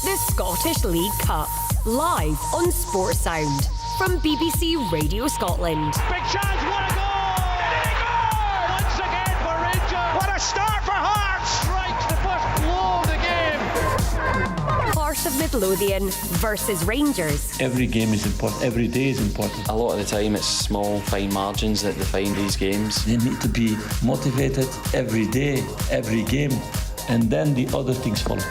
The Scottish League Cup, live on Sports Sound from BBC Radio Scotland. Big chance, what a goal! Did he go? Once again for Rangers. What a start for Hearts! Strikes the first blow of the game. Heart of Midlothian versus Rangers. Every game is important, every day is important. A lot of the time it's small, fine margins that define these games. They need to be motivated every day, every game, and then the other things follow.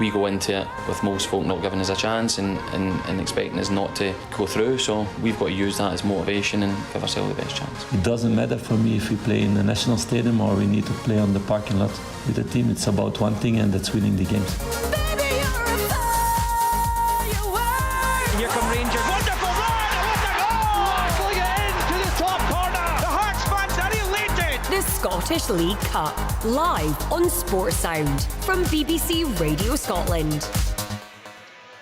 We go into it with most folk not giving us a chance and expecting us not to go through, so we've got to use that as motivation and give ourselves the best chance. It doesn't matter for me if we play in the national stadium or we need to play on the parking lot with the team. It's about one thing, and that's winning the games. Here come Rangers. Wonderful run! What a goal! Pulling it into the top corner. The Hearts fans are elated. The Scottish League Cup, live on Sports Sound from BBC Radio Scotland.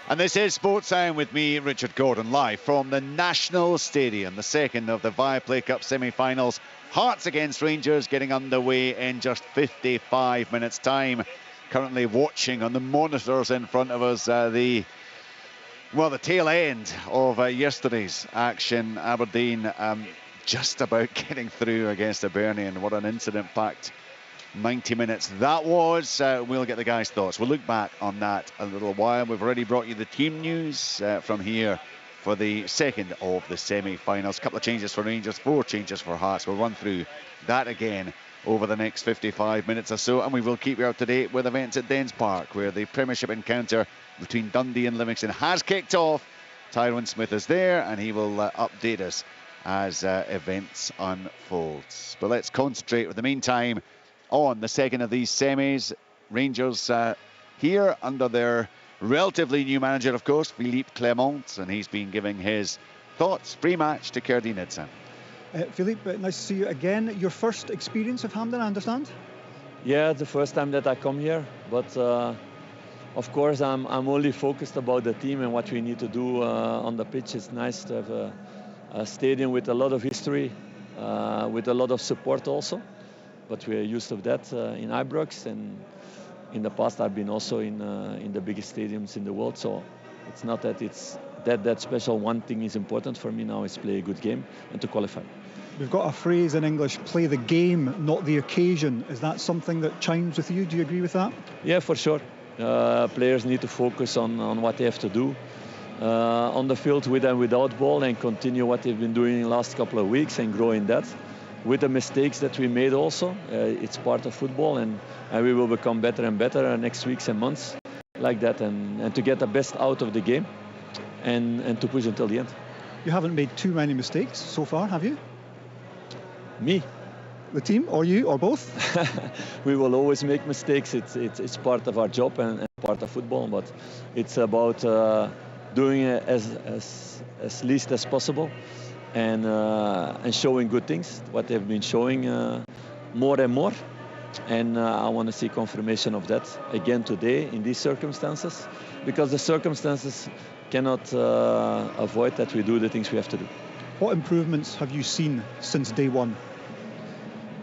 And this is Sports Sound with me, Richard Gordon, live from the National Stadium, the second of the Viaplay Cup semi-finals. Hearts against Rangers getting underway in just 55 minutes' time. Currently watching on the monitors in front of us the tail end of yesterday's action. Aberdeen just about getting through against Hibernian. What an incident-packed 90 minutes that was. We'll get the guys' thoughts. We'll look back on that a little while. We've already brought you the team news from here for the second of the semi-finals. Couple of changes for Rangers, 4 changes for Hearts. We'll run through that again over the next 55 minutes or so, and we will keep you up to date with events at Dens Park, where the Premiership encounter between Dundee and Livingstone has kicked off. Tyrone Smith is there, and he will update us as events unfold. But let's concentrate for the meantime on the second of these semis. Rangers here under their relatively new manager, of course, Philippe Clement, and he's been giving his thoughts pre-match to Kerdy Nidsen. Philippe, nice to see you again. Your first experience of Hampden, I understand? Yeah, it's the first time that I come here, but of course I'm only focused about the team and what we need to do on the pitch. It's nice to have a stadium with a lot of history, with a lot of support also. But we're used to that in Ibrox, and in the past I've been also in the biggest stadiums in the world. So it's not that it's that special. One thing is important for me now is play a good game and to qualify. We've got a phrase in English: play the game, not the occasion. Is that something that chimes with you? Do you agree with that? Yeah, for sure. Players need to focus on what they have to do on the field with and without ball, and continue what they've been doing in the last couple of weeks and grow in that. With the mistakes that we made also, it's part of football, and we will become better and better next weeks and months like that, and to get the best out of the game and to push until the end. You haven't made too many mistakes so far, have you? Me? The team, or you, or both? We will always make mistakes. It's part of our job and part of football, but it's about doing it as least as possible. And showing good things, what they've been showing more and more. And I want to see confirmation of that again today in these circumstances, because the circumstances cannot avoid that we do the things we have to do. What improvements have you seen since day one?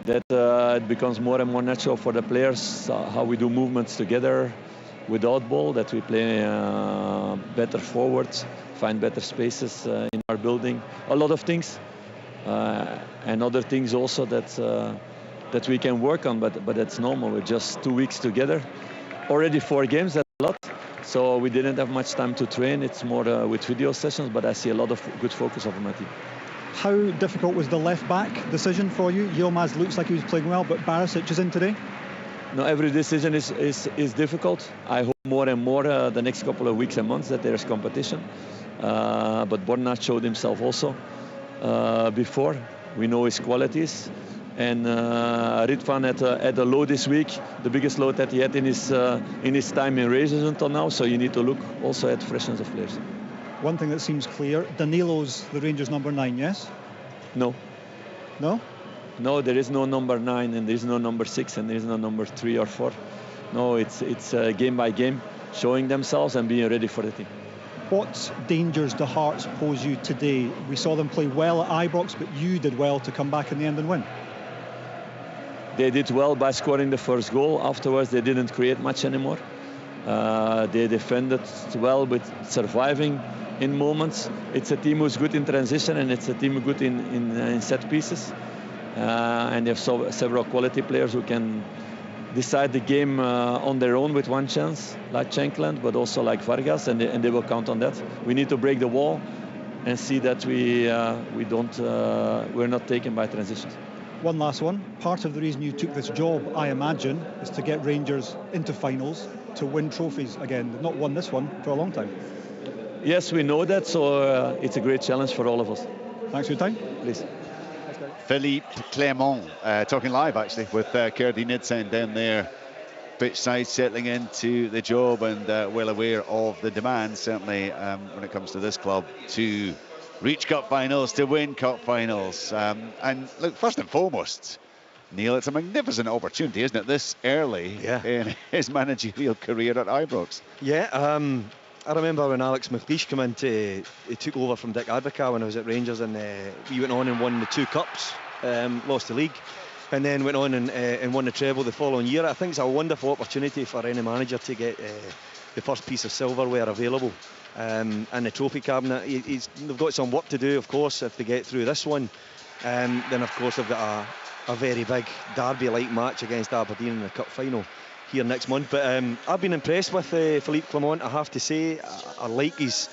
That it becomes more and more natural for the players, how we do movements together without ball, that we play better forward, find better spaces in our building, a lot of things, and other things also that we can work on, but that's normal. We're just 2 weeks together, already 4 games, that's a lot, so we didn't have much time to train. It's more with video sessions, but I see a lot of good focus over my team. How difficult was the left-back decision for you? Yilmaz looks like he was playing well, but Barisic is in today? No, every decision is difficult. I hope more and more the next couple of weeks and months that there's competition. But Borna showed himself also before. We know his qualities. And Ritvan had a low this week, the biggest low that he had in his time in Rangers until now. So you need to look also at freshness of players. One thing that seems clear, Danilo's the Rangers number 9, yes? No. No? No, there is no number 9, and there is no number 6, and there is no number 3 or 4. No, it's game by game, showing themselves and being ready for the team. What dangers do Hearts pose you today? We saw them play well at Ibrox, but you did well to come back in the end and win. They did well by scoring the first goal. Afterwards, they didn't create much anymore. They defended well with surviving in moments. It's a team who's good in transition, and it's a team good in set pieces. And they have several quality players who can decide the game on their own with one chance, like Shankland, but also like Vargas, and they will count on that. We need to break the wall and see that we're not taken by transitions. One last one. Part of the reason you took this job, I imagine, is to get Rangers into finals, to win trophies again. They've not won this one for a long time. Yes, we know that, so it's a great challenge for all of us. Thanks for your time. Please. Philippe Clement talking live actually with Kerdy Nidsen down there pitch side, settling into the job and well aware of the demands certainly when it comes to this club to reach cup finals, to win cup finals. And look, first and foremost, Neil, it's a magnificent opportunity, isn't it, this early in his managerial career at Ibrox? Yeah, I remember when Alex McLeish came in, he took over from Dick Advocaat when I was at Rangers, and we went on and won the 2 cups, lost the league, and then went on and won the treble the following year. I think it's a wonderful opportunity for any manager to get the first piece of silverware available and the trophy cabinet. They've got some work to do, of course, if they get through this one. Then, of course, they've got a very big derby-like match against Aberdeen in the cup final here next month. But I've been impressed with Philippe Clement, I have to say. I like his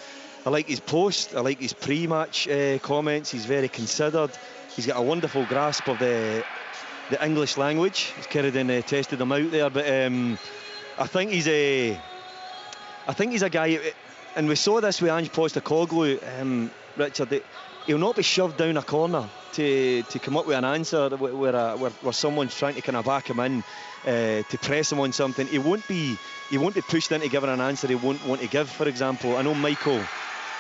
post, I like his pre-match comments. He's very considered. He's got a wonderful grasp of the English language. He's Kerridon tested him out there, but I think he's a guy, and we saw this with Ange Postecoglou, Richard, that he'll not be shoved down a corner to come up with an answer where someone's trying to kind of back him in, to press him on something. He won't be pushed into giving an answer he won't want to give. For example, I know Michael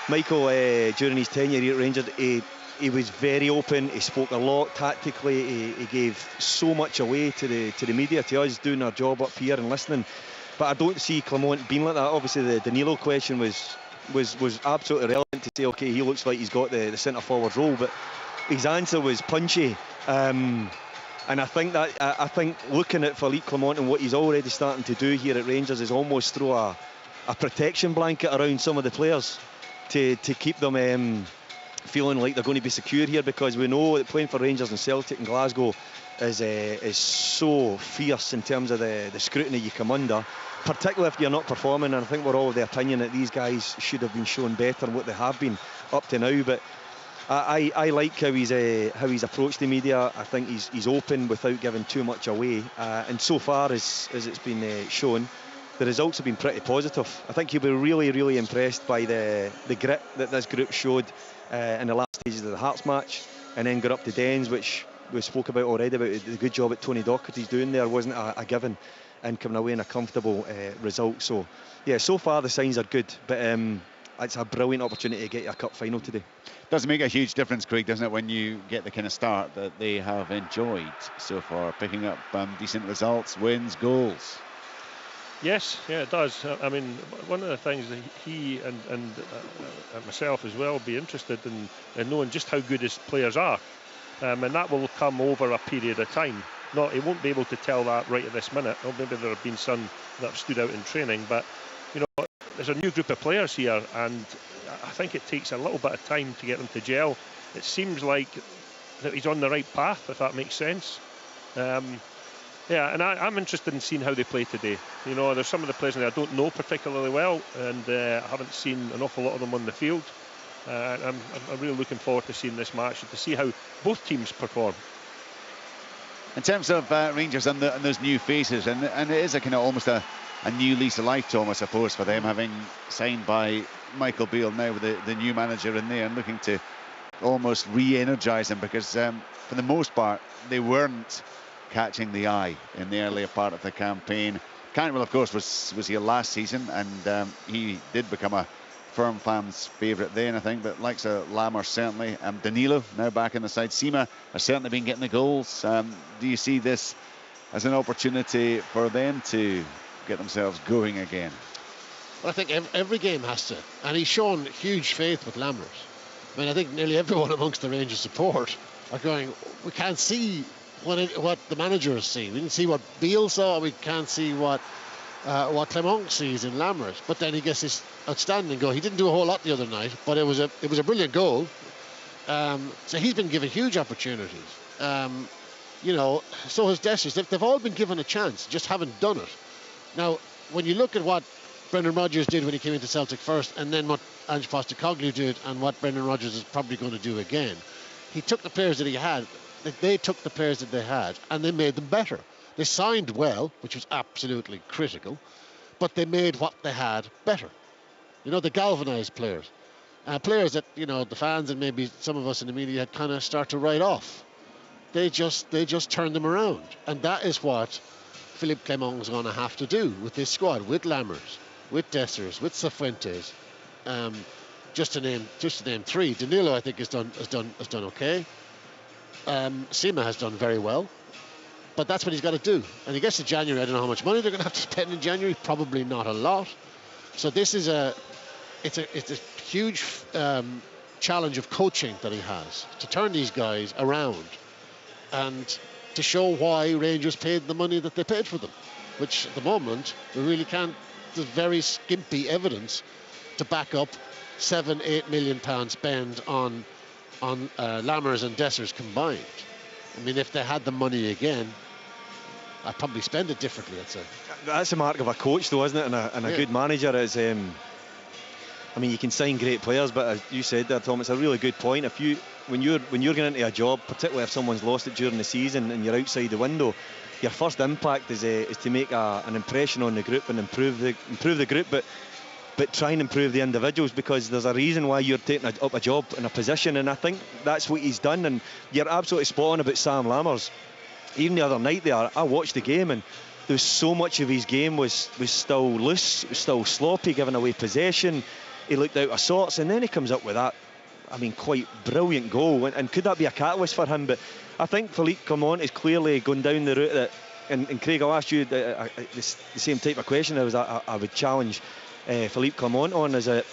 during his tenure here at Rangers, he was very open. He spoke a lot tactically. He gave so much away to the media, to us doing our job up here and listening. But I don't see Clement being like that. Obviously, the Danilo question was absolutely relevant to say, okay, he looks like he's got the centre forward role, but his answer was punchy. And I think looking at Philippe Clement and what he's already starting to do here at Rangers is almost throw a protection blanket around some of the players to keep them feeling like they're going to be secure here, because we know that playing for Rangers and Celtic and Glasgow is so fierce in terms of the scrutiny you come under, particularly if you're not performing. And I think we're all of the opinion that these guys should have been shown better than what they have been up to now. But I like how he's approached the media. I think he's open without giving too much away, and so far as it's been shown, the results have been pretty positive. I think you'll be really, really impressed by the grit that this group showed in the last stages of the Hearts match, and then got up to Dens, which we spoke about already, about the good job that Tony Docherty's doing there. Wasn't a given, and coming away in a comfortable result. So yeah, so far the signs are good, but it's a brilliant opportunity to get you a cup final today. Does make a huge difference, Craig, doesn't it, when you get the kind of start that they have enjoyed so far, picking up decent results, wins, goals? Yes, yeah, it does. I mean, one of the things that he and myself as well be interested in knowing just how good his players are, and that will come over a period of time. He won't be able to tell that right at this minute. Or maybe there have been some that have stood out in training, but you know, there's a new group of players here, and I think it takes a little bit of time to get them to gel. It seems like that he's on the right path, if that makes sense. Yeah, and I'm interested in seeing how they play today. You know, there's some of the players that I don't know particularly well, and I haven't seen an awful lot of them on the field. I'm really looking forward to seeing this match and to see how both teams perform. In terms of Rangers and those new faces, and it is a kind of almost a new lease of life to them, I suppose, for them, having signed by Michael Beale now with the new manager in there and looking to almost re-energise them, because for the most part they weren't catching the eye in the earlier part of the campaign. Cantwell, of course, was here last season, and he did become a firm fans' favourite then, I think, but likes of Lammer certainly. Danilo now back in the side. Sima has certainly been getting the goals. Do you see this as an opportunity for them to get themselves going again? Well, I think every game has to, and he's shown huge faith with Lammers. I mean, I think nearly everyone amongst the Rangers support are going, we can't see what the manager has seen. We didn't see what Beale saw. We can't see what Clement sees in Lammers. But then he gets this outstanding goal. He didn't do a whole lot the other night, but it was a brilliant goal. So he's been given huge opportunities. So has Dessers. They've all been given a chance, just haven't done it. Now, when you look at what Brendan Rodgers did when he came into Celtic first, and then what Ange Postecoglou did, and what Brendan Rodgers is probably going to do again, he took the players that he had. They took the players that they had, and they made them better. They signed well, which was absolutely critical, but they made what they had better. They galvanised players. Players that, the fans and maybe some of us in the media had kind of start to write off. They just turned them around. And that is what Philippe Clement is going to have to do with this squad, with Lammers, with Dessers, with Cifuentes. Just to name three. Danilo, I think, has done okay. Sima has done very well. But that's what he's got to do. And he gets to January, I don't know how much money they're going to have to spend in January, probably not a lot. So this is a huge challenge of coaching that he has, to turn these guys around and to show why Rangers paid the money that they paid for them, which at the moment we really can't. There's very skimpy evidence to back up £7-8 million spend on Lammers and Dessers combined. I mean, if they had the money again, I'd probably spend it differently, I'd say. That's the mark of a coach, though, isn't it? And a good manager is. You can sign great players, but as you said there, Tom, it's a really good point. When you're getting into a job, particularly if someone's lost it during the season and you're outside the window, your first impact is to make an impression on the group and improve the group, but try and improve the individuals, because there's a reason why you're taking up a job in a position, and I think that's what he's done. And you're absolutely spot on about Sam Lammers. Even the other night there, I watched the game, and there was so much of his game was still loose, was still sloppy, giving away possession. He looked out of sorts, and then he comes up with that, quite brilliant goal. And could that be a catalyst for him? But I think Philippe Clement is clearly going down the route that, and Craig, I'll ask you the same type of question I would challenge Philippe Clement on, is that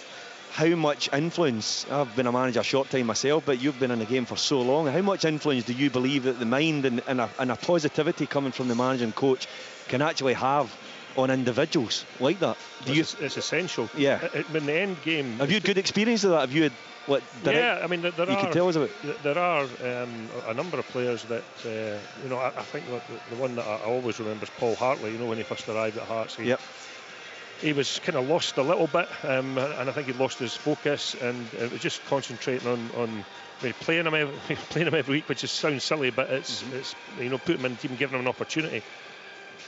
how much influence, I've been a manager a short time myself, but you've been in the game for so long, how much influence do you believe that the mind and a positivity coming from the manager and coach can actually have on individuals like that? It's essential. Yeah. In the end game, have you had good experience of that? Have you had there are a number of players that I think the one that I always remember is Paul Hartley. When he first arrived at Hearts, he was kind of lost a little bit, and I think he lost his focus, and it was just concentrating on playing him every week, which sounds silly, but it's put him in the team, giving him an opportunity,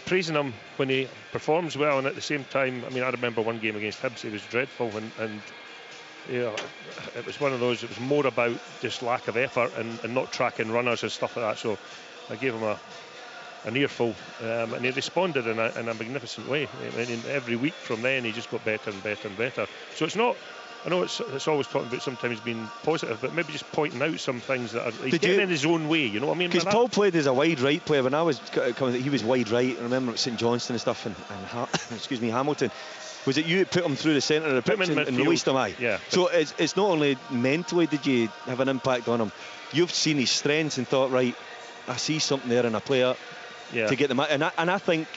praising him when he performs well, and at the same time, I remember one game against Hibs, he was dreadful, and it was one of those. It was more about just lack of effort and not tracking runners and stuff like that. So I gave him an earful, and he responded in a magnificent way. Every week from then, he just got better and better and better. So it's not. I know it's always talking about sometimes being positive, but maybe just pointing out some things that he's getting in his own way. You know what I mean? Because Paul played as a wide right player. When I was coming, he was wide right. I remember at St Johnstone and stuff, and Hamilton. Was it you put him through the centre of the pitch and released him? Yeah. So it's not only mentally did you have an impact on him, you've seen his strengths and thought, right, I see something there in a player to get them out. And I think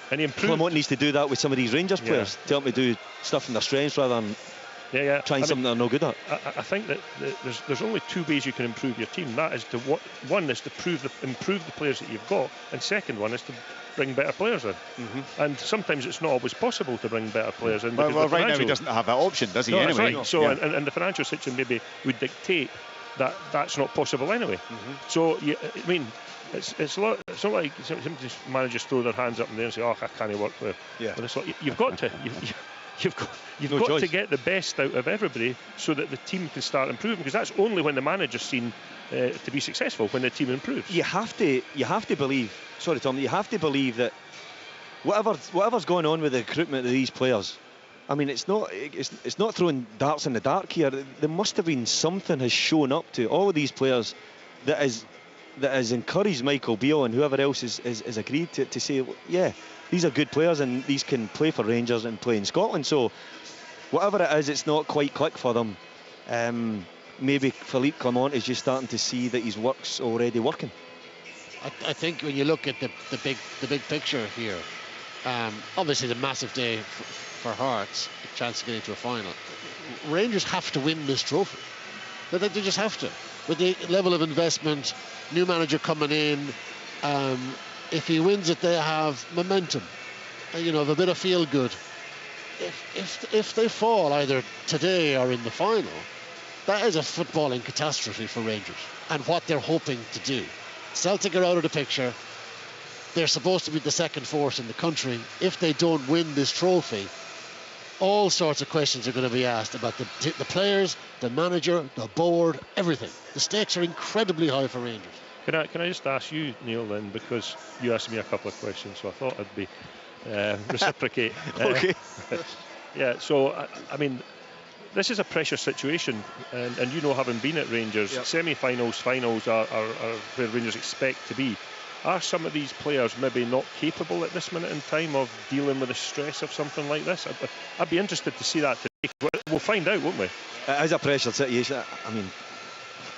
Clement needs to do that with some of these Rangers players, tell them to do stuff in their strengths rather than trying something they're no good at. I think that there's only two ways you can improve your team. That is one is to improve the players that you've got, and second one is to bring better players in. And sometimes it's not always possible to bring better players in. Well, right now he doesn't have that option, does he? Anyway, right. So and the financial situation maybe would dictate that that's not possible anyway. So it's not like sometimes managers throw their hands up in the air and say, "Oh, I can't work with." But it's like you've got to. You've got to get the best out of everybody so that the team can start improving, because that's only when the manager's seen to be successful, when the team improves. You have to believe. Sorry, Tom. You have to believe that whatever's going on with the recruitment of these players, it's not throwing darts in the dark here. There must have been something has shown up to all of these players that has encouraged Michael Beale and whoever else is agreed to say, these are good players and these can play for Rangers and play in Scotland. So whatever it is, it's not quite click for them. Maybe Philippe Clement is just starting to see that his work's already working. I think when you look at the big picture here, obviously the massive day for Hearts, a chance to get into a final. Rangers have to win this trophy. They just have to. With the level of investment, new manager coming in, if he wins it, they have momentum. A bit of feel good. If they fall either today or in the final, that is a footballing catastrophe for Rangers and what they're hoping to do. Celtic are out of the picture. They're supposed to be the second force in the country. If they don't win this trophy, all sorts of questions are going to be asked about the players, the manager, the board, everything. The stakes are incredibly high for Rangers. Can I just ask you, Neil, then, because you asked me a couple of questions, so I thought I'd be reciprocate. Okay. Yeah, so, I mean, this is a pressure situation, and having been at Rangers, yep. Semi-finals, finals are where Rangers expect to be. Are some of these players maybe not capable at this minute in time of dealing with the stress of something like this? I'd be interested to see that today. We'll find out, won't we? It is a pressure situation. I mean,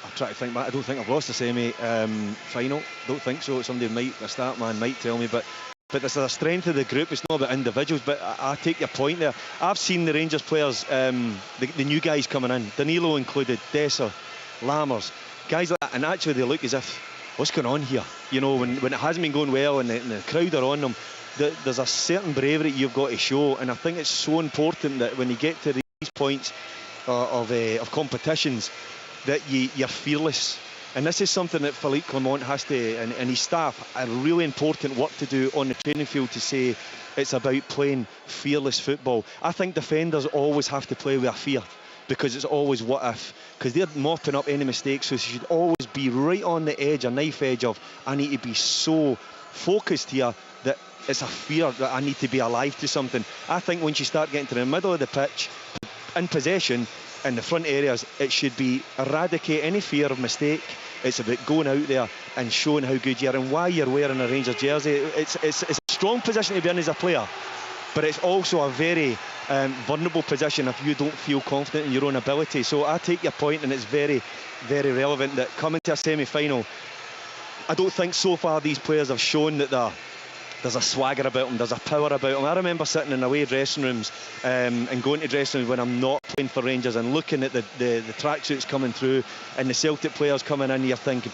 I'm trying to think back. I don't think I've lost a semi-final. Don't think so. Somebody a start man might tell me, but there's a strength of the group. It's not about individuals, but I take your point there. I've seen the Rangers players, the new guys coming in, Danilo included, Dessers, Lammers, guys like that, and actually they look as if, what's going on here? When it hasn't been going well and the crowd are on them, there's a certain bravery you've got to show, and I think it's so important that when you get to these points of competitions, that you're fearless. And this is something that Philippe Clement has to, and his staff, a really important work to do on the training field to say it's about playing fearless football. I think defenders always have to play with a fear, because it's always what if, because they're mopping up any mistakes, so you should always be right on the edge, a knife edge of, I need to be so focused here that it's a fear that I need to be alive to something. I think once you start getting to the middle of the pitch, in possession, in the front areas, it should be eradicate any fear of mistake. It's about going out there and showing how good you are and why you're wearing a Rangers jersey. It's a strong position to be in as a player, but it's also a very vulnerable position if you don't feel confident in your own ability. So I take your point, and it's very, very relevant that coming to a semi-final, I don't think so far these players have shown that there's a swagger about them, there's a power about them. I remember sitting in away dressing rooms and going to dressing rooms when I'm not playing for Rangers and looking at the tracksuits coming through and the Celtic players coming in, you're thinking,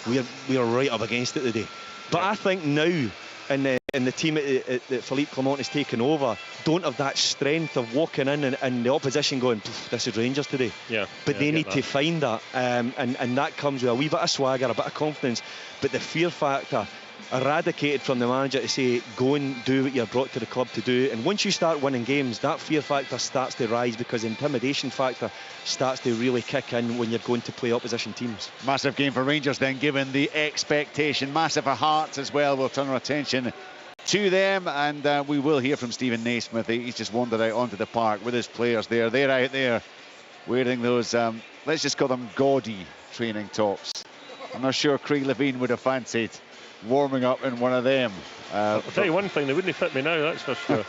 we're right up against it today. But I think now, and the team that Philippe Clement has taken over don't have that strength of walking in and the opposition going, this is Rangers today. Yeah. But they need to find that, and that comes with a wee bit of swagger, a bit of confidence, but the fear factor eradicated from the manager to say, go and do what you're brought to the club to do. And once you start winning games, that fear factor starts to rise, because the intimidation factor starts to really kick in when you're going to play opposition teams. Massive game for Rangers then, given the expectation. Massive for Hearts as well. We'll turn our attention to them, and we will hear from Stephen Naismith. He's just wandered out onto the park with his players there. They're out there wearing those, let's just call them gaudy training tops. I'm not sure Craig Levein would have fancied warming up in one of them. I'll tell you one thing, they wouldn't fit me now, that's for sure.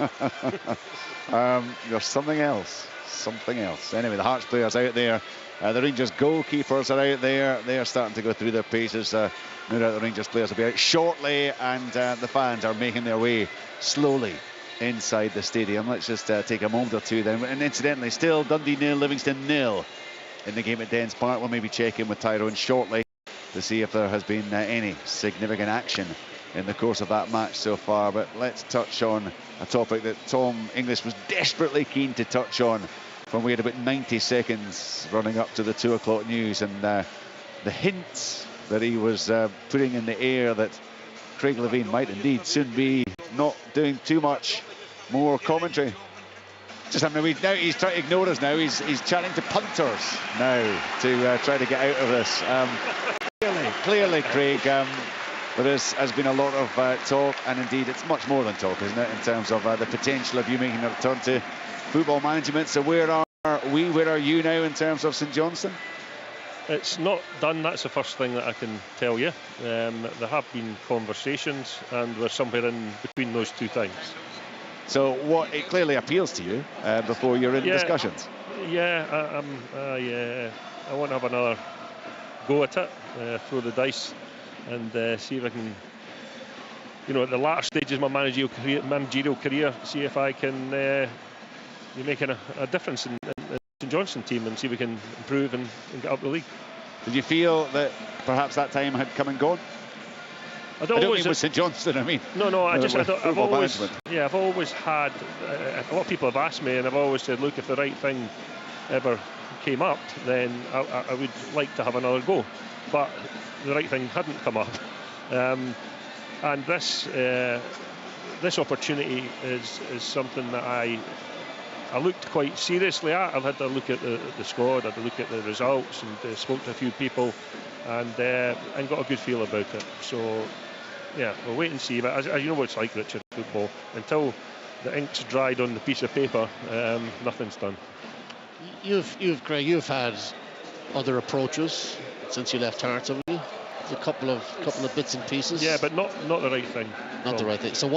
There's something else. Anyway, the Hearts players out there. The Rangers goalkeepers are out there. They're starting to go through their paces. No doubt the Rangers players will be out shortly, and the fans are making their way slowly inside the stadium. Let's just take a moment or two then. And incidentally, still Dundee 0, Livingstone 0 in the game at Dens Park. We'll maybe check in with Tyrone shortly to see if there has been any significant action in the course of that match so far. But let's touch on a topic that Tom English was desperately keen to touch on when we had about 90 seconds running up to the 2 o'clock news, and the hints that he was putting in the air that Craig Levein might indeed soon be not doing too much more commentary. Just now he's trying to ignore us now. He's chatting to punters now to try to get out of this. Clearly, Craig, there has been a lot of talk, and indeed it's much more than talk, isn't it, in terms of the potential of you making a return to football management. So where are you now in terms of St Johnstone? It's not done, that's the first thing that I can tell you. There have been conversations, and we're somewhere in between those two things. So what it clearly appeals to you before you're in discussions? Yeah, I want to have another go at it, throw the dice and see if I can, at the latter stages of my managerial career, see if I can be making a difference in the St Johnstone team and see if we can improve and get up the league. Did you feel that perhaps that time had come and gone? I don't mean with St Johnstone, I mean. No, I've always had, a lot of people have asked me, and I've always said, look, if the right thing ever came up, then I would like to have another go. But the right thing hadn't come up. And this opportunity is something that I looked quite seriously at. I've had a look at the squad, had a look at the results, and spoke to a few people, and got a good feel about it. So, yeah, we'll wait and see. But as you know what it's like, Richard, football. Until the ink's dried on the piece of paper, nothing's done. Craig, you've had other approaches since you left Hearts, haven't you? A couple of bits and pieces. Yeah, but not the right thing. Not the right thing. So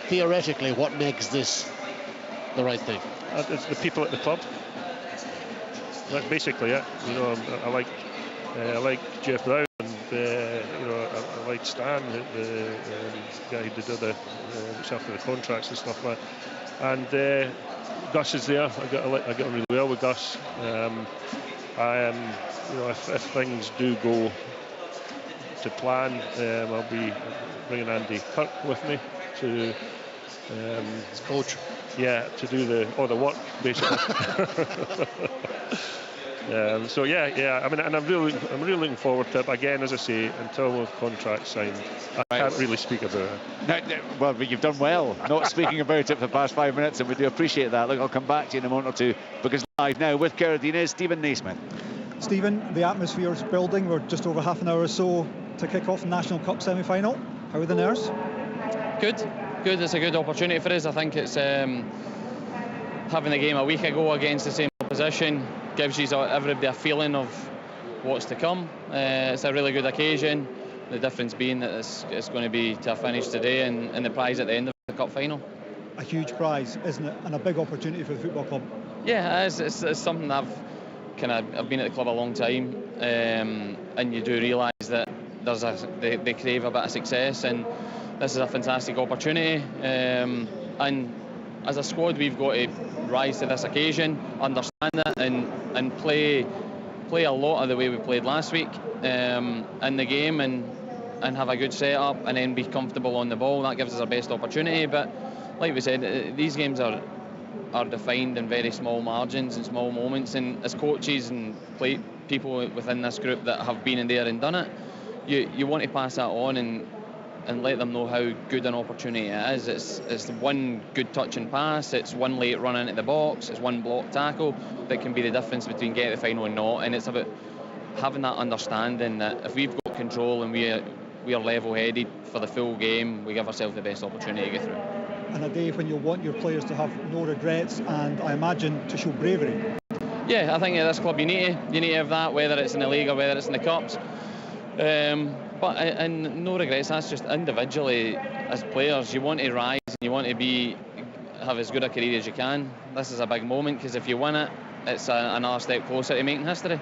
theoretically, what makes this the right thing? It's the people at the club. That's basically it. I like Jeff Brown, and I like Stan, the guy who did looks after the contracts and stuff like that. And Gus is there. I get on really well with Gus. If things do go to plan, I'll be bringing Andy Kirk with me to his coach. Yeah, to do all the work basically. So yeah. I mean, and I'm really looking forward to it. But again, as I say, until the contract's signed, I can't really speak about it. Well, but you've done well not speaking about it for the past 5 minutes, and we do appreciate that. Look, I'll come back to you in a moment or two, because live now with Carradine, Stephen Naismith. Stephen, the atmosphere is building. We're just over half an hour or so to kick off the National Cup semi-final. How are the nerves? Good. It's a good opportunity for us. I think it's having the game a week ago against the same opposition gives you everybody a feeling of what's to come. It's a really good occasion. The difference being that it's going to be to a finish today, and the prize at the end of the cup final. A huge prize, isn't it? And a big opportunity for the football club. Yeah, it's something I've been at the club a long time, and you do realise that they crave a bit of success, and this is a fantastic opportunity. And as a squad, we've got to rise to this occasion, understand it, and play a lot of the way we played last week in the game, and have a good setup, and then be comfortable on the ball. That gives us our best opportunity. But like we said, these games are defined in very small margins and small moments, and as coaches and people within this group that have been in there and done it, you want to pass that on and let them know how good an opportunity it is. It's one good touch and pass, it's one late run into the box, it's one block tackle that can be the difference between getting the final and not. And it's about having that understanding that if we've got control and we are level-headed for the full game, we give ourselves the best opportunity to get through. And a day when you'll want your players to have no regrets, and I imagine to show bravery. Yeah, I think at this club you need to have that, whether it's in the league or whether it's in the cups. And no regrets. That's just individually as players, you want to rise and you want to have as good a career as you can. This is a big moment, because if you win it, it's another step closer to making history.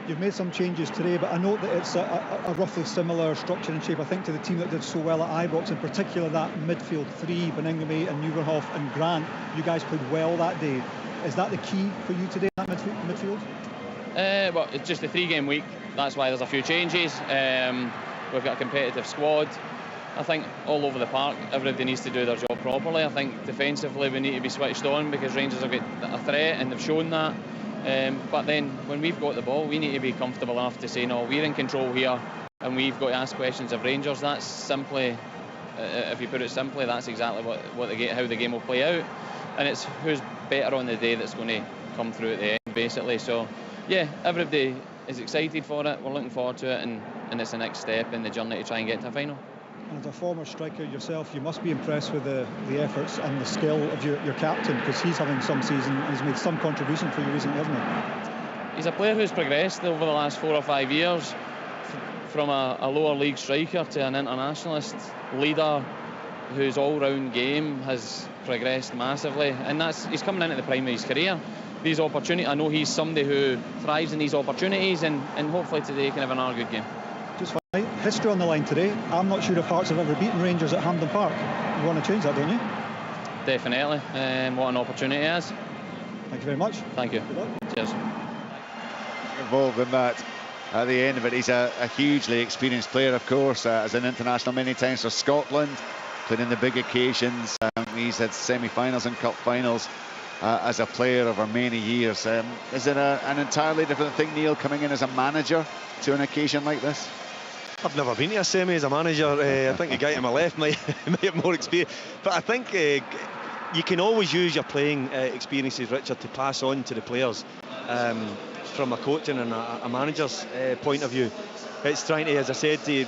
You've made some changes today, but I note that it's a roughly similar structure and shape, I think, to the team that did so well at Ibrox, in particular that midfield three, Beningame and Nieuwenhof and Grant. You guys played well that day. Is that the key for you today, that midfield? Well, it's just a 3-game week. That's why there's a few changes. We've got a competitive squad. I think all over the park, everybody needs to do their job properly. I think defensively we need to be switched on, because Rangers have got a threat and they've shown that. But then when we've got the ball, we need to be comfortable enough to say, no, we're in control here, and we've got to ask questions of Rangers. That's simply, if you put it simply, that's exactly how the game will play out. And it's who's better on the day that's going to come through at the end, basically. So, yeah, everybody is excited for it. We're looking forward to it, and it's the next step in the journey to try and get to a final. And as a former striker yourself, you must be impressed with the efforts and the skill of your captain, because he's having some season and he's made some contribution for you recently, hasn't he? He's a player who's progressed over the last 4 or 5 years from a lower league striker to an internationalist leader whose all-round game has progressed massively, and he's coming into the prime of his career. These opportunities, I know he's somebody who thrives in these opportunities, and hopefully today can have another good game. Just fine. History on the line today. I'm not sure if Hearts have ever beaten Rangers at Hampden Park. You want to change that, don't you? Definitely. What an opportunity it is. Thank you very much. Thank you. Good luck. Cheers. Involved in that at the end of it. He's a hugely experienced player, of course, as an international many times for Scotland, played in the big occasions. He's had semi-finals and cup finals as a player over many years. Is it an entirely different thing, Neil, coming in as a manager to an occasion like this? I've never been to a semi as a manager. I think the guy to my left might have more experience. But I think you can always use your playing experiences, Richard, to pass on to the players. From a coaching and a manager's point of view, it's trying to, as I said, to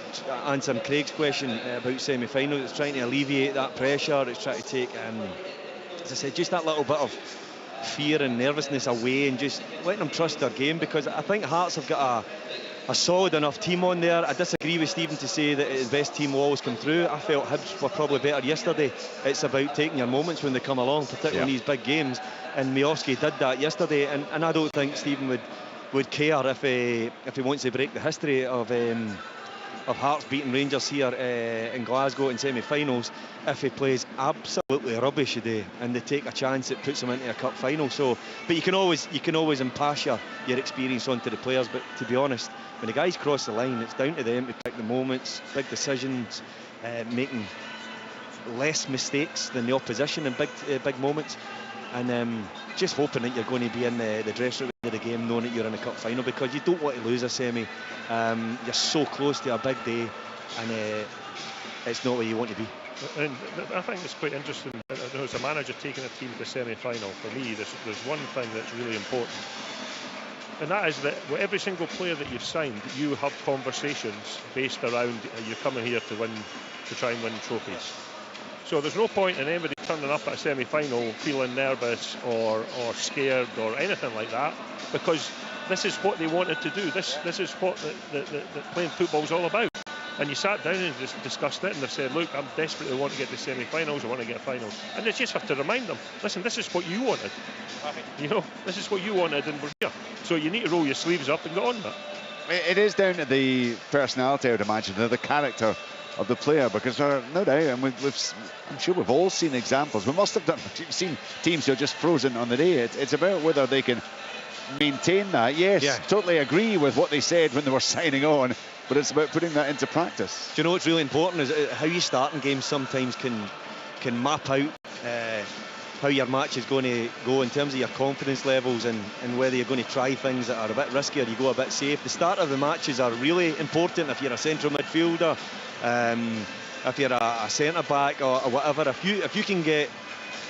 answer Craig's question about semi-finals, it's trying to alleviate that pressure. It's trying to take, as I said, just that little bit of fear and nervousness away and just letting them trust their game, because I think Hearts have got a solid enough team on there. I disagree with Stephen to say that his best team will always come through. I felt Hibs were probably better yesterday. It's about taking your moments when they come along, particularly in these big games, and Miovski did that yesterday, and I don't think Stephen would care if he wants to break the history of Hearts beating Rangers here in Glasgow in semi-finals if he plays absolutely rubbish today and they take a chance that puts him into a cup final. So, but you can always impass your experience onto the players. But to be honest, when the guys cross the line, it's down to them to pick the moments, big decisions, making less mistakes than the opposition in big moments, and just hoping that you're going to be in the dressing room of the game knowing that you're in a cup final, because you don't want to lose a semi. You're so close to a big day, and it's not where you want to be. And I think it's quite interesting, as a manager taking a team to the semi-final. For me, there's one thing that's really important, and that is that with every single player that you've signed, you have conversations based around you're coming here to try and win trophies. So there's no point in anybody turning up at a semi-final feeling nervous or scared or anything like that, because this is what they wanted to do. This is what the playing football's all about. And you sat down and just discussed it, and they've said, look, I'm desperately want to get to semi-finals, I want to get finals. And they just have to remind them, listen, this is what you wanted. You know, this is what you wanted, and we're here. So you need to roll your sleeves up and get on with it. It is down to the personality, I would imagine, the character of the player, because no doubt, and I'm sure we've all seen examples. We must have seen teams who are just frozen on the day. It's about whether they can maintain that. Yes, totally agree with what they said when they were signing on, but it's about putting that into practice. Do you know what's really important is how you start in games sometimes can map out how your match is going to go in terms of your confidence levels, and whether you're going to try things that are a bit risky or you go a bit safe. The start of the matches are really important. If you're a central midfielder, if you're a centre back or whatever, if you can get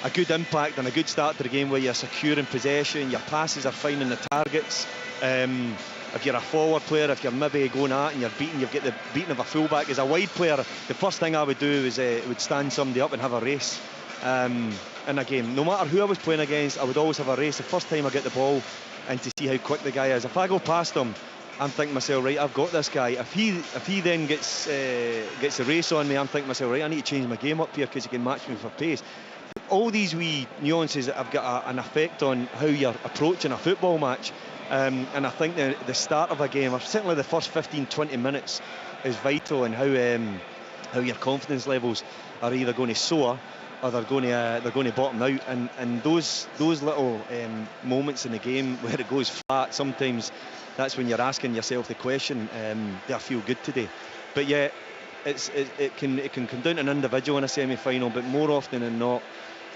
a good impact and a good start to the game where you're secure in possession, your passes are finding the targets. If you're a forward player, if you're maybe going at and you've got the beating of a fullback. As a wide player, the first thing I would do is would stand somebody up and have a race in a game. No matter who I was playing against, I would always have a race the first time I get the ball, and to see how quick the guy is. If I go past him, I'm thinking to myself, right, I've got this guy. If he then gets a race on me, I'm thinking to myself, right, I need to change my game up here because he can match me for pace. All these wee nuances have got an effect on how you're approaching a football match. And I think the start of a game, or certainly the first 15-20 minutes, is vital in how your confidence levels are either going to soar or they're going to bottom out. And those little moments in the game where it goes flat, sometimes that's when you're asking yourself the question, do I feel good today? But yeah, it can come down to an individual in a semi-final, but more often than not,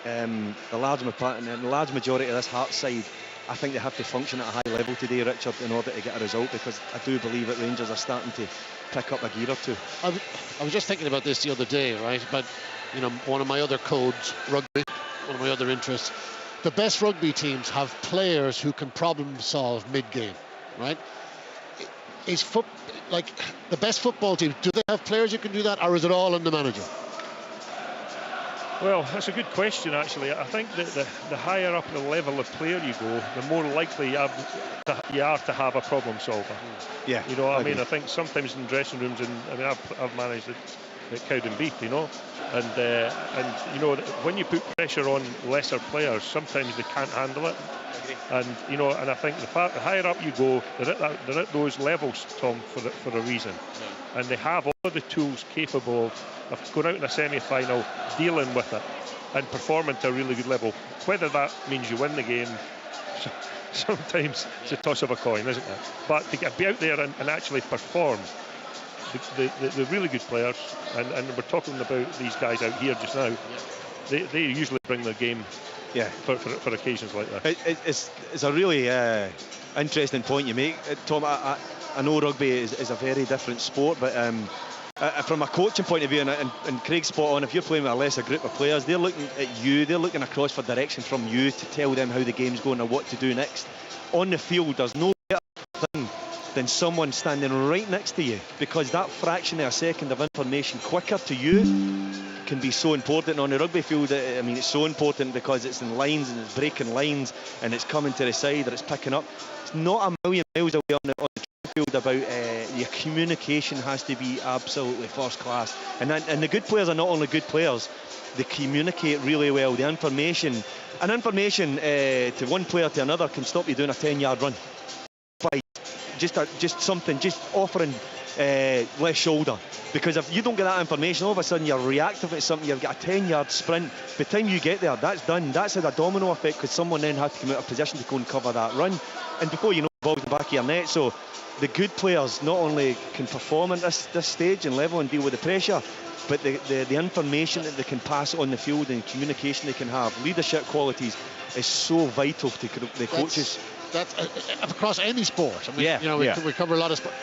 the large majority of this Hearts side, I think they have to function at a high level today, Richard, in order to get a result, because I do believe that Rangers are starting to pick up a gear or two. I was just thinking about this the other day, right? But, you know, one of my other codes, rugby, one of my other interests, the best rugby teams have players who can problem solve mid-game, right? Is like the best football teams, do they have players who can do that, or is it all in the manager? Well, that's a good question, actually. I think that the higher up the level of player you go, the more likely you are to have a problem solver. Yeah. You know what I mean? I think sometimes in dressing rooms, and I mean, I've managed Cowdenbeath, you know. And you know, when you put pressure on lesser players, sometimes they can't handle it. And you know, and I think the higher up you go, they're at those levels, Tom, for a reason. And they have all of the tools capable of going out in a semi-final, dealing with it, and performing to a really good level. Whether that means you win the game, sometimes it's a toss of a coin, isn't it? But to be out there and actually perform, the really good players, and we're talking about these guys out here just now, they usually bring their game for occasions like that. It's a really interesting point you make, Tom. I know rugby is a very different sport, but from a coaching point of view, and Craig's spot on, if you're playing with a lesser group of players, they're looking at you, they're looking across for direction from you to tell them how the game's going or what to do next. On the field, there's no better thing than someone standing right next to you, because that fraction of a second of information quicker to you can be so important. On the rugby field, I mean, it's so important because it's in lines and it's breaking lines and it's coming to the side or it's picking up. It's not a million miles away on the field about your communication has to be absolutely first class. And the good players are not only good players, they communicate really well. The information to one player to another can stop you doing a 10-yard run. Just something, just offering less shoulder, because if you don't get that information, all of a sudden you're reactive at something. You've got a 10-yard sprint. By the time you get there, that's done. That's had a domino effect, because someone then has to come out of position to go and cover that run, and before you know, the ball's in the back of your net. So the good players not only can perform at this stage and level and deal with the pressure, but the information that they can pass on the field and communication they can have, leadership qualities, is so vital to the coaches. That's across any sport. I mean, you know, we cover a lot of sport.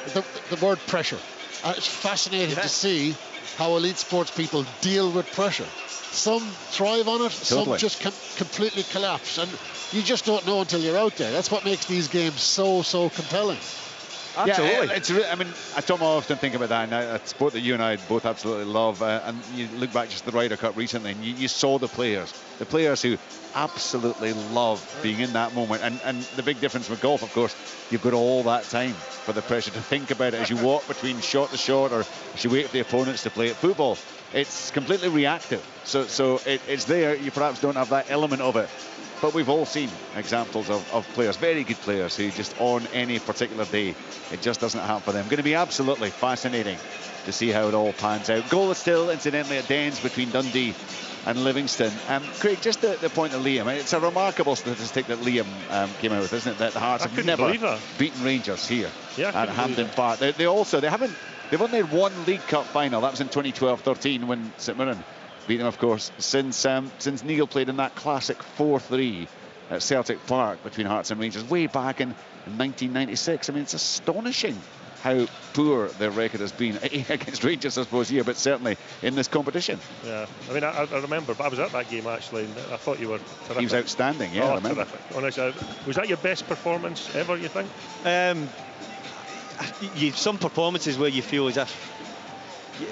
The word pressure. It's fascinating to see how elite sports people deal with pressure. Some thrive on it, some just completely collapse, and you just don't know until you're out there. That's what makes these games so compelling. Absolutely. I mean, Tom, I often think about that, and a sport that you and I both absolutely love. And you look back just the Ryder Cup recently, and you saw the players who absolutely love being in that moment. And the big difference with golf, of course, you've got all that time for the pressure to think about it as you walk between shot to shot, or as you wait for the opponents to play it. Football, it's completely reactive. So it's there. You perhaps don't have that element of it. But we've all seen examples of players, very good players, who just on any particular day, it just doesn't happen for them. Going to be absolutely fascinating to see how it all pans out. Goal is still, incidentally, at Dens between Dundee and Livingstone. Craig, just the point of Liam, it's a remarkable statistic that Liam came out with, isn't it? That the Hearts have never beaten Rangers here at Hampden Park. They've only had one League Cup final. That was in 2012-13 when St Mirren beat them, of course, since Neil played in that classic 4-3 at Celtic Park between Hearts and Rangers way back in 1996. I mean, it's astonishing how poor their record has been against Rangers, I suppose, here, but certainly in this competition. Yeah, I mean, I remember, I was at that game actually, and I thought you were terrific. He was outstanding, yeah, I remember. Terrific. Honestly, was that your best performance ever, you think? Some performances where you feel as if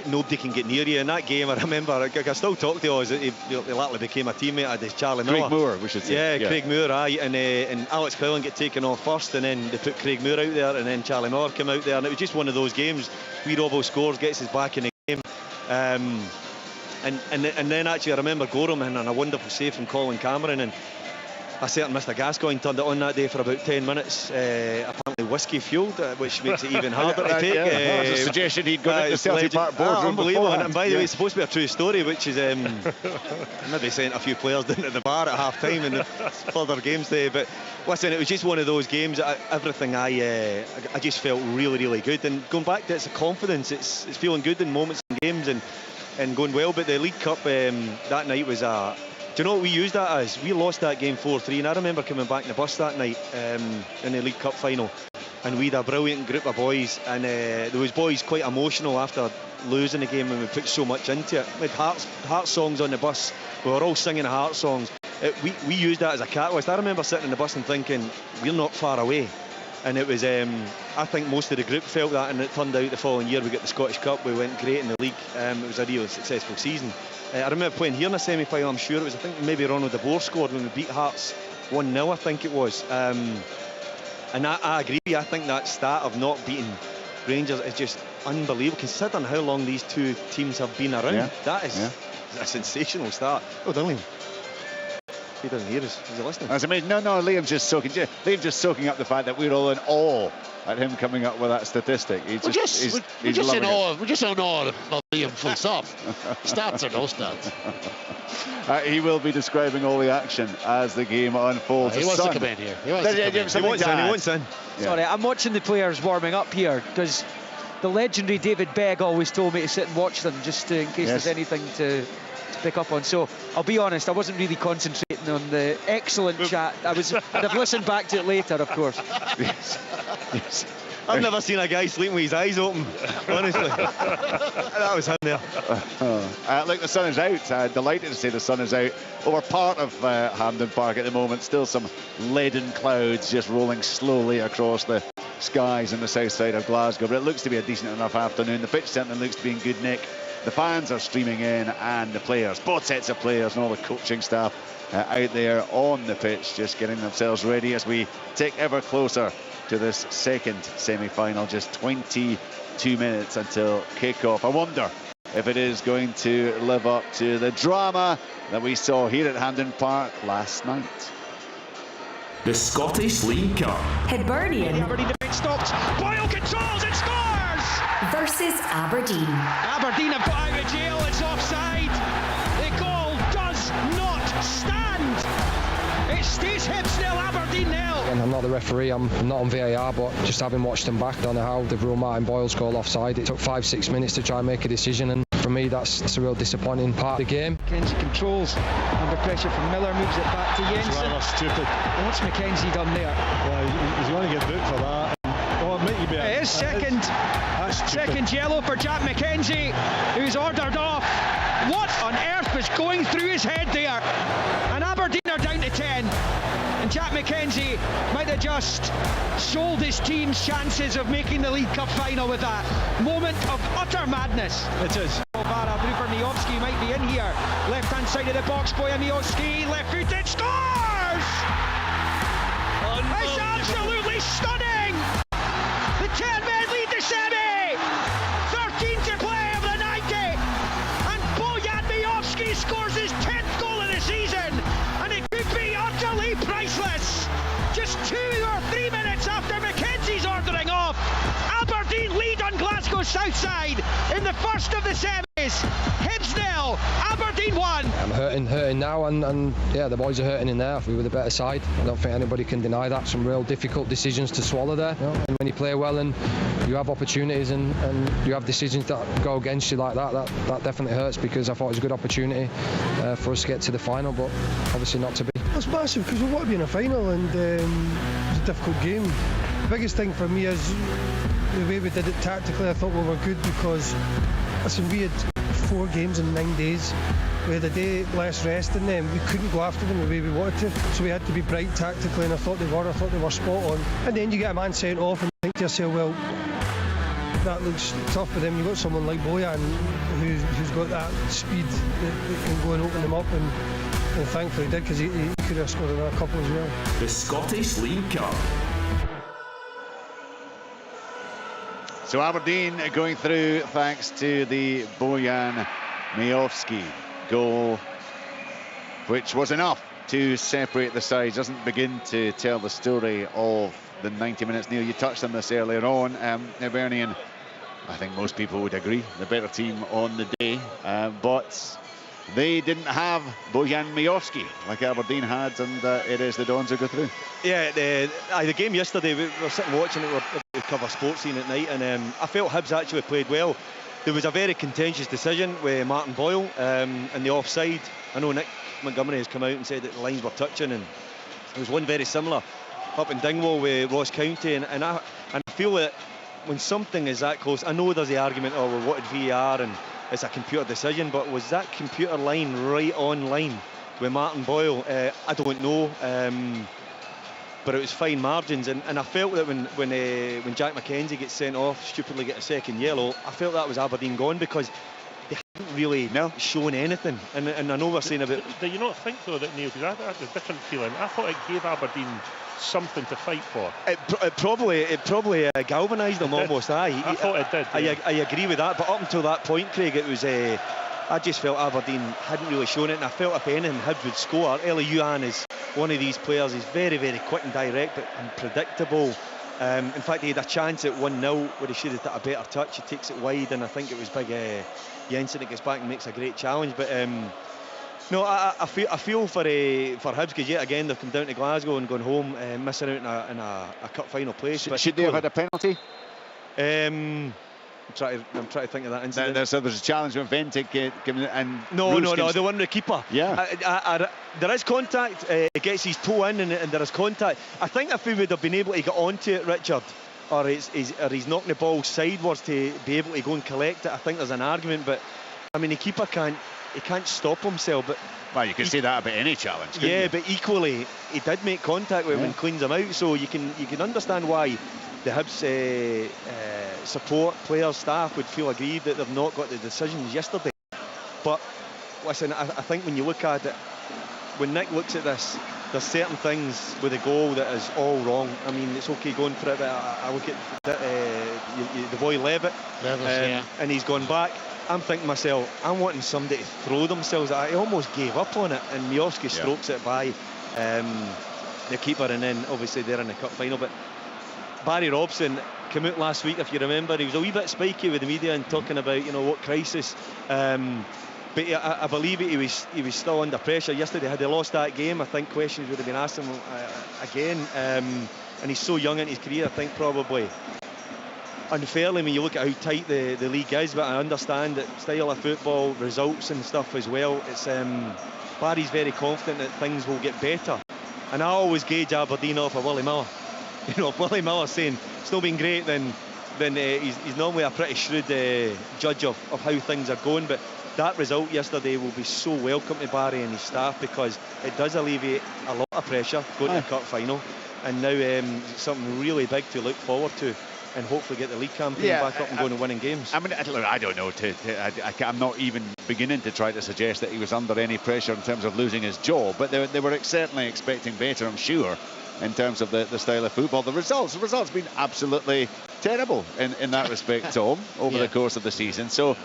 nobody can get near you. In that game, I remember, I still talk to us, he latterly became a teammate of Charlie Miller. Craig Moore, we should say. Yeah, Craig Moore, and Alex Cleland get taken off first, and then they put Craig Moore out there, and then Charlie Miller came out there, and it was just one of those games. Wee Robbo scores, gets us back in the game, and then actually I remember Gorham and a wonderful save from Colin Cameron, and a certain Mr Gascoigne turned it on that day for about 10 minutes, apparently whiskey fueled, which makes it even harder to take. That's a suggestion he'd gone into the Celtic Park boardroom. Unbelievable. And by the way, it's supposed to be a true story, which is maybe sent a few players down to the bar at half time in the further games day. But listen, it was just one of those games. Everything I just felt really good. And going back to it's a confidence, it's feeling good in moments and games and going well. But the League Cup that night was do you know what we used that as? We lost that game 4-3, and I remember coming back in the bus that night in the League Cup final, and we had a brilliant group of boys, and there was boys quite emotional after losing the game, and we put so much into it. We had heart songs on the bus. We were all singing heart songs. We used that as a catalyst. I remember sitting in the bus and thinking, we're not far away. And it was, I think most of the group felt that, and it turned out the following year we got the Scottish Cup. We went great in the league. It was a real successful season. I remember playing here in a semi-final. I'm sure it was, I think maybe Ronald de Boer scored when we beat Hearts 1-0, I think it was. And I agree. I think that stat of not beating Rangers is just unbelievable, considering how long these two teams have been around. Yeah. That is a sensational start. Oh, darling. He doesn't hear us. Is he listening? That's amazing. No, Liam's just soaking up the fact that we're all in awe at him coming up with that statistic. We're just in awe. We're just in awe of Liam, full stop. Stats or no stats. He will be describing all the action as the game unfolds. He wants to come in here. He wants in. Yeah. Sorry, I'm watching the players warming up here because the legendary David Begg always told me to sit and watch them just in case there's anything to pick up on. So I'll be honest, I wasn't really concentrating on the excellent chat. I'd have listened back to it later, of course. Yes. I've never seen a guy sleeping with his eyes open, honestly. That was him there. Look, the sun is out. Delighted to say the sun is out over part of Hampden Park at the moment. Still some leaden clouds just rolling slowly across the skies on the south side of Glasgow, but it looks to be a decent enough afternoon. The pitch certainly looks to be in good nick. The fans are streaming in, and the players, both sets of players and all the coaching staff out there on the pitch, just getting themselves ready as we take ever closer to this second semi-final. Just 22 minutes until kick-off. I wonder if it is going to live up to the drama that we saw here at Hampden Park last night. The Scottish League Cup. Hibernian Aberdeen the big stops. Boyle controls and scores! versus Aberdeen. Aberdeen have got out of jail. It's offside. The goal does not stand. It stays Hibs nil, Aberdeen nil. And I'm not the referee, I'm not on VAR, but just having watched them back, I don't know how they've ruled Martin Boyle's goal offside. It took 5-6 minutes to try and make a decision, and for me that's a real disappointing part of the game. Mackenzie controls under pressure from Miller, moves it back to Jensen. That's stupid. And what's Mackenzie done there? Well, he's going to get booked for that. Oh, it might be it is second yellow for Jack Mackenzie, who's ordered off. What on earth was going through his head there? And Aberdeen are down to 10. And Jack Mackenzie might have just sold his team's chances of making the League Cup final with that moment of utter madness. It is. Bara through for Miovski, might be in here. Left hand side of the box, Bojan Miovski, left footed, scores! It's absolutely stunning! The 10 men lead the semi! 13 to play of the 90! And Bojan Miovski scores his 10th goal of the season! And it could be utterly priceless! Just 2 or 3 minutes after Mackenzie's ordering off, Aberdeen lead on Glasgow's south side in the first of the semis. Hibs nil, Aberdeen 1. I'm hurting now, and yeah, the boys are hurting in there. We were the better side. I don't think anybody can deny that. Some real difficult decisions to swallow there. You know? And when you play well and you have opportunities and you have decisions that go against you like that definitely hurts, because I thought it was a good opportunity for us to get to the final, but obviously not to be. It's massive because we want to be in a final, and it's a difficult game. The biggest thing for me is the way we did it tactically. I thought we were good because, listen, we had 4 games in 9 days. We had a day less rest than them. We couldn't go after them the way we wanted to, so we had to be bright tactically, and I thought they were spot on. And then you get a man sent off and think to yourself, well, that looks tough for them. You've got someone like Bojan who's got that speed that can go and open them up, and thankfully he did, because he could have scored another couple as well. The Scottish League Cup. So Aberdeen going through thanks to the Bojan Miovski goal, which was enough to separate the sides. Doesn't begin to tell the story of the 90 minutes. Neil, you touched on this earlier on. Hibernian, I think most people would agree, the better team on the day, but they didn't have Bojan Miovski like Aberdeen had, and it is the Dons who go through. Yeah, the game yesterday, we were sitting watching it, we cover sports scene at night, and I felt Hibs actually played well. There was a very contentious decision with Martin Boyle and the offside. I know Nick Montgomery has come out and said that the lines were touching, and there was one very similar up in Dingwall with Ross County, and I feel that when something is that close, I know there's the argument, oh, well, what did VAR, and it's a computer decision, but was that computer line right on line with Martin Boyle? I don't know, but it was fine margins, and I felt that when Jack Mackenzie gets sent off, stupidly get a second yellow, I felt that was Aberdeen gone, because haven't really shown anything. And I know we're saying about... Do you not think, though, that, Neil, because I had a different feeling. I thought it gave Aberdeen something to fight for. It probably galvanised them almost. I thought it did. Yeah. I agree with that, but up until that point, Craig, it was... I just felt Aberdeen hadn't really shown it, and I felt if anything, Hibs would score. Eli Youan is one of these players. He's very, very quick and direct, but unpredictable. In fact, he had a chance at 1-0 where he should have got a better touch. He takes it wide, and I think it was big Jensen that gets back and makes a great challenge. But no, I feel for Hibs, because yet again they've come down to Glasgow and gone home, missing out in a cup final place. Should they have had a penalty? I'm trying to think of that incident. So there's a challenge with Ventic giving it, and no, the one with the keeper. Yeah. There is contact. He gets his toe in, and there is contact. I think if we would have been able to get onto it, Richard, or he's knocking the ball sideways to be able to go and collect it, I think there's an argument. But I mean, the keeper can't stop himself. But well, you can say that about any challenge. Yeah, you? But equally, he did make contact with him and cleans him out. So you can understand why the Hibs support, players, staff would feel aggrieved that they've not got the decisions yesterday. But listen, I think when you look at it, when Nick looks at this, there's certain things with the goal that is all wrong. I mean, it's okay going for it, but I look at the boy Levitt, and he's gone back. I'm thinking to myself, I'm wanting somebody to throw themselves at it. He almost gave up on it, and Miovski strokes it by the keeper, and then obviously they're in the cup final. But Barry Robson came out last week, if you remember. He was a wee bit spiky with the media and talking about, what crisis. But I believe he was still under pressure yesterday. Had they lost that game, I think questions would have been asked him again. And he's so young in his career, I think probably unfairly when you look at how tight the league is. But I understand that style of football, results and stuff as well. It's Barry's very confident that things will get better. And I always gauge Aberdeen off of Willie Miller. If Willie Miller's saying it's not been great, then he's normally a pretty shrewd judge of how things are going. But that result yesterday will be so welcome to Barry and his staff, because it does alleviate a lot of pressure going to the cup final, and now something really big to look forward to, and hopefully get the league campaign back up and going and winning games. I mean, look, I don't know. I'm not even beginning to try to suggest that he was under any pressure in terms of losing his job, but they were certainly expecting better, I'm sure, in terms of the style of football. The results been absolutely terrible in that respect, Tom, over the course of the season. So,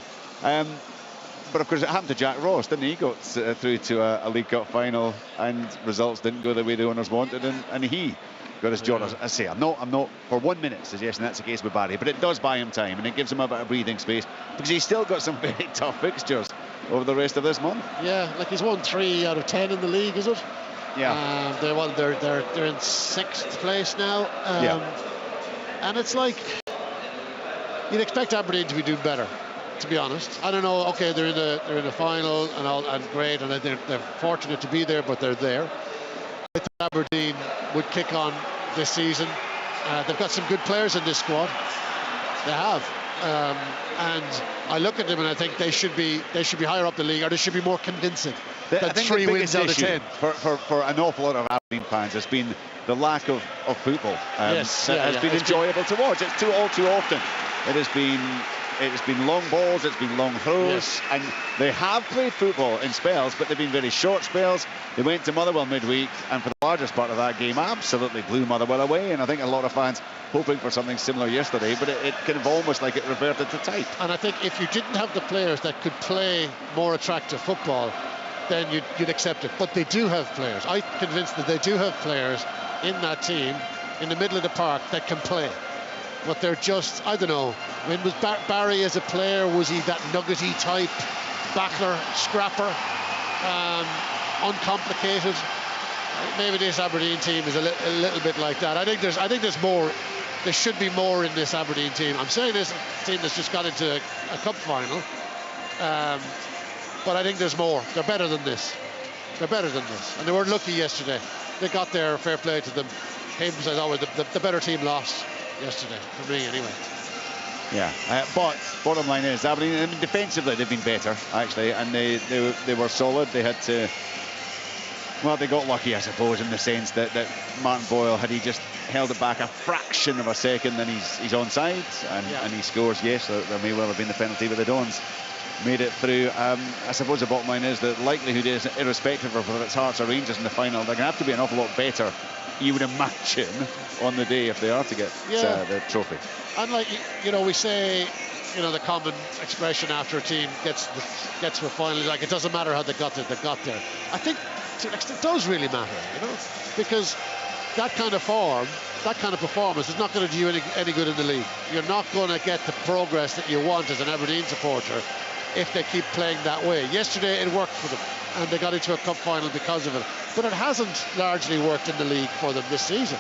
but of course it happened to Jack Ross, didn't he? He got through to a League Cup final, and results didn't go the way the owners wanted, and he got his job. I say, I'm not for 1 minute suggesting that's the case with Barry, but it does buy him time, and it gives him a bit of breathing space, because he's still got some very tough fixtures over the rest of this month. Yeah, like he's won 3 out of 10 in the league, is it? Yeah. They're in 6th place now. And it's like you'd expect Aberdeen to be doing better, to be honest. I don't know. Okay, they're in the final and great, and they're fortunate to be there, but they're there. I thought Aberdeen would kick on this season. They've got some good players in this squad. They have. And I look at them and I think they should be higher up the league, or they should be more convincing. I think 3 wins out of 10 for an awful lot of Aberdeen fans has been the lack of football. Has been enjoyable to watch. It's all too often it has been long balls, it's been long throws, and they have played football in spells, but they've been very short spells. They went to Motherwell midweek, and for the largest part of that game absolutely blew Motherwell away, and I think a lot of fans hoping for something similar yesterday, but it kind of almost like it reverted to type. And I think if you didn't have the players that could play more attractive football, then you'd accept it. But they do have players. I'm convinced that they do have players in that team in the middle of the park that can play. But they're just, I don't know. I mean, was Barry as a player, was he that nuggety type, battler, scrapper, uncomplicated? Maybe this Aberdeen team is a little bit like that. I think there's more. There should be more in this Aberdeen team. I'm saying this team that's just got into a cup final, but I think there's more. They're better than this. They're better than this, and they were lucky yesterday. They got there. Fair play to them. Hibs, as always, the better team lost yesterday, for me anyway. Yeah, but bottom line is Aberdeen, I mean, defensively they've been better actually, and they were solid. They had to, well, they got lucky, I suppose, in the sense that Martin Boyle, had he just held it back a fraction of a second, then he's onside, and he scores. Yes, there may well have been the penalty with the Dons. made it through. I suppose the bottom line is that likelihood is, irrespective of whether it's Hearts or Rangers in the final, they're going to have to be an awful lot better, you would imagine, on the day if they are to get the trophy. And like, you know, we say, you know, the common expression after a team gets to a final, like, it doesn't matter how they got there, they got there. I think to an extent it does really matter, you know, because that kind of form, that kind of performance is not going to do you any good in the league. You're not going to get the progress that you want as an Aberdeen supporter if they keep playing that way. Yesterday it worked for them and they got into a cup final because of it, but it hasn't largely worked in the league for them this season.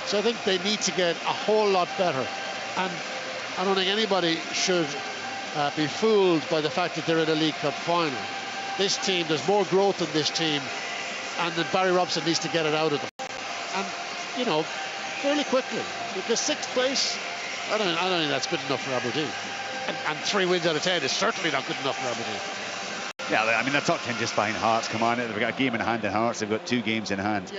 So I think they need to get a whole lot better, and I don't think anybody should be fooled by the fact that they're in a League Cup final. This team, there's more growth in this team, and then Barry Robson needs to get it out of them, and you know, fairly quickly, because 6th place, I don't think that's good enough for Aberdeen, and 3 wins out of 10 is certainly not good enough for Aberdeen. Yeah, I mean, they're top 10 just behind Hearts, Kilmarnock. They've got a game in hand in Hearts. They've got 2 games in hand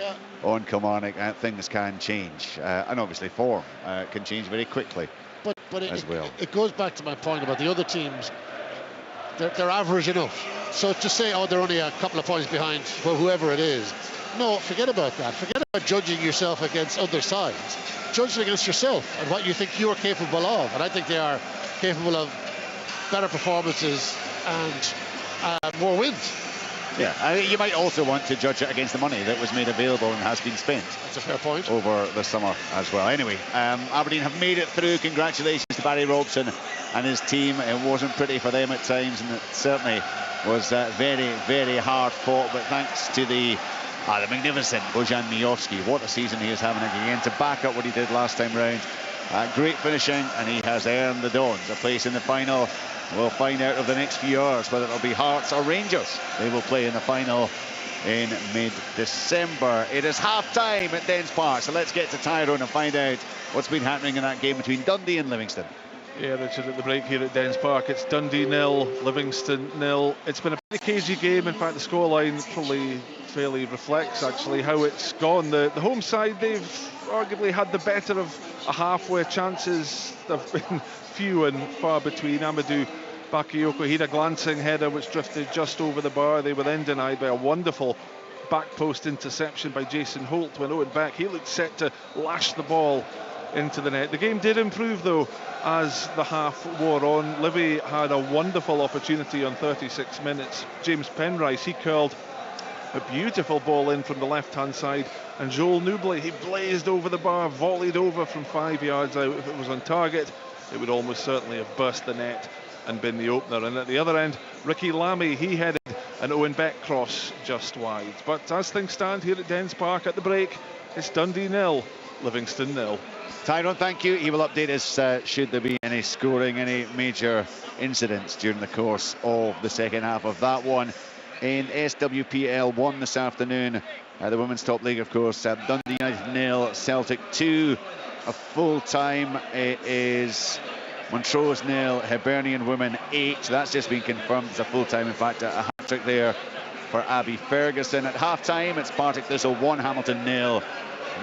on Kilmarnock. Things can change, and obviously form can change very quickly. But it goes back to my point about the other teams. They're average enough. So to say, oh, they're only a couple of points behind for whoever it is, no, forget about that. Forget about judging yourself against other sides. Judge it against yourself and what you think you're capable of. And I think they are capable of better performances and more wins. Yeah, you might also want to judge it against the money that was made available and has been spent. That's a fair point. Over the summer as well. Anyway, Aberdeen have made it through. Congratulations to Barry Robson and his team. It wasn't pretty for them at times, and it certainly was very, very hard fought. But thanks to the magnificent Bojan Miovski, what a season he is having again, to back up what he did last time round. Great finishing, and he has earned the Dons a place in the final. We'll find out over the next few hours whether it'll be Hearts or Rangers. They will play in the final in mid-December. It is half-time at Dens Park, so let's get to Tyrone and find out what's been happening in that game between Dundee and Livingstone. Yeah, Richard, at the break here at Dens Park, it's Dundee 0, Livingstone 0. It's been a pretty cagey game. In fact, the scoreline probably fairly reflects actually how it's gone. The home side, they've arguably had the better of a half where chances have been few and far between. Amadou Bakayoko, he had a glancing header which drifted just over the bar. They were then denied by a wonderful back post interception by Jason Holt when Owen Beck, he looked set to lash the ball into the net. The game did improve though as the half wore on. Livy had a wonderful opportunity on 36 minutes. James Penrice, he curled a beautiful ball in from the left hand side, and Joel Newbley, he blazed over the bar, volleyed over from 5 yards out. If it was on target, it would almost certainly have burst the net and been the opener. And at the other end, Ricky Lamy, he headed an Owen Beck cross just wide. But as things stand here at Dens Park at the break, it's Dundee 0, Livingstone 0. Tyrone, thank you. He will update us should there be any scoring, any major incidents during the course of the second half of that one. In SWPL 1 this afternoon, the women's top league, of course, Dundee United 0, Celtic 2. A full time is Montrose 0, Hibernian women 8. So that's just been confirmed as a full time. In fact, a hat-trick there for Abby Ferguson. At half time, it's Partick Thistle 1, Hamilton 0,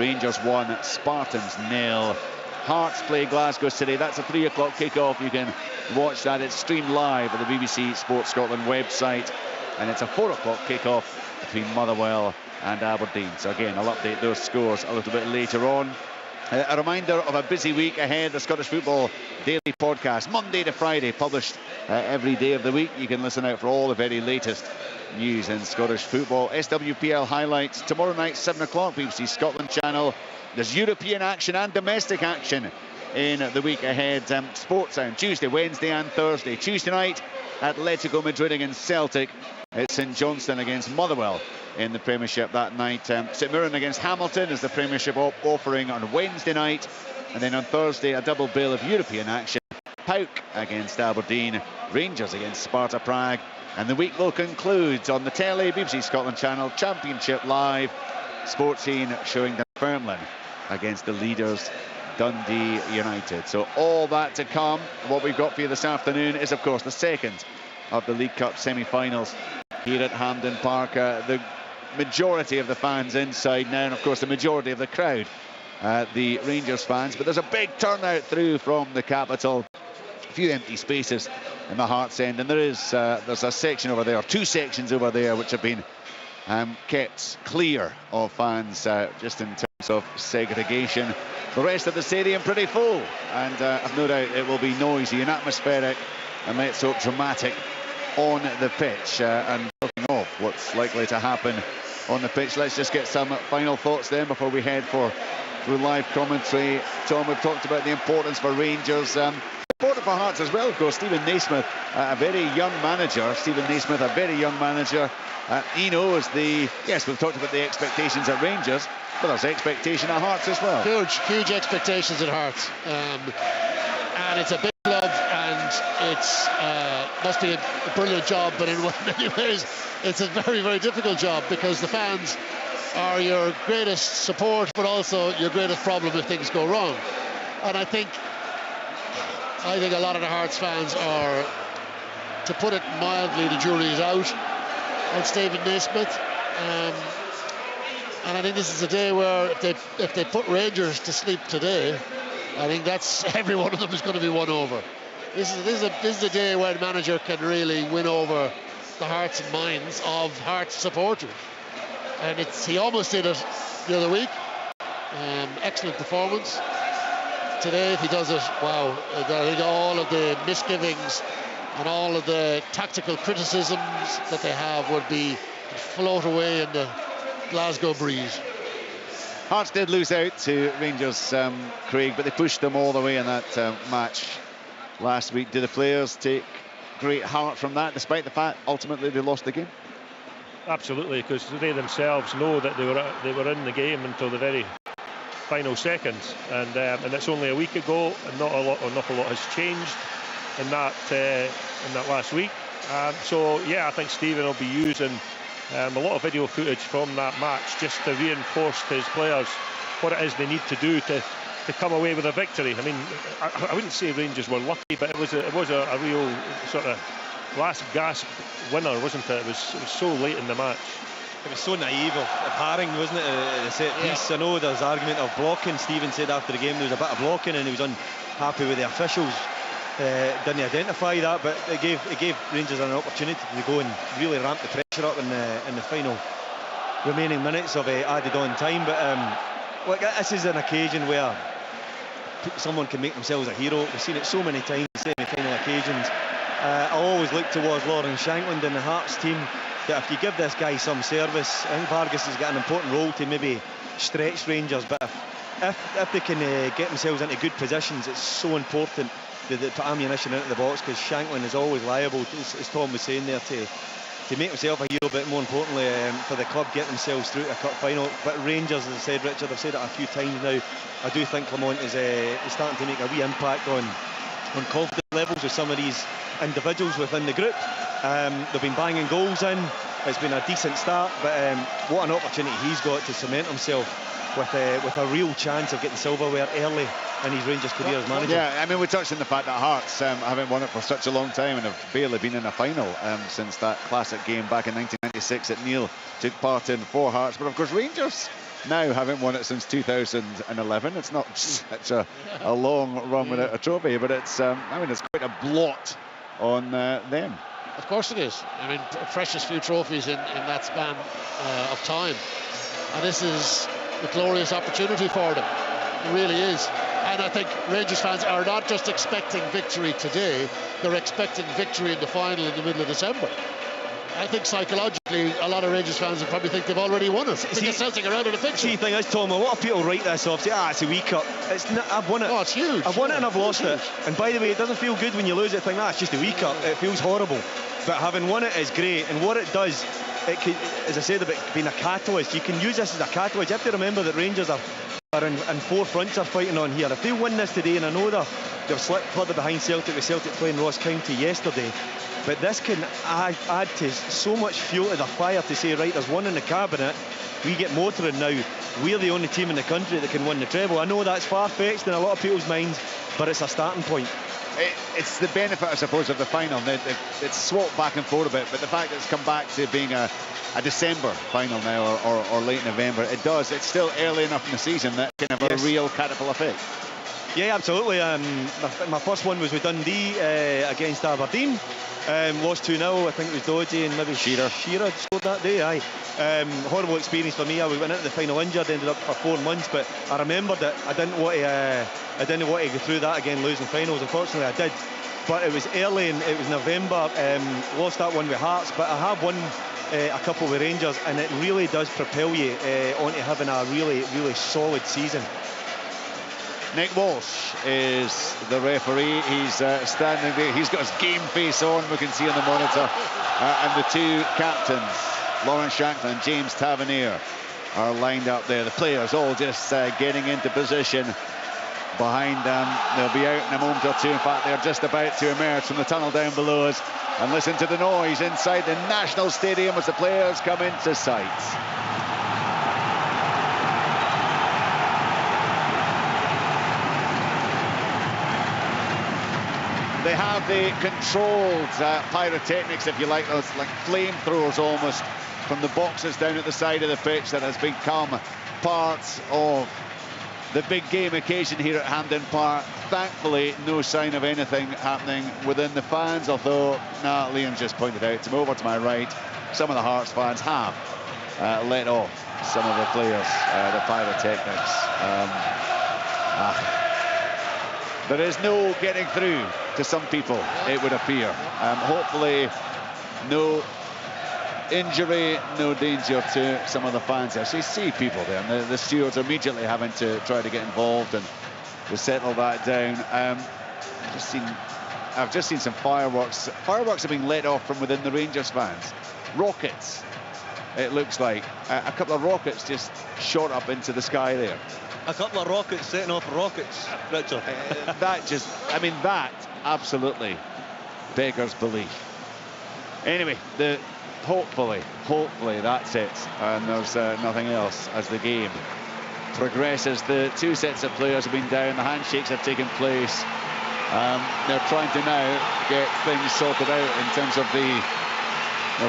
Rangers 1, Spartans 0. Hearts play Glasgow City. That's a 3 o'clock kickoff. You can watch that. It's streamed live at the BBC Sports Scotland website. And it's a 4 o'clock kickoff between Motherwell and Aberdeen. So again, I'll update those scores a little bit later on. A reminder of a busy week ahead. The Scottish Football Daily Podcast, Monday to Friday, published every day of the week. You can listen out for all the very latest news in Scottish football. SWPL highlights tomorrow night, 7 o'clock, BBC Scotland channel. There's European action and domestic action in the week ahead. Sports Sound Tuesday, Wednesday and Thursday. Tuesday night, Atletico Madrid against Celtic. It's St Johnstone against Motherwell in the Premiership that night. St Mirren against Hamilton is the Premiership offering on Wednesday night. And then on Thursday, a double bill of European action. PAOK against Aberdeen, Rangers against Sparta Prague. And the week will conclude on the telly, BBC Scotland channel, Championship Live. Sports Scene showing Dunfermline against the leaders, Dundee United. So all that to come. What we've got for you this afternoon is, of course, the second of the League Cup semi-finals here at Hampden Park. The majority of the fans inside now, and of course the majority of the crowd, the Rangers fans. But there's a big turnout through from the capital. A few empty spaces in the Hearts end, and there's a section over there, 2 sections over there, which have been kept clear of fans, just in terms of segregation. The rest of the stadium pretty full, and I've no doubt it will be noisy and atmospheric, and let's hope dramatic on the pitch. And talking of what's likely to happen on the pitch, let's just get some final thoughts then before we head for live commentary. Tom, we've talked about the importance for Rangers. Important for Hearts as well, of course. Stephen Naismith, a very young manager. He knows yes, we've talked about the expectations at Rangers, but there's expectation at Hearts as well. Huge expectations at Hearts. And it's a big club, and it's must be a brilliant job, but in many ways it's a very, very difficult job, because the fans are your greatest support, but also your greatest problem if things go wrong. And I think a lot of the Hearts fans are, to put it mildly, the jury is out on Stephen Naismith. And I think this is a day where if they put Rangers to sleep today, I think that's every one of them is going to be won over. This is a day where the manager can really win over the hearts and minds of Hearts supporters. And he almost did it the other week. Excellent performance. Today, if he does it, wow, I think all of the misgivings and all of the tactical criticisms that they have would float away in the Glasgow breeze. Hearts did lose out to Rangers, Craig, but they pushed them all the way in that match last week. Do the players take great heart from that, despite the fact ultimately they lost the game? Absolutely, because they themselves know that they were in the game until the very final seconds, and it's only a week ago, and an awful lot has changed in that last week. So yeah, I think Stephen will be using a lot of video footage from that match just to reinforce to his players what it is they need to do to come away with a victory. I mean, I wouldn't say Rangers were lucky, but it was a real sort of last gasp winner, wasn't it? It was so late in the match. It was so naive of Haring, wasn't it, the set piece? Yeah. I know there's argument of blocking. Stephen said after the game there was a bit of blocking and he was unhappy with the officials. Didn't identify that, but it gave Rangers an opportunity to go and really ramp the pressure up in the final remaining minutes of added on time. But this is an occasion where someone can make themselves a hero. We've seen it so many times, semi-final occasions. I always look towards Lawrence Shankland in the Hearts team, that if you give this guy some service, I think Vargas has got an important role to maybe stretch Rangers, but if they can get themselves into good positions, it's so important that they put ammunition into the box, because Shankland is always liable, as Tom was saying there, to make himself a hero, but more importantly for the club get themselves through to a cup final. But Rangers, as I said, Richard, I've said it a few times now, I do think Clement is starting to make a wee impact on confidence levels with some of these individuals within the group. They've been banging goals in, it's been a decent start, but what an opportunity he's got to cement himself with a real chance of getting silverware early in his Rangers career as manager. Yeah, I mean, we touched on the fact that Hearts haven't won it for such a long time and have barely been in a final since that classic game back in 1996 that Neil took part in for Hearts. But of course, Rangers now haven't won it since 2011. It's not such a long run without a trophy, but it's it's quite a blot on them. Of course it is. I mean, precious few trophies in that span of time, and this is a glorious opportunity for them. It really is. And I think Rangers fans are not just expecting victory today, they're expecting victory in the final in the middle of December. I think psychologically a lot of Rangers fans would probably think they've already won it. Because Celtic are out of the picture. See, the thing is, Tom, a lot of people write this off, say, it's a wee cup. It's not, I've won it. Oh, it's huge. I've won it and I've lost it. And by the way, it doesn't feel good when you lose it. Think, it's just a wee cup. It feels horrible. But having won it is great. And what it does, it can, as I said about being a catalyst, you can use this as a catalyst. You have to remember that Rangers are in four fronts are fighting on here. If they win this today, and I know they've slipped further behind Celtic with Celtic playing Ross County yesterday, but this can add to so much fuel to the fire to say, right, there's one in the cabinet, we get motoring now, we're the only team in the country that can win the treble. I know that's far-fetched in a lot of people's minds, but it's a starting point. It's the benefit, I suppose, of the final. It's swapped back and forth a bit, but the fact that it's come back to being a December final now, or late November, it's still early enough in the season that can have a real catapult effect. Yeah, absolutely. My first one was with Dundee against Aberdeen. Lost 2-0. I think it was Dodgy and maybe Shearer scored that day. Aye. Horrible experience for me. I went into the final injured, ended up for 4 months. But I remembered that I didn't want to go through that again, losing finals. Unfortunately, I did. But it was early, and it was November. Lost that one with Hearts, but I have won a couple with Rangers, and it really does propel you onto having a really, really solid season. Nick Walsh is the referee. He's standing there. He's got his game face on, we can see on the monitor. And the two captains, Lawrence Shankland and James Tavernier, are lined up there. The players all just getting into position behind them. They'll be out in a moment or two. In fact, they're just about to emerge from the tunnel down below us. And listen to the noise inside the National Stadium as the players come into sight. They have the controlled pyrotechnics, if you like, those like flamethrowers almost, from the boxes down at the side of the pitch that has become part of the big game occasion here at Hampden Park. Thankfully, no sign of anything happening within the fans, although, Liam just pointed out to me over to my right, some of the Hearts fans have let off some of the players, the pyrotechnics. There is no getting through to some people, it would appear. Hopefully, no injury, no danger to some of the fans. I actually see people there, and the stewards immediately having to try to get involved and to settle that down. I've just seen some fireworks. Fireworks are being let off from within the Rangers fans. Rockets, it looks like. A couple of rockets just shot up into the sky there. A couple of rockets setting off rockets, Richard. That absolutely beggars belief. Anyway, hopefully that's it, and there's nothing else as the game progresses. The two sets of players have been down, the handshakes have taken place. They're trying to now get things sorted out in terms of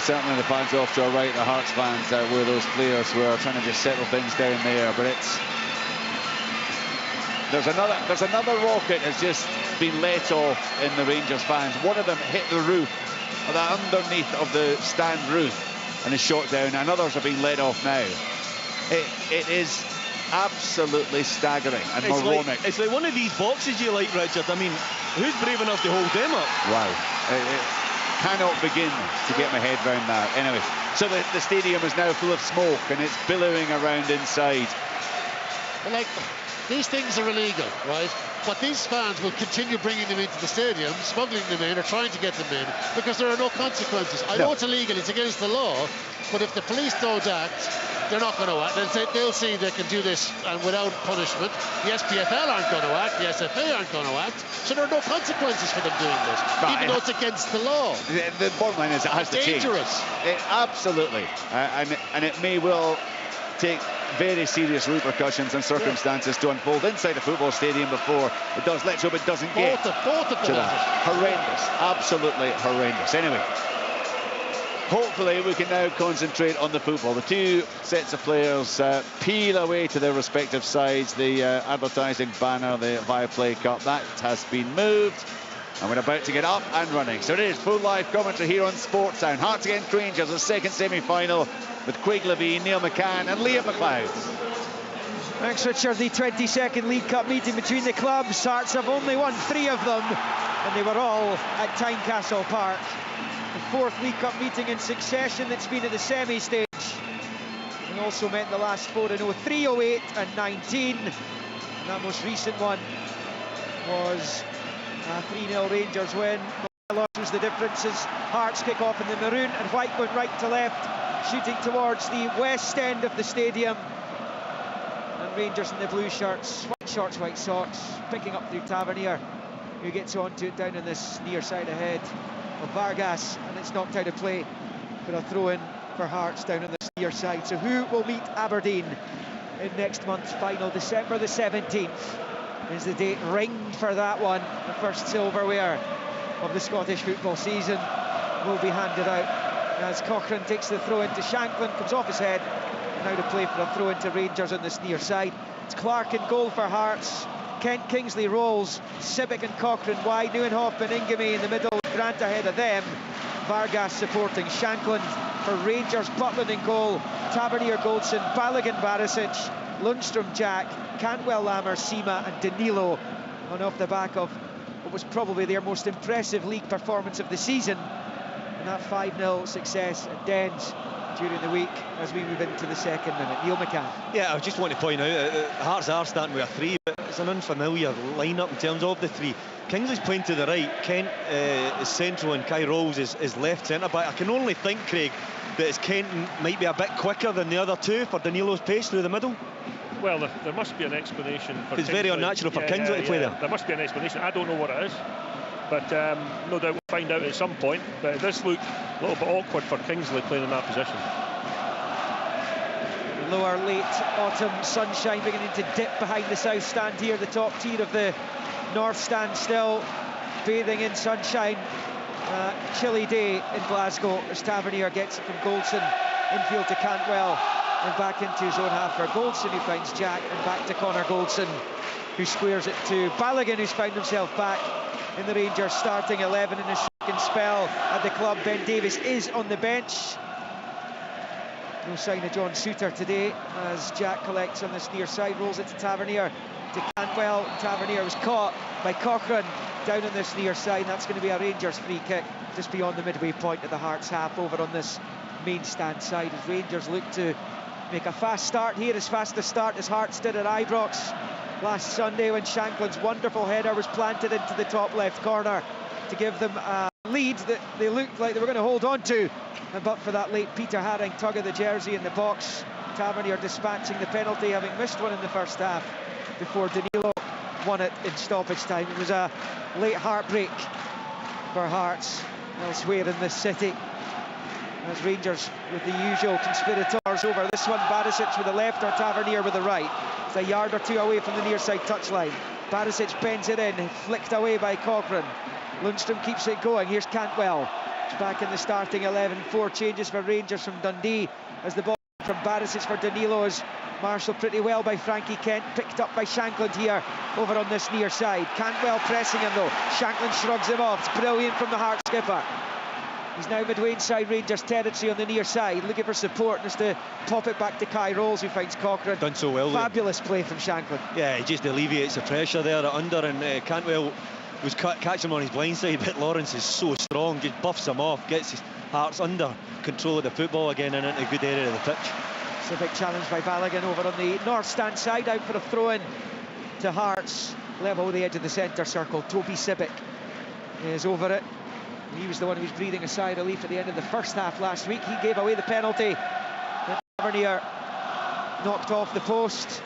certainly the fans off to our right, the Hearts fans were those players who are trying to just settle things down there, but there's another rocket has just been let off in the Rangers fans. One of them hit the roof, underneath of the stand roof, and is shot down, and others are being let off now. It is absolutely staggering and moronic. It's like one of these boxes you like, Richard. I mean, who's brave enough to hold them up? Wow. It cannot begin to get my head around that. Anyway, so the stadium is now full of smoke, and it's billowing around inside. Well, these things are illegal, right? But these fans will continue bringing them into the stadium, smuggling them in or trying to get them in, because there are no consequences. I know it's illegal, it's against the law, but if the police don't act, they're not going to act. They'll see they can do this and without punishment. The SPFL aren't going to act, the SFA aren't going to act, so there are no consequences for them doing this, even though it's against the law. The bottom line is it has to change. Dangerous. Absolutely. And it may well take very serious repercussions and circumstances to unfold inside a football stadium before it does. Let's hope it doesn't get to that. Horrendous, absolutely horrendous. Anyway, hopefully we can now concentrate on the football. The two sets of players peel away to their respective sides. The advertising banner, the Viaplay Cup, that has been moved, and we're about to get up and running. So it is full live commentary here on Sports Sound. Hearts against Rangers, the second semi-final, with Craig Levine, Neil McCann and Liam McLeod. Thanks, Richard. The 22nd League Cup meeting between the clubs. Hearts have only won 3 of them, and they were all at Tynecastle Park. The 4th League Cup meeting in succession that's been at the semi-stage. And also meant the last 4 in 03, 08 and 19. And that most recent one was a 3-0 Rangers win. Was the differences. Hearts kick off in the maroon and white going right to left, shooting towards the west end of the stadium. And Rangers in the blue shirts, white shorts, white socks, picking up through Tavernier, who gets onto it down on this near side ahead of Vargas, and it's knocked out of play for a throw-in for Hearts down on this near side. So who will meet Aberdeen in next month's final? December the 17th is the date ringed for that one. The first silverware of the Scottish football season will be handed out as Cochrane takes the throw into Shankland, comes off his head, and now to play for a throw into Rangers on this near side. It's Clark in goal for Hearts, Kent Kingsley rolls, Sibic and Cochrane wide, Nieuwenhof, Beningame in the middle, Grant ahead of them, Vargas supporting Shankland for Rangers, Butland in goal, Tavernier, Goldson, Balogun, Barisic, Lundstrom, Jack, Cantwell, Lammer, Sima and Danilo, on off the back of what was probably their most impressive league performance of the season, and that 5-0 success at Dens during the week as we move into the second minute. Neil McCann. Yeah, I just want to point out Hearts are starting with a 3, but it's an unfamiliar lineup in terms of the 3. Kingsley's playing to the right, Kent is central, and Kai Rolls is left centre back. I can only think, Craig, that it's Kent might be a bit quicker than the other two for Danilo's pace through the middle. Well, there must be an explanation for It's very unnatural for Kingsley to play there. There must be an explanation. I don't know what it is, but no doubt we'll find out at some point. But it does look a little bit awkward for Kingsley playing in that position. Lower late autumn sunshine beginning to dip behind the south stand here. The top tier of the north stand still bathing in sunshine. Chilly day in Glasgow as Tavernier gets it from Goldson. Infield to Cantwell and back into his own half for Goldson, who finds Jack, and back to Connor Goldson, who squares it to Balogun, who's found himself back in the Rangers starting 11 in his second spell at the club. Ben Davies is on the bench. No sign of John Souttar today as Jack collects on this near side, rolls it to Tavernier, to Cantwell. Tavernier was caught by Cochrane down on this near side. That's going to be a Rangers free kick just beyond the midway point of the Hearts half over on this main stand side as Rangers look to make a fast start here, as fast a start as Hearts did at Ibrox last Sunday when Shankland's wonderful header was planted into the top left corner to give them a lead that they looked like they were going to hold on to, but for that late Peter Haring tug of the jersey in the box, Tavernier dispatching the penalty, having missed one in the first half before Danilo won it in stoppage time. It was a late heartbreak for Hearts elsewhere in this city, as Rangers with the usual conspirators over this one. Barisic with the left or Tavernier with the right. It's a yard or two away from the near side touchline. Barisic bends it in, flicked away by Cochrane. Lundstrom keeps it going. Here's Cantwell. It's back in the starting 11. 4 changes for Rangers from Dundee as the ball from Barisic for Danilo is marshalled pretty well by Frankie Kent, picked up by Shankland here over on this near side. Cantwell pressing him though. Shankland shrugs him off. It's brilliant from the Hearts skipper. He's now midway inside Rangers territory on the near side, looking for support, just to pop it back to Kai Rolls, who finds Cochrane. Done so well. Fabulous play from Shankland. Yeah, he just alleviates the pressure there at under, and Cantwell was catching him on his blind side, but Lawrence is so strong, just buffs him off, gets his Hearts under control of the football again and into a good area of the pitch. It's a big challenge by Balogun over on the north stand side, out for a throw-in to Hearts, level the edge of the centre circle. Toby Sibic is over it. He was the one who was breathing a sigh of relief at the end of the first half last week. He gave away the penalty. Tavernier knocked off the post.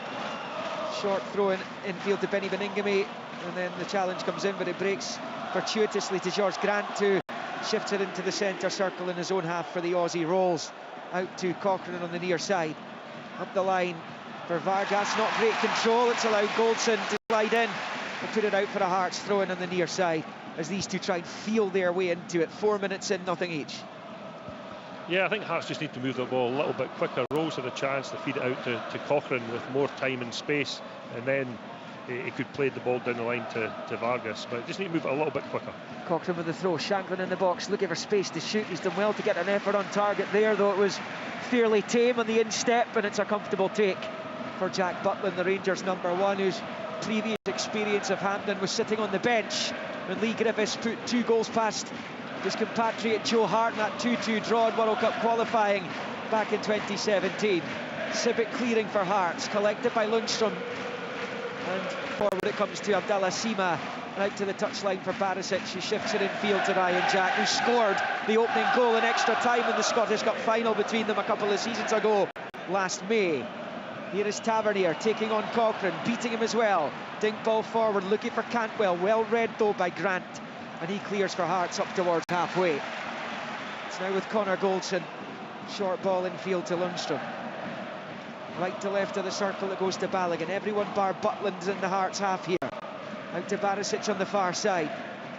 Short throw in infield to Benny Beningame, and then the challenge comes in, but it breaks fortuitously to George Grant, who shifts it into the centre circle in his own half for the Aussie. Rolls out to Cochrane on the near side. Up the line for Vargas, not great control. It's allowed Goldson to slide in and put it out for a Hearts throw-in on the near side, as these two try and feel their way into it. 4 minutes in, nothing each. Yeah, I think Hearts just need to move the ball a little bit quicker. Rolls had a chance to feed it out to Cochrane with more time and space, and then he could play the ball down the line to Vargas, but just need to move it a little bit quicker. Cochrane with the throw, Shankland in the box, looking for space to shoot. He's done well to get an effort on target there, though it was fairly tame on the instep, and it's a comfortable take for Jack Butland, the Rangers #1, whose previous experience of Hampden was sitting on the bench when Lee Griffiths put 2 goals past his compatriot Joe Hart in that 2-2 draw in World Cup qualifying back in 2017. Sibic clearing for Hearts, collected by Lundstrom, and forward it comes to Abdallah Sima, out to the touchline for Barisic, who shifts it in field to Ryan Jack, who scored the opening goal in extra time in the Scottish Cup final between them a couple of seasons ago last May. Here is Tavernier taking on Cochrane, beating him as well. Dink ball forward, looking for Cantwell, well read though by Grant, and he clears for Hearts up towards halfway. It's now with Connor Goldson, short ball infield to Lundstrom. Right to left of the circle, it goes to Balogun. Everyone bar Butland's in the Hearts half here. Out to Barisic on the far side.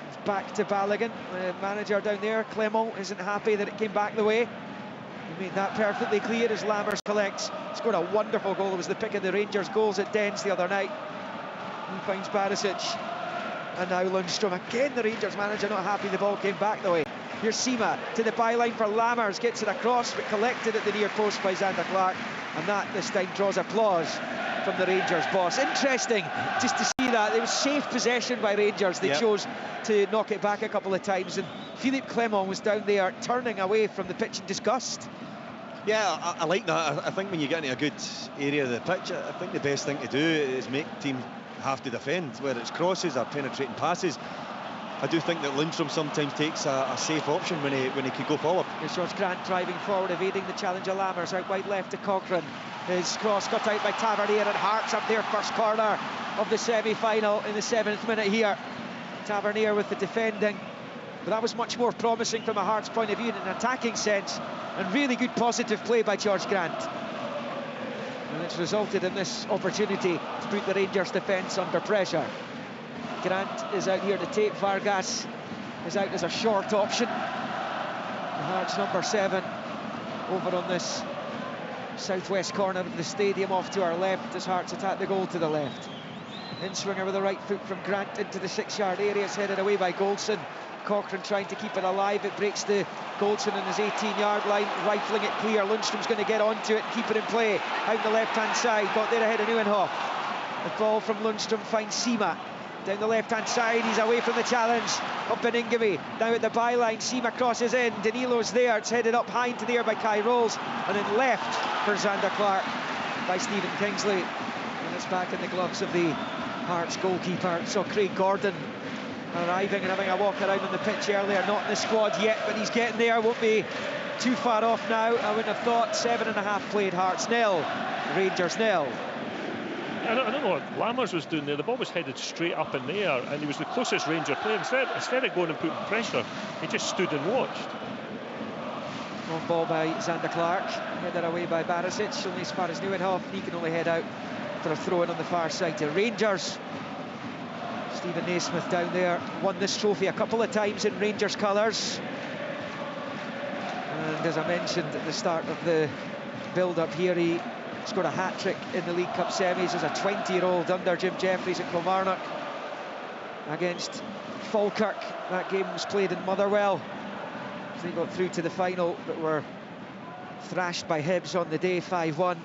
It's back to Balogun. The manager down there, Clement, isn't happy that it came back the way. He made that perfectly clear as Lammers collects. Scored a wonderful goal. It was the pick of the Rangers goals at Dens the other night. He finds Barisic. And now Lundstrom. Again, the Rangers manager not happy the ball came back the way. Here's Sima to the byline for Lammers. Gets it across, but collected at the near post by Xander Clark. And that, this time, draws applause from the Rangers boss. Interesting just to see that. It was safe possession by Rangers. They chose to knock it back a couple of times. And Philippe Clement was down there turning away from the pitch in disgust. Yeah, I like that. I think when you get into a good area of the pitch, I think the best thing to do is make the team have to defend, whether it's crosses or penetrating passes. I do think that Lundstrom sometimes takes a safe option when he could go forward. Here's George Grant driving forward, evading the challenge of Lammers. Out wide left to Cochrane. His cross cut out by Tavernier, and Hearts up their first corner of the semi-final in the 7th minute here. Tavernier with the defending, but that was much more promising from a Hearts point of view in an attacking sense, and really good positive play by George Grant. And it's resulted in this opportunity to put the Rangers defence under pressure. Grant is out here to take. Vargas is out as a short option. The Hearts number 7 over on this southwest corner of the stadium off to our left as Hearts attack the goal to the left. In-swinger with the right foot from Grant into the 6-yard area. It's headed away by Goldson. Cochrane trying to keep it alive. It breaks to Goldson in his 18-yard line, rifling it clear. Lundstrom's going to get onto it and keep it in play. Out the left-hand side, got there ahead of Nieuwenhof. The ball from Lundstrom finds Sima. Down the left-hand side, he's away from the challenge. Up in Ingeby, now at the byline, Sima crosses in. Danilo's there, it's headed up high into the air by Kai Rolls. And then left for Xander Clark by Stephen Kingsley. And it's back in the gloves of the Hearts goalkeeper. So Craig Gordon arriving and having a walk around on the pitch earlier, not in the squad yet, but he's getting there, won't be too far off now. I wouldn't have thought. 7.5 played. Hearts 0, Rangers 0. I don't know what Lammers was doing there. The ball was headed straight up in the air, and he was the closest Ranger player. Instead of going and putting pressure, he just stood and watched. Long ball by Xander Clark, headed away by Barisic, only as far as Nieuwenhof. He can only head out for a throw-in on the far side to Rangers. Stephen Naismith down there, won this trophy a couple of times in Rangers colours. And as I mentioned at the start of the build-up here, he scored a hat-trick in the League Cup semis as a 20-year-old under Jim Jeffries at Kilmarnock against Falkirk. That game was played in Motherwell. They got through to the final, but were thrashed by Hibs on the day, 5-1.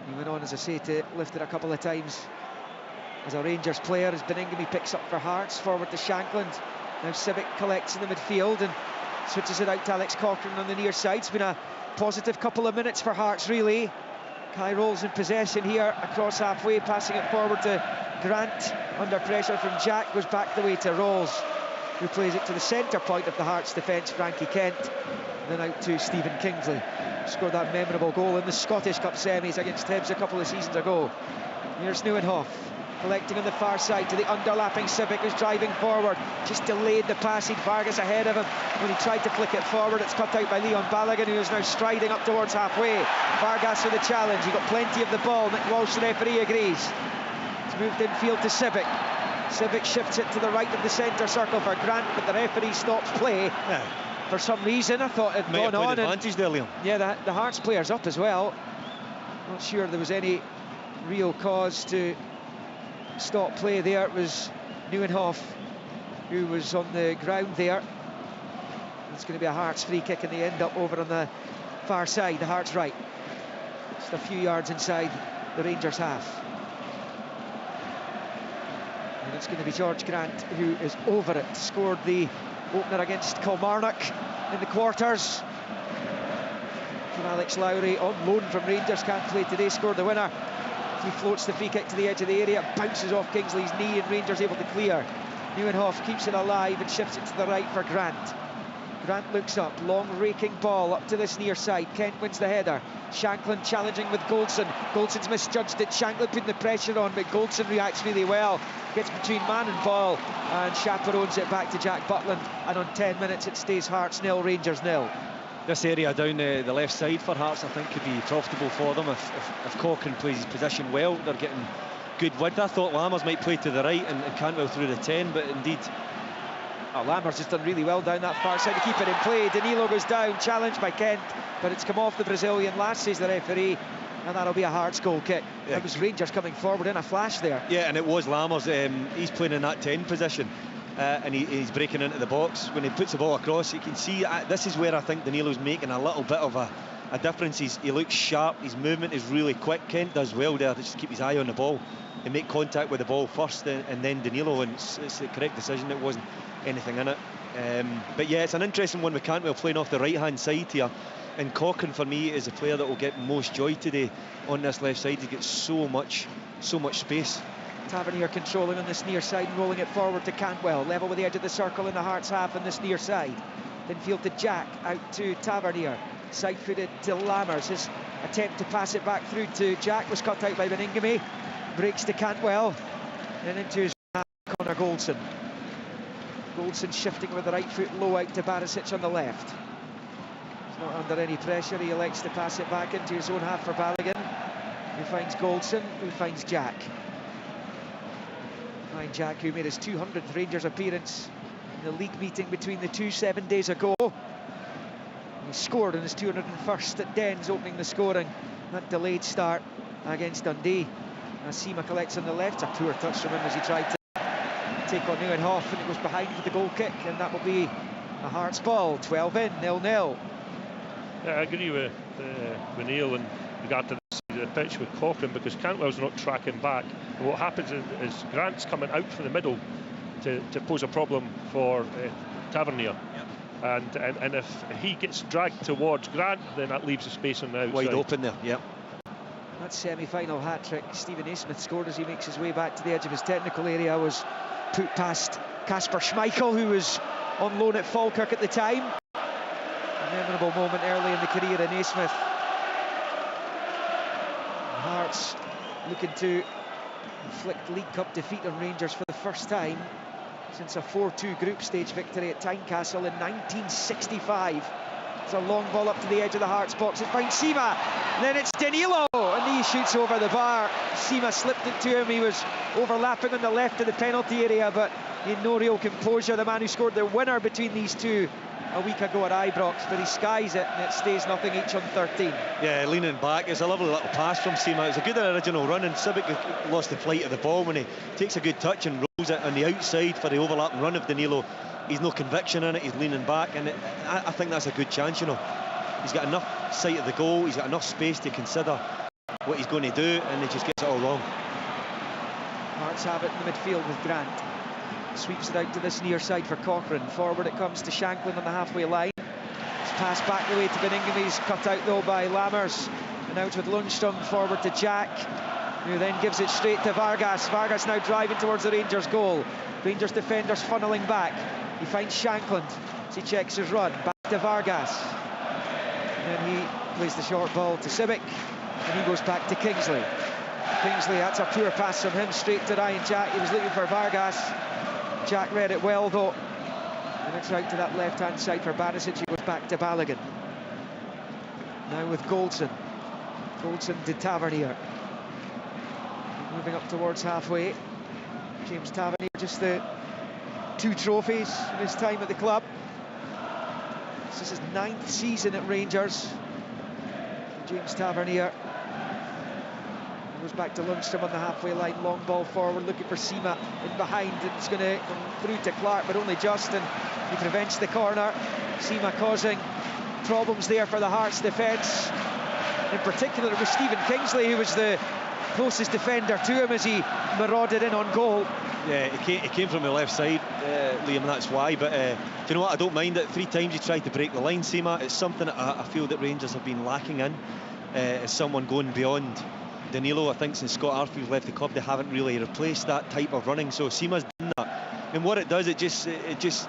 He went on, as I say, to lift it a couple of times as a Rangers player, as Beningame picks up for Hearts, forward to Shankland. Now Civic collects in the midfield and switches it out to Alex Cochrane on the near side. It's been a positive couple of minutes for Hearts, really. Kai Rolls in possession here, across halfway, passing it forward to Grant. Under pressure from Jack, goes back the way to Rolls, who plays it to the centre point of the Hearts defence, Frankie Kent. And then out to Stephen Kingsley, scored that memorable goal in the Scottish Cup semis against Hibs a couple of seasons ago. Here's Nieuwenhof, collecting on the far side to the underlapping Civic, who's driving forward. Just delayed the passing. Vargas ahead of him when he tried to flick it forward. It's cut out by Leon Balogun, who is now striding up towards halfway. Vargas with the challenge. He got plenty of the ball. Nick Walsh, the referee, agrees. It's moved infield to Civic. Civic shifts it to the right of the centre circle for Grant, but the referee stops play. For some reason, I thought it had gone on. Advantage there, Liam. Yeah, the Hearts player's up as well. Not sure there was any real cause to stop play there. It was Nieuwenhof who was on the ground there. It's going to be a Hearts free kick, and they end up over on the far side, the Hearts right. Just a few yards inside the Rangers half. And it's going to be George Grant who is over it. Scored the opener against Kilmarnock in the quarters. From Alex Lowry, on loan from Rangers, can't play today, scored the winner. He floats the free kick to the edge of the area, bounces off Kingsley's knee, and Rangers able to clear. Nieuwenhof keeps it alive and shifts it to the right for Grant. Grant looks up, long raking ball up to this near side. Kent wins the header. Shankland challenging with Goldson. Goldson's misjudged it. Shankland putting the pressure on, but Goldson reacts really well. Gets between man and ball and chaperones it back to Jack Butland. And on 10 minutes it stays Hearts 0, Rangers 0. This area down the left side for Hearts, I think, could be profitable for them if Cochrane plays his position well. They're getting good width. I thought Lammers might play to the right and Cantwell through the 10, but indeed Lammers just done really well down that far side to keep it in play. Danilo goes down, challenged by Kent, but it's come off the Brazilian last, says the referee. And that'll be a Hearts goal kick. Yeah. It was Rangers coming forward in a flash there. Yeah, and it was Lammers. He's playing in that 10 position. And he's breaking into the box. When he puts the ball across, you can see this is where I think Danilo's making a little bit of a difference. He looks sharp, his movement is really quick. Kent does well there to just keep his eye on the ball and make contact with the ball first and then Danilo, and it's the correct decision. It wasn't anything in it. But yeah, it's an interesting one with Cantwell playing off the right hand side here, and Cochrane for me is the player that will get most joy today on this left side. He gets so much space. Tavernier controlling on this near side and rolling it forward to Cantwell, level with the edge of the circle in the Hearts half on this near side. Then field to Jack, out to Tavernier, side footed to Lammers. His attempt to pass it back through to Jack was cut out by Beningame. Breaks to Cantwell, and into his Connor Goldson. Goldson shifting with the right foot low out to Barisic on the left. He's not under any pressure, he elects to pass it back into his own half for Balogun, who finds Goldson, who finds Jack. Jack, who made his 200th Rangers appearance in the league meeting between the two 7 days ago. He scored in his 201st at Dens, opening the scoring. That delayed start against Dundee. As Sima collects on the left, a poor touch from him as he tried to take on Nieuwenhof, and it goes behind for the goal kick, and that will be a Hearts ball. 12 in, 0-0. Yeah, I agree with Neil in regard to the pitch with Cochrane, because Cantwell's not tracking back, and what happens is Grant's coming out from the middle to pose a problem for Tavernier. Yep. And if he gets dragged towards Grant, then that leaves a space on the outside. Wide open there, yep. That semi-final hat-trick Stephen Naismith scored as he makes his way back to the edge of his technical area was put past Kasper Schmeichel, who was on loan at Falkirk at the time. A memorable moment early in the career of Naismith. Hearts looking to inflict League Cup defeat on Rangers for the first time since a 4-2 group stage victory at Tynecastle in 1965. It's a long ball up to the edge of the Hearts box. It finds Sima, then it's Danilo, and he shoots over the bar. Sima slipped it to him. He was overlapping on the left of the penalty area, but in no real composure. The man who scored the winner between these two a week ago at Ibrox, but he skies it, and it stays nothing each on 13. Yeah, leaning back. It's a lovely little pass from Sima. It's a good original run, and Sibic lost the flight of the ball when he takes a good touch and rolls it on the outside for the overlapping run of Danilo. He's no conviction in it, he's leaning back, and I think that's a good chance, you know. He's got enough sight of the goal, he's got enough space to consider what he's going to do, and he just gets it all wrong. Hearts have it in the midfield with Grant. Sweeps it out to this near side for Cochrane. Forward it comes to Shanklin on the halfway line. It's passed back the way to Beningame. He's cut out though by Lammers. And out with Lundstrom forward to Jack, who then gives it straight to Vargas. Vargas now driving towards the Rangers goal. Rangers defenders funneling back. He finds Shankland as he checks his run. Back to Vargas. And then he plays the short ball to Sibic. And he goes back to Kingsley. Kingsley, that's a poor pass from him straight to Ryan Jack. He was looking for Vargas. Jack read it well though. And it's out to that left-hand side for Barisic. He goes back to Balogun. Now with Goldson. Goldson to Tavernier. Moving up towards halfway. James Tavernier, just the 2 trophies in his time at the club. This is his 9th season at Rangers. James Tavernier goes back to Lundstrom on the halfway line. Long ball forward, looking for Sima in behind. It's going to come through to Clark, but only just, and he prevents the corner. Sima causing problems there for the Hearts defence. In particular, it was Stephen Kingsley who was the closest defender to him as he marauded in on goal. Yeah, he came from the left side, Liam, that's why. But do you know what? I don't mind it. 3 times he tried to break the line, Sima. It's something that I feel that Rangers have been lacking in. Is someone going beyond Danilo. I think since Scott Arfield's left the club, they haven't really replaced that type of running. So Sima's done that. And what it does, it just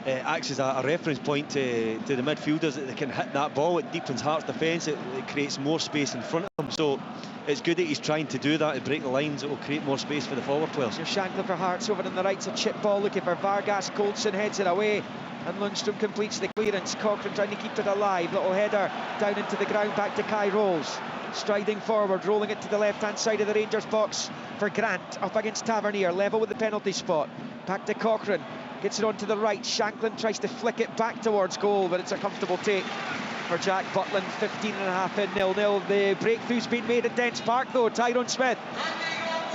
acts as a reference point to the midfielders that they can hit that ball. It deepens Hearts' defence. It creates more space in front of them. So it's good that he's trying to do that, to break the lines. It will create more space for the forward players. Shanklin for Hearts over on the right, a chip ball looking for Vargas. Goldson heads it away, and Lundstrom completes the clearance. Cochrane trying to keep it alive. Little header down into the ground, back to Kai Rolls. Striding forward, rolling it to the left-hand side of the Rangers box for Grant. Up against Tavernier, level with the penalty spot. Back to Cochrane, gets it on to the right. Shanklin tries to flick it back towards goal, but it's a comfortable take for Jack Butland. 15.5 in, 0-0. The breakthrough's been made at Dens Park though. Tyrone Smith.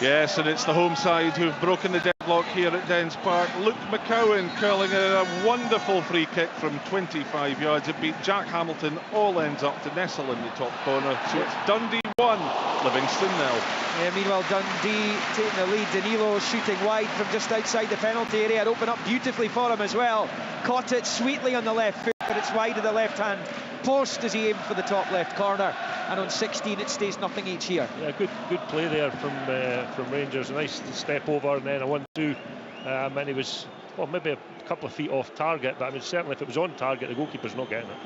Yes, and it's the home side who've broken the deadlock here at Dens Park. Luke McCowan curling a wonderful free kick from 25 yards. It beat Jack Hamilton, all ends up to nestle in the top corner. So it's Dundee 1, Livingstone 0. Yeah, meanwhile, Dundee taking the lead. Danilo shooting wide from just outside the penalty area. It opened up beautifully for him as well. Caught it sweetly on the left foot, but it's wide of the left-hand post as he aimed for the top left corner. And on 16, it stays nothing each here. Yeah, good play there from Rangers. A nice step over and then a 1-2. And he was, well, maybe a couple of feet off target, but I mean, certainly if it was on target, the goalkeeper's not getting it.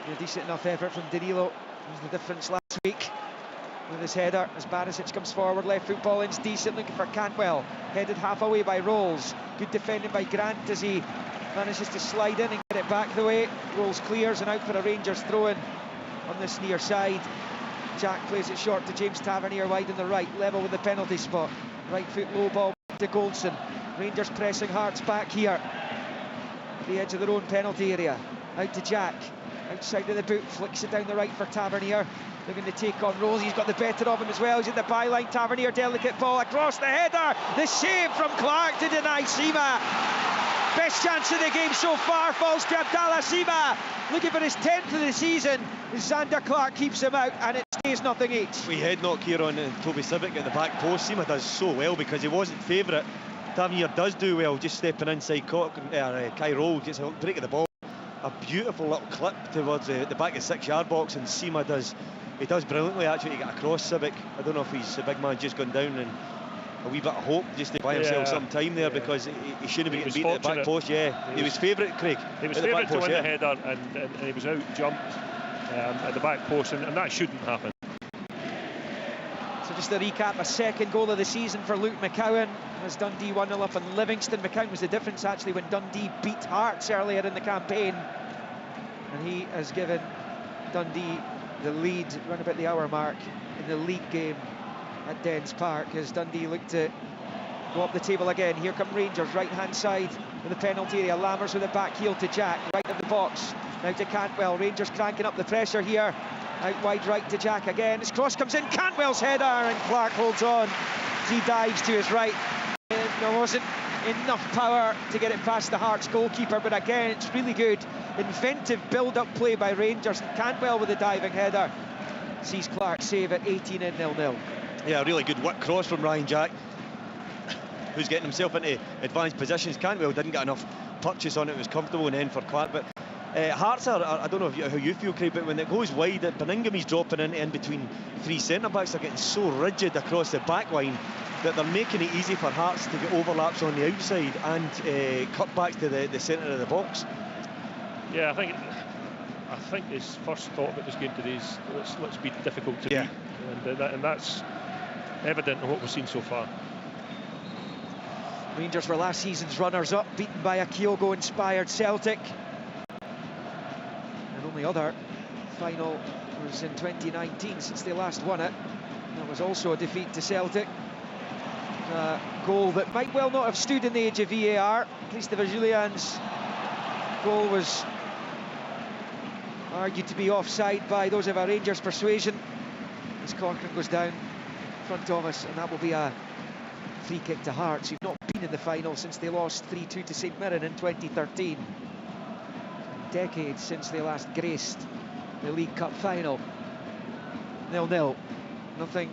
Yeah, decent enough effort from Danilo. Was the difference last week with his header as Barisic comes forward. Left foot ball in's decent, looking for Cantwell. Headed half away by Rolls. Good defending by Grant as he manages to slide in and get it back the way. Rolls clears and out for a Rangers throw-in on this near side. Jack plays it short to James Tavernier wide on the right, level with the penalty spot. Right foot low ball to Goldson. Rangers pressing Hearts back here. The edge of their own penalty area. Out to Jack. Outside of the boot, flicks it down the right for Tavernier. Looking to take on Rose. He's got the better of him as well. He's at the byline. Tavernier, delicate ball across the header. The save from Clark to deny Sima. Best chance of the game so far falls to Abdallah Sima. Looking for his 10th of the season. Xander Clark keeps him out and it stays nothing each. We head knock here on Toby Civic at the back post. Sima does so well because he wasn't favourite. Tavernier does do well, just stepping inside Kai Roll, gets a break of the ball. A beautiful little clip towards the back of the 6-yard box, and Sima does brilliantly actually to get across Civic. I don't know if he's the big man just gone down and a wee bit of hope just to buy himself some time there because he shouldn't be getting beat at the back post. He was favourite, Craig. He was favourite to win the header and he was out jumped at the back post and that shouldn't happen. So just to recap, a second goal of the season for Luke McCowan as Dundee 1-0 up on Livingstone. McCowan was the difference actually when Dundee beat Hearts earlier in the campaign, and he has given Dundee the lead around about the hour mark in the league game at Dens Park as Dundee look to go up the table again. Here come Rangers, right hand side of the penalty area. Lammers with a back heel to Jack, right of the box. Now to Cantwell. Rangers cranking up the pressure here. Out wide right to Jack again. His cross comes in. Cantwell's header and Clark holds on as he dives to his right. There wasn't enough power to get it past the Hearts goalkeeper, but again it's really good inventive build-up play by Rangers. And Cantwell with a diving header sees Clark save at 18 in 0-0. Yeah, a really good work cross from Ryan Jack, who's getting himself into advanced positions. Cantwell didn't get enough purchase on it. It was comfortable in the end for Clark, but Hearts are, I don't know how you feel, Craig, but when it goes wide, Beningham's dropping in between three centre-backs. They're getting so rigid across the back line that they're making it easy for Hearts to get overlaps on the outside and cutbacks to the centre of the box. Yeah, I think his first thought about this game today is let's be difficult to beat, and that's evident in what we've seen so far. Rangers were last season's runners-up, beaten by a Kyogo-inspired Celtic. And only other final was in 2019 since they last won it. That was also a defeat to Celtic. A goal that might well not have stood in the age of VAR. Christopher Julian's goal was argued to be offside by those of our Rangers persuasion as Corcoran goes down in front of us, and that will be a free kick to Hearts, who've not been in the final since they lost 3-2 to St Mirren in 2013. Decades since they last graced the League Cup final. 0-0, nothing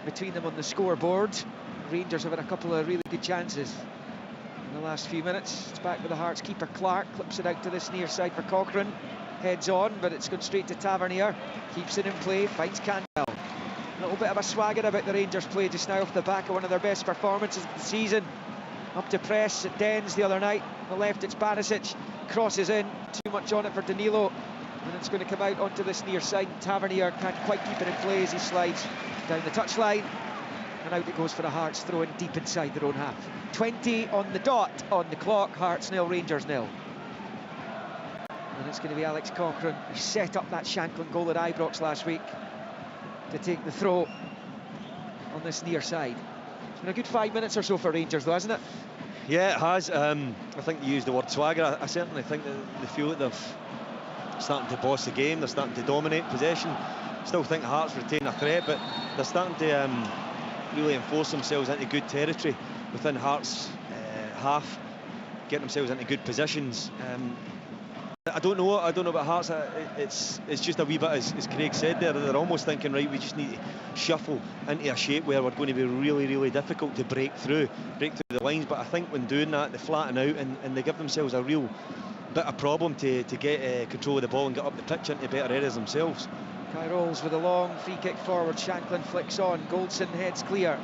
between them on the scoreboard. Rangers have had a couple of really good chances in the last few minutes. It's back with the Hearts keeper Clark, clips it out to this near side for Cochrane. Heads on, but it's gone straight to Tavernier. Keeps it in play, finds Cantwell. A little bit of a swagger about the Rangers play just now off the back of one of their best performances of the season. Up to press at Dens the other night. On the left it's Barisic, crosses in, too much on it for Danilo. And it's going to come out onto this near side. Tavernier can't quite keep it in play as he slides down the touchline. And out it goes for the Hearts, throwing deep inside their own half. 20 on the dot on the clock. Hearts 0, Rangers 0. And it's going to be Alex Cochrane, who set up that Shankland goal at Ibrox last week, to take the throw on this near side. It's been a good 5 minutes or so for Rangers though, hasn't it? Yeah, it has. I think you used the word swagger. I certainly think that they feel that they've starting to boss the game, they're starting to dominate possession. Still think Hearts retain a threat, but they're starting to really enforce themselves into good territory within Hearts' half, getting themselves into good positions. I don't know about Hearts. It's just a wee bit, as Craig said there, they're almost thinking, right, we just need to shuffle into a shape where we're going to be really, really difficult to break through the lines. But I think when doing that, they flatten out and they give themselves a real bit of problem to get control of the ball and get up the pitch into better areas themselves. Kai rolls with a long free kick forward. Shanklin flicks on. Goldson heads clear.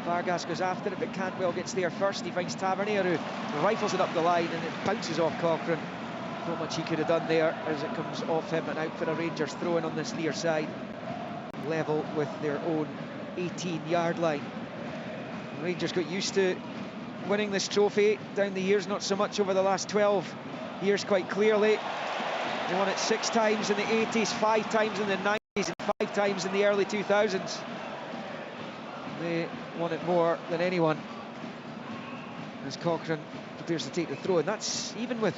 Vargas goes after it, but Cantwell gets there first. He finds Tavernier, who rifles it up the line, and it bounces off Cochrane. Not much he could have done there as it comes off him and out for a Rangers throw-in on this near side. Level with their own 18-yard line. Rangers got used to winning this trophy down the years, not so much over the last 12 years quite clearly. They won it 6 times in the 80s, 5 times in the 90s and 5 times in the early 2000s. They won it more than anyone as Cochrane prepares to take the throw, and that's even with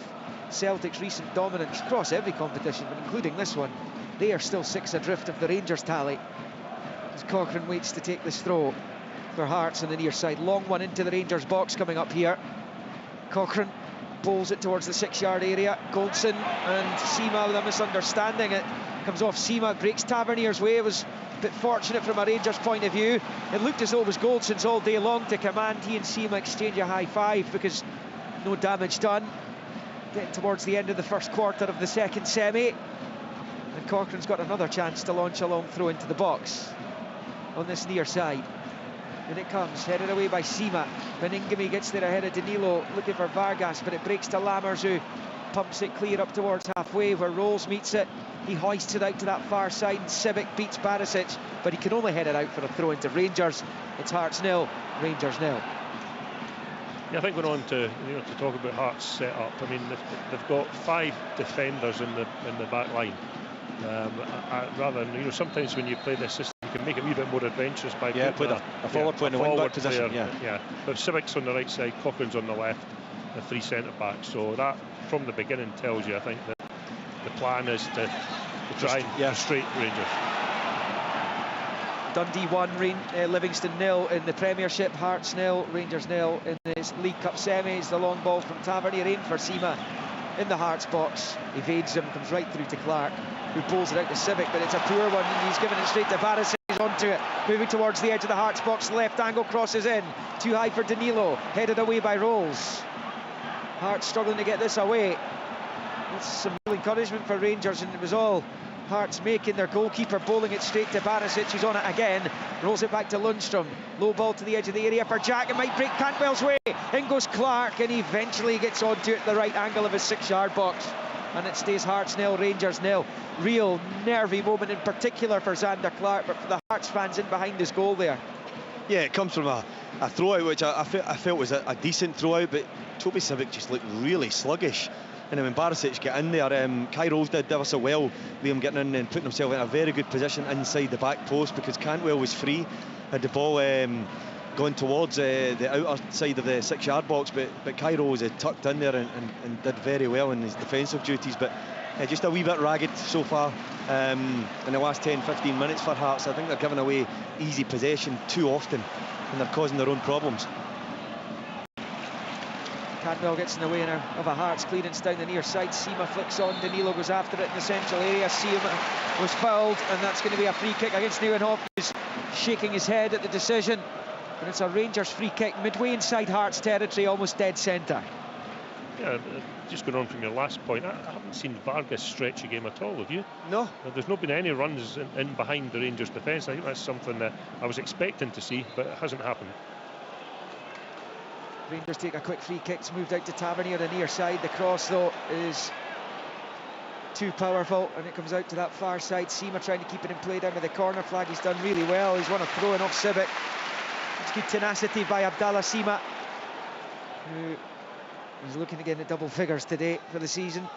Celtic's recent dominance across every competition, but including this one. They are still 6 adrift of the Rangers tally as Cochrane waits to take this throw for Hearts on the near side. Long one into the Rangers box coming up here. Cochrane bowls it towards the 6-yard area. Goldson and Sima with a misunderstanding. It comes off Sima, breaks Tavernier's way. It was a bit fortunate from a Rangers point of view. It looked as though it was Goldson's all day long to command. He and Sima exchange a high five because no damage done. Getting towards the end of the first quarter of the second semi, and Cochrane's got another chance to launch a long throw into the box on this near side. And it comes, headed away by Sima. Beningame gets there ahead of Danilo, looking for Vargas, but it breaks to Lammers, who pumps it clear up towards halfway where Rolls meets it. He hoists it out to that far side, and Sibic beats Barisic, but he can only head it out for a throw into Rangers. It's Hearts 0, Rangers 0. Yeah, I think we're on to talk about Hearts' setup. I mean, they've got 5 defenders in the back line. Rather than, sometimes when you play this system, you can make it a wee bit more adventurous by put a forward player in the wing-back position. Yeah. But Sibic's on the right side, Cochrane's on the left, the 3 centre-backs. So that, from the beginning, tells you, I think, that the plan is to try and frustrate Rangers. Dundee 1, Livingstone 0 in the Premiership. Hearts 0, Rangers 0 in this League Cup semis. The long ball from Tavernier in for Sima in the Hearts box. Evades him, comes right through to Clark, who pulls it out to Sibic, but it's a poor one, and he's given it straight to Barisic. He's onto it, moving towards the edge of the Hearts box. Left angle crosses in, too high for Danilo, headed away by Rolls. Hearts struggling to get this away. That's some real encouragement for Rangers, and it was all Hearts making. Their goalkeeper bowling it straight to Barisic, who's on it again, rolls it back to Lundstrom. Low ball to the edge of the area for Jack, it might break Cantwell's way. In goes Clark, and eventually gets onto it at the right angle of his 6-yard box, and it stays Hearts 0, Rangers 0. Real nervy moment in particular for Zander Clark, but for the Hearts fans in behind his goal there. Yeah, it comes from a throw out, which I felt was a decent throw out, but Toby Sibic just looked really sluggish. And then when Barisic got in there, Kai Rolls did ever so well, Liam getting in and putting himself in a very good position inside the back post, because Cantwell was free, had the ball gone towards the outer side of the 6-yard box, but Kai Rolls had tucked in there and did very well in his defensive duties, but just a wee bit ragged so far in the last 10-15 minutes for Hearts. I think they're giving away easy possession too often, and they're causing their own problems. Cantwell gets in the way of a Hearts clearance down the near side. Sima flicks on, Danilo goes after it in the central area. Sima was fouled, and that's going to be a free kick against Nieuwenhof, who's shaking his head at the decision. And it's a Rangers free kick midway inside Hearts territory, almost dead centre. Yeah, just going on from your last point, I haven't seen Vargas stretch a game at all, have you? No. There's not been any runs in behind the Rangers defence. I think that's something that I was expecting to see, but it hasn't happened. Rangers take a quick free kick. It's moved out to Tavernier on the near side. The cross, though, is too powerful, and it comes out to that far side. Sima trying to keep it in play down to the corner flag. He's done really well. He's won a throw-in off Sibic. It's good tenacity by Abdallah Sima, who is looking again at double figures today for the season.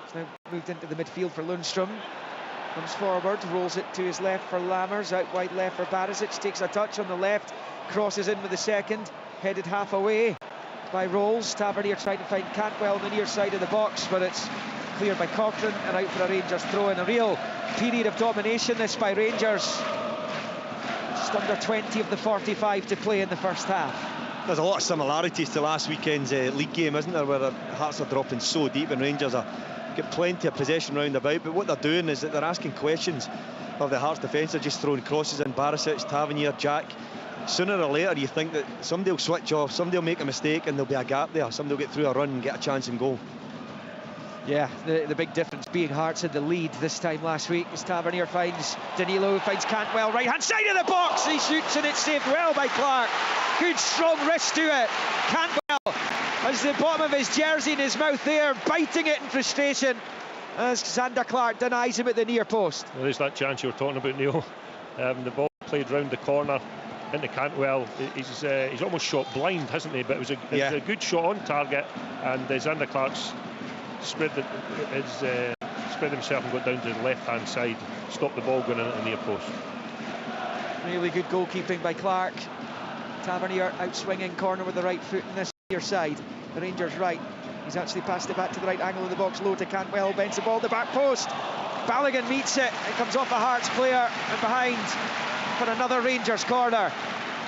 He's now moved into the midfield for Lundstrom. Comes forward, rolls it to his left for Lammers, out wide left for Barisic, takes a touch on the left, crosses in with the second, headed half away by Rolls. Tavernier trying to find Cantwell on the near side of the box, but it's cleared by Cochrane and out for a Rangers throw in. A real period of domination this by Rangers. Just under 20 of the 45 to play in the first half. There's a lot of similarities to last weekend's league game, isn't there, where Hearts are dropping so deep and Rangers are get plenty of possession round about, but what they're doing is that they're asking questions of the Hearts defence. They're just throwing crosses in. Barisic, Tavernier, Jack. Sooner or later you think that somebody will switch off, somebody will make a mistake and there'll be a gap there, somebody will get through a run and get a chance and goal. Yeah, the big difference being Hearts in the lead this time last week as Tavernier finds Danilo, finds Cantwell, right hand side of the box, he shoots and it's saved well by Clark. Good strong wrist to it. Cantwell has the bottom of his jersey in his mouth there, biting it in frustration as Zander Clark denies him at the near post. Well, there's that chance you were talking about, Neil. The ball played round the corner into Cantwell. He's almost shot blind, hasn't he? But it was a good shot on target, and Zander Clark's spread himself and got down to the left-hand side, stopped the ball going into the near post. Really good goalkeeping by Clark. Tavernier outswinging corner with the right foot in this near side. The Rangers right. He's actually passed it back to the right angle of the box, low to Cantwell, bends the ball to the back post. Balogun meets it. It comes off a Hearts player and behind for another Rangers corner.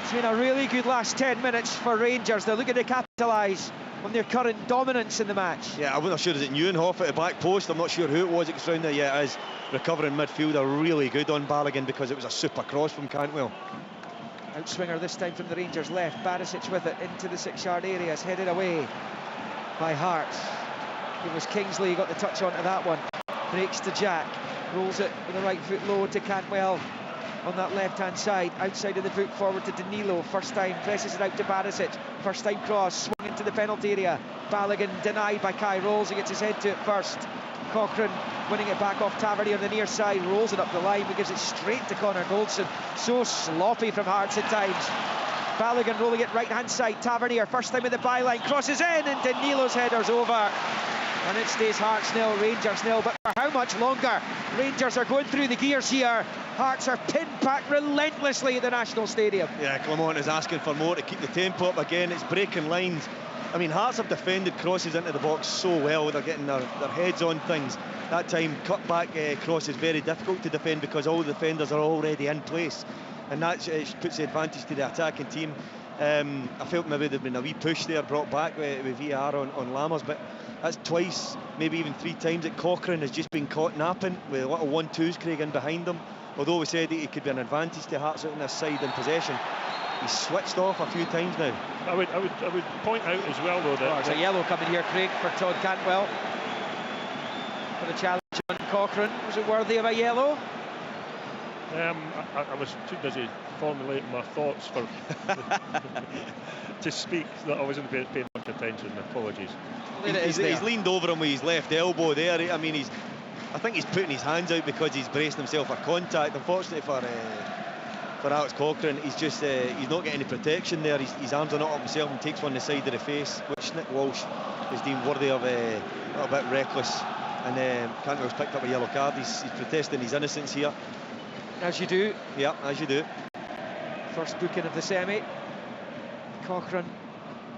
It's been a really good last 10 minutes for Rangers. They're looking to capitalise on their current dominance in the match. Yeah, I'm not sure, is it Neuenhoff at the back post? I'm not sure who it was that gets round there. Yeah, it is. Recovering midfielder, really good on Balogun because it was a super cross from Cantwell. Outswinger this time from the Rangers left. Barisic with it into the 6-yard area. It's headed away by Hearts. It was Kingsley who got the touch onto that one. Breaks to Jack. Rolls it with the right foot low to Cantwell on that left-hand side. Outside of the boot forward to Danilo. First time presses it out to Barisic. First time cross. Swung into the penalty area. Balogun denied by Kai. Rolls. He gets his head to it first. Cochrane winning it back off Tavernier on the near side, rolls it up the line, but gives it straight to Connor Goldson. So sloppy from Hearts at times. Balogun rolling it right hand side. Tavernier first time at the byline, crosses in, and Danilo's header's over, and it stays Hearts 0, Rangers 0. But for how much longer? Rangers are going through the gears here. Hearts are pinned back relentlessly at the National Stadium. Yeah, Clement is asking for more to keep the tempo up again. It's breaking lines. I mean, Hearts have defended crosses into the box so well. They're getting their heads on things. That time, cut back cross is very difficult to defend because all the defenders are already in place, and that puts the advantage to the attacking team. I felt maybe there'd been a wee push there brought back with VAR on Lammers, but that's twice, maybe even 3 times that Cochrane has just been caught napping with a lot of 1-2s, Craig, in behind him. Although we said that it could be an advantage to Hearts out on this side in possession, he's switched off a few times now. I would point out as well, though, that there's a yellow coming here, Craig, for Todd Cantwell for the challenge on Cochrane. Was it worthy of a yellow? I was too busy formulating my thoughts for to speak, that I wasn't paying much attention. Apologies. He's leaned over him with his left elbow there. I mean, I think he's putting his hands out because he's bracing himself for contact. Unfortunately for Alex Cochrane, he's not getting any protection there. His arms are not up himself and takes one to the side of the face, which Nick Walsh is deemed worthy of a little bit reckless. And Cantwell's picked up a yellow card. He's protesting his innocence here. As you do. Yeah, as you do. First booking of the semi. Cochrane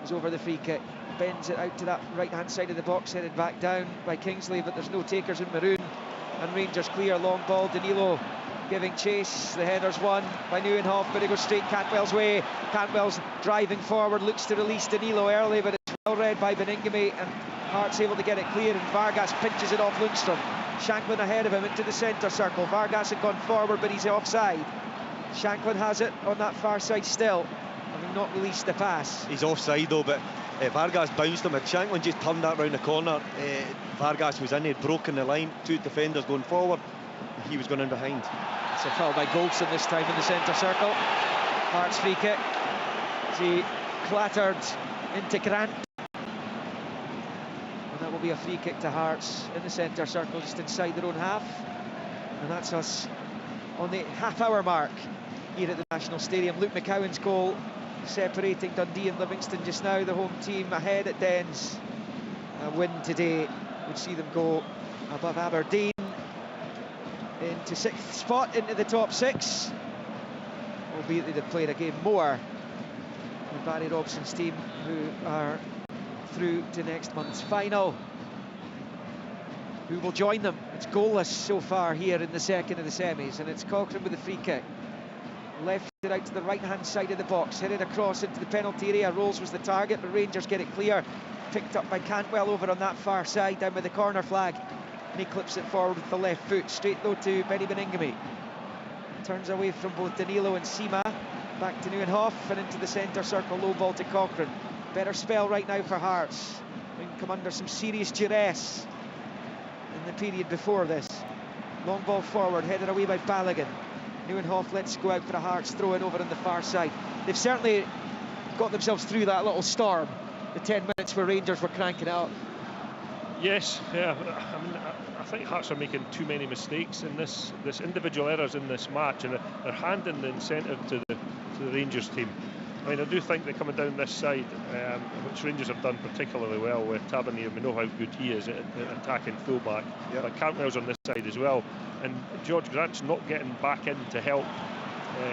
is over the free kick, bends it out to that right-hand side of the box, headed back down by Kingsley, but there's no takers in maroon, and Rangers clear. Long ball, Danilo giving chase. The header's won by Neuenhoff, but it goes straight Cantwell's way. Cantwell's driving forward, looks to release Danilo early, but it's well read by Beningame, and Hearts able to get it clear, and Vargas pinches it off Lundstrom. Shanklin ahead of him into the centre circle. Vargas had gone forward, but he's offside. Shanklin has it on that far side still, having not released the pass. He's offside though, but Vargas bounced him. Had Shanklin just turned that round the corner, Vargas was in, he'd broken the line. 2 defenders going forward, he was going in behind. It's a foul by Goldson this time in the centre circle. Hearts free kick. He clattered into Grant. And that will be a free kick to Hearts in the centre circle, just inside their own half. And that's us on the half-hour mark here at the National Stadium. Luke McCowan's goal separating Dundee and Livingstone just now. The home team ahead at Dens. A win today would see them go above Aberdeen into 6th spot, into the top 6, albeit they'd have played a game more than Barry Robson's team, who are through to next month's final. who will join them. It's goalless so far here in the second of the semis, and it's Cochrane with the free kick. Left it out to the right-hand side of the box, headed across into the penalty area. Rolls was the target, but Rangers get it clear. Picked up by Cantwell over on that far side, down by the corner flag. And he clips it forward with the left foot, straight though to Benny Beningame. Turns away from both Danilo and Sima. Back to Nieuwenhof and into the centre circle, low ball to Cochrane. Better spell right now for Hearts. They can come under some serious duress in the period before this. Long ball forward, headed away by Balogun. Nieuwenhof lets go out for a Hearts throw in over on the far side. They've certainly got themselves through that little storm, the 10 minutes where Rangers were cranking it up. Yes, yeah. I mean, I think Hearts are making too many mistakes in this individual errors in this match, and they're handing the incentive to the Rangers team. I mean, I do think that coming down this side, which Rangers have done particularly well with Tavernier, we know how good he is at attacking fullback, but Cantwell's on this side as well, and George Grant's not getting back in to help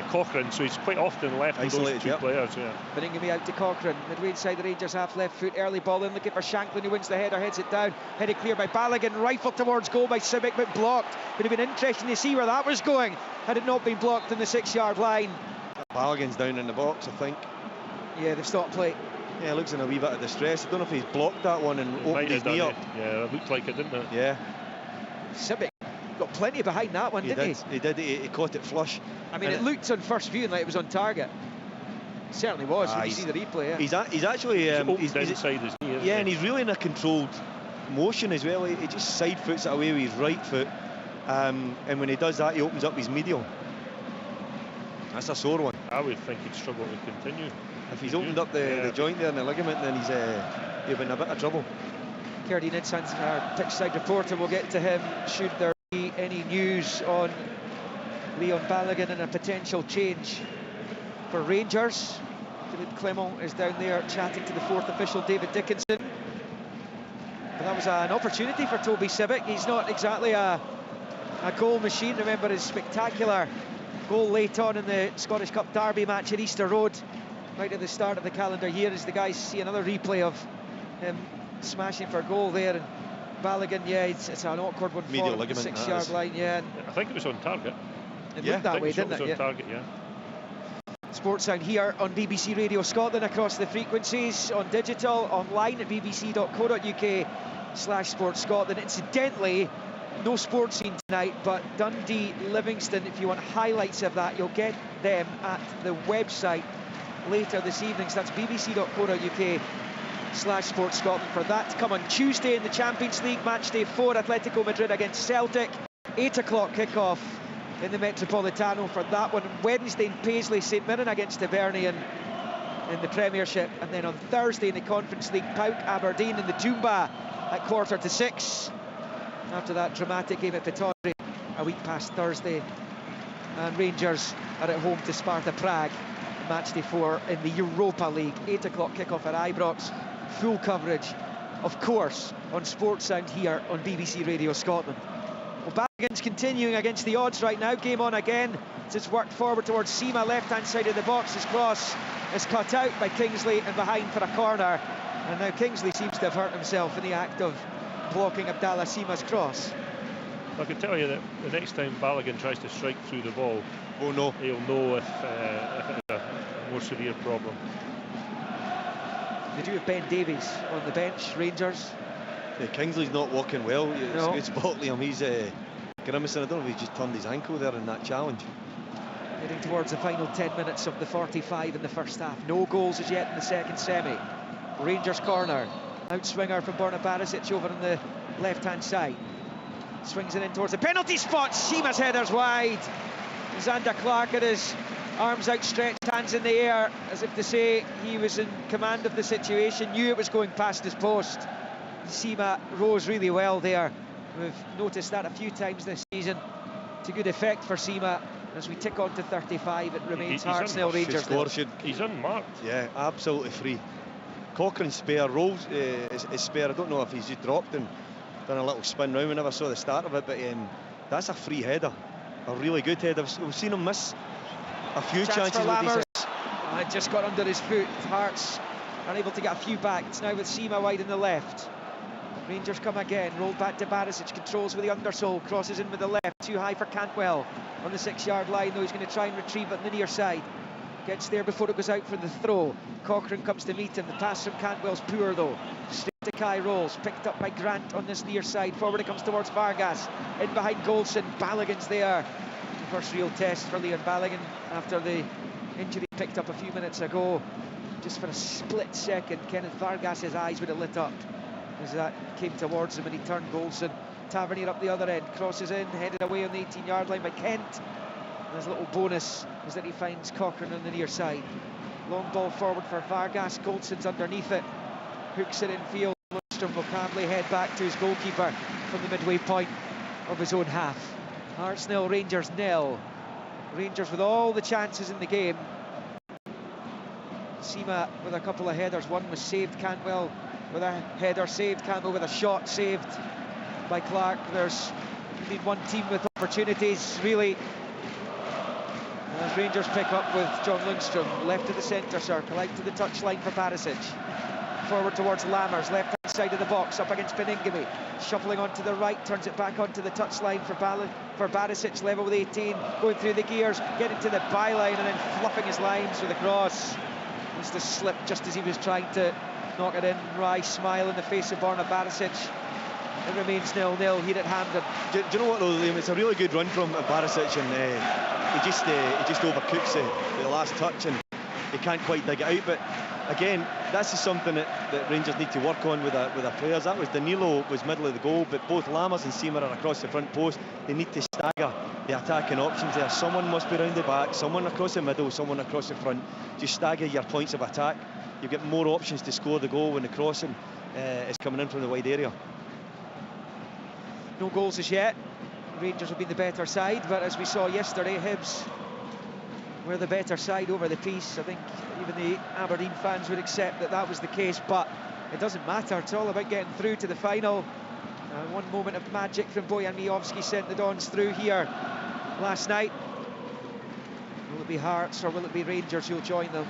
Cochrane, so he's quite often left with those two players. Beningame out to Cochrane, midway inside the Rangers half, left foot, early ball in, looking for Shanklin, who wins the header, heads it down, headed clear by Balogun, rifled towards goal by Simic, but blocked. Would have been interesting to see where that was going had it not been blocked on the 6-yard line. Balogun's down in the box, I think. Yeah, they've stopped play. Yeah, looks in a wee bit of distress. I don't know if he's blocked that one and opened his knee up. Yeah, it looked like it, didn't it? Yeah. Simic got plenty behind that one, didn't he? He did. He caught it flush. I mean, it looked on first view like it was on target. It certainly was when you see the replay. Yeah. He's actually he's inside his knee. Yeah, and he's really in a controlled motion as well. He just side foots it away with his right foot, and when he does that, he opens up his medial. That's a sore one. I would think he'd struggle to continue. If he's opened up the joint there in the ligament, then he'll be in a bit of trouble. Kerdy Nitzans, our pitch side reporter, will get to him should there be any news on Leon Balogun and a potential change for Rangers. Philippe Clement is down there chatting to the fourth official, David Dickinson. But that was an opportunity for Toby Simic. He's not exactly a goal machine. Remember his spectacular goal late on in the Scottish Cup Derby match at Easter Road, right at the start of the calendar year, as the guys see another replay of him smashing for goal there. And Balogun, yeah, it's an awkward one for the 6-yard line. Yeah, I think it was on target. It looked that way, didn't it? It was on target, yeah. Sports Sound here on BBC Radio Scotland, across the frequencies, on digital, online at bbc.co.uk/Sports Scotland. Incidentally, no sports scene tonight, but Dundee, Livingstone, if you want highlights of that, you'll get them at the website later this evening. So that's bbc.co.uk/Sports Scotland for that to come on Tuesday in the Champions League, match day 4, Atletico Madrid against Celtic. 8 o'clock kickoff in the Metropolitano for that one. Wednesday in Paisley, St Mirren against Hibernian in the Premiership, and then on Thursday in the Conference League, Pauk Aberdeen in the Toomba at 5:45. After that dramatic game at Pittodrie a week past Thursday, and Rangers are at home to Sparta Prague, match day 4 in the Europa League. 8 o'clock kickoff at Ibrox. Full coverage, of course, on Sports Sound here on BBC Radio Scotland. Well, Balogun's continuing against the odds right now. Game on again. It's worked forward towards Sima, left-hand side of the box. His cross is cut out by Kingsley and behind for a corner. And now Kingsley seems to have hurt himself in the act of blocking Abdallah Sima's cross. I can tell you that the next time Balogun tries to strike through the ball, he'll know if it's a more severe problem. They do have Ben Davies on the bench, Rangers. Yeah, Kingsley's not walking well. No. It's spot Liam. He's grimacing. I don't know if he's just turned his ankle there in that challenge. Heading towards the final 10 minutes of the 45 in the first half. No goals as yet in the second semi. Rangers corner. Outswinger from Borna Barisic over on the left-hand side. Swings it in towards the penalty spot. Sima's header's wide. Xander Clark had his arms outstretched, hands in the air, as if to say he was in command of the situation, knew it was going past his post. Sima rose really well there. We've noticed that a few times this season, to good effect for Sima. As we tick on to 35, it remains Hearts 0, Rangers 0. He's unmarked. Yeah, absolutely free. Cochrane's spare rolls, his spare. I don't know if he's just dropped and done a little spin round. We never saw the start of it, but that's a free header, a really good header. We've seen him miss a few chances. It just got under his foot. Hearts are able to get a few back. It's now with Sima wide in the left. Rangers come again, rolled back to Barisic, controls with the undersole, crosses in with the left, too high for Cantwell on the 6-yard line, though he's going to try and retrieve it on the near side. Gets there before it goes out for the throw. Cochrane comes to meet him, the pass from Cantwell's poor though. Straight to Kai Rolls, picked up by Grant on this near side, forward it comes towards Vargas, in behind Goldson, Balogun's there. The first real test for Leon Balogun after the injury picked up a few minutes ago. Just for a split second, Kenneth Vargas's eyes would have lit up as that came towards him and he turned Goldson. Tavernier up the other end, crosses in, headed away on the 18-yard line by Kent. And his little bonus is that he finds Cochrane on the near side. Long ball forward for Vargas, Goldson's underneath it, hooks it in field. Lundstrom will calmly head back to his goalkeeper from the midway point of his own half. Hearts 0, Rangers 0. Rangers with all the chances in the game. Sima with a couple of headers, one was saved, Cantwell with a header saved, Cantwell with a shot saved by Clark. There's been one team with opportunities really. As Rangers pick up with John Lundstrom, left of the centre circle, out to the touchline for Barisic. Forward towards Lammers, left hand side of the box, up against Beningame. Shuffling onto the right, turns it back onto the touchline for Barisic, level with 18, going through the gears, getting to the byline and then fluffing his lines with a cross. Must have slipped just as he was trying to knock it in. Wry smile in the face of Borna Barisic. It remains 0-0 here at Hampden. Do you know what though, Liam? It's a really good run from Barisic, and he just overcooks the last touch and he can't quite dig it out. But again, that's just something that Rangers need to work on with our players. That was Danilo was middle of the goal, but both Lammers and Seymour are across the front post. They need to stagger the attacking options there. Someone must be round the back, someone across the middle, someone across the front. Just stagger your points of attack. You get more options to score the goal when the crossing is coming in from the wide area. No goals as yet. Rangers have been the better side, but as we saw yesterday, Hibs were the better side over the piece. I think even the Aberdeen fans would accept that that was the case, but it doesn't matter. It's all about getting through to the final. One moment of magic from Bojan Mijovski sent the Dons through here last night. Will it be Hearts or will it be Rangers who'll join them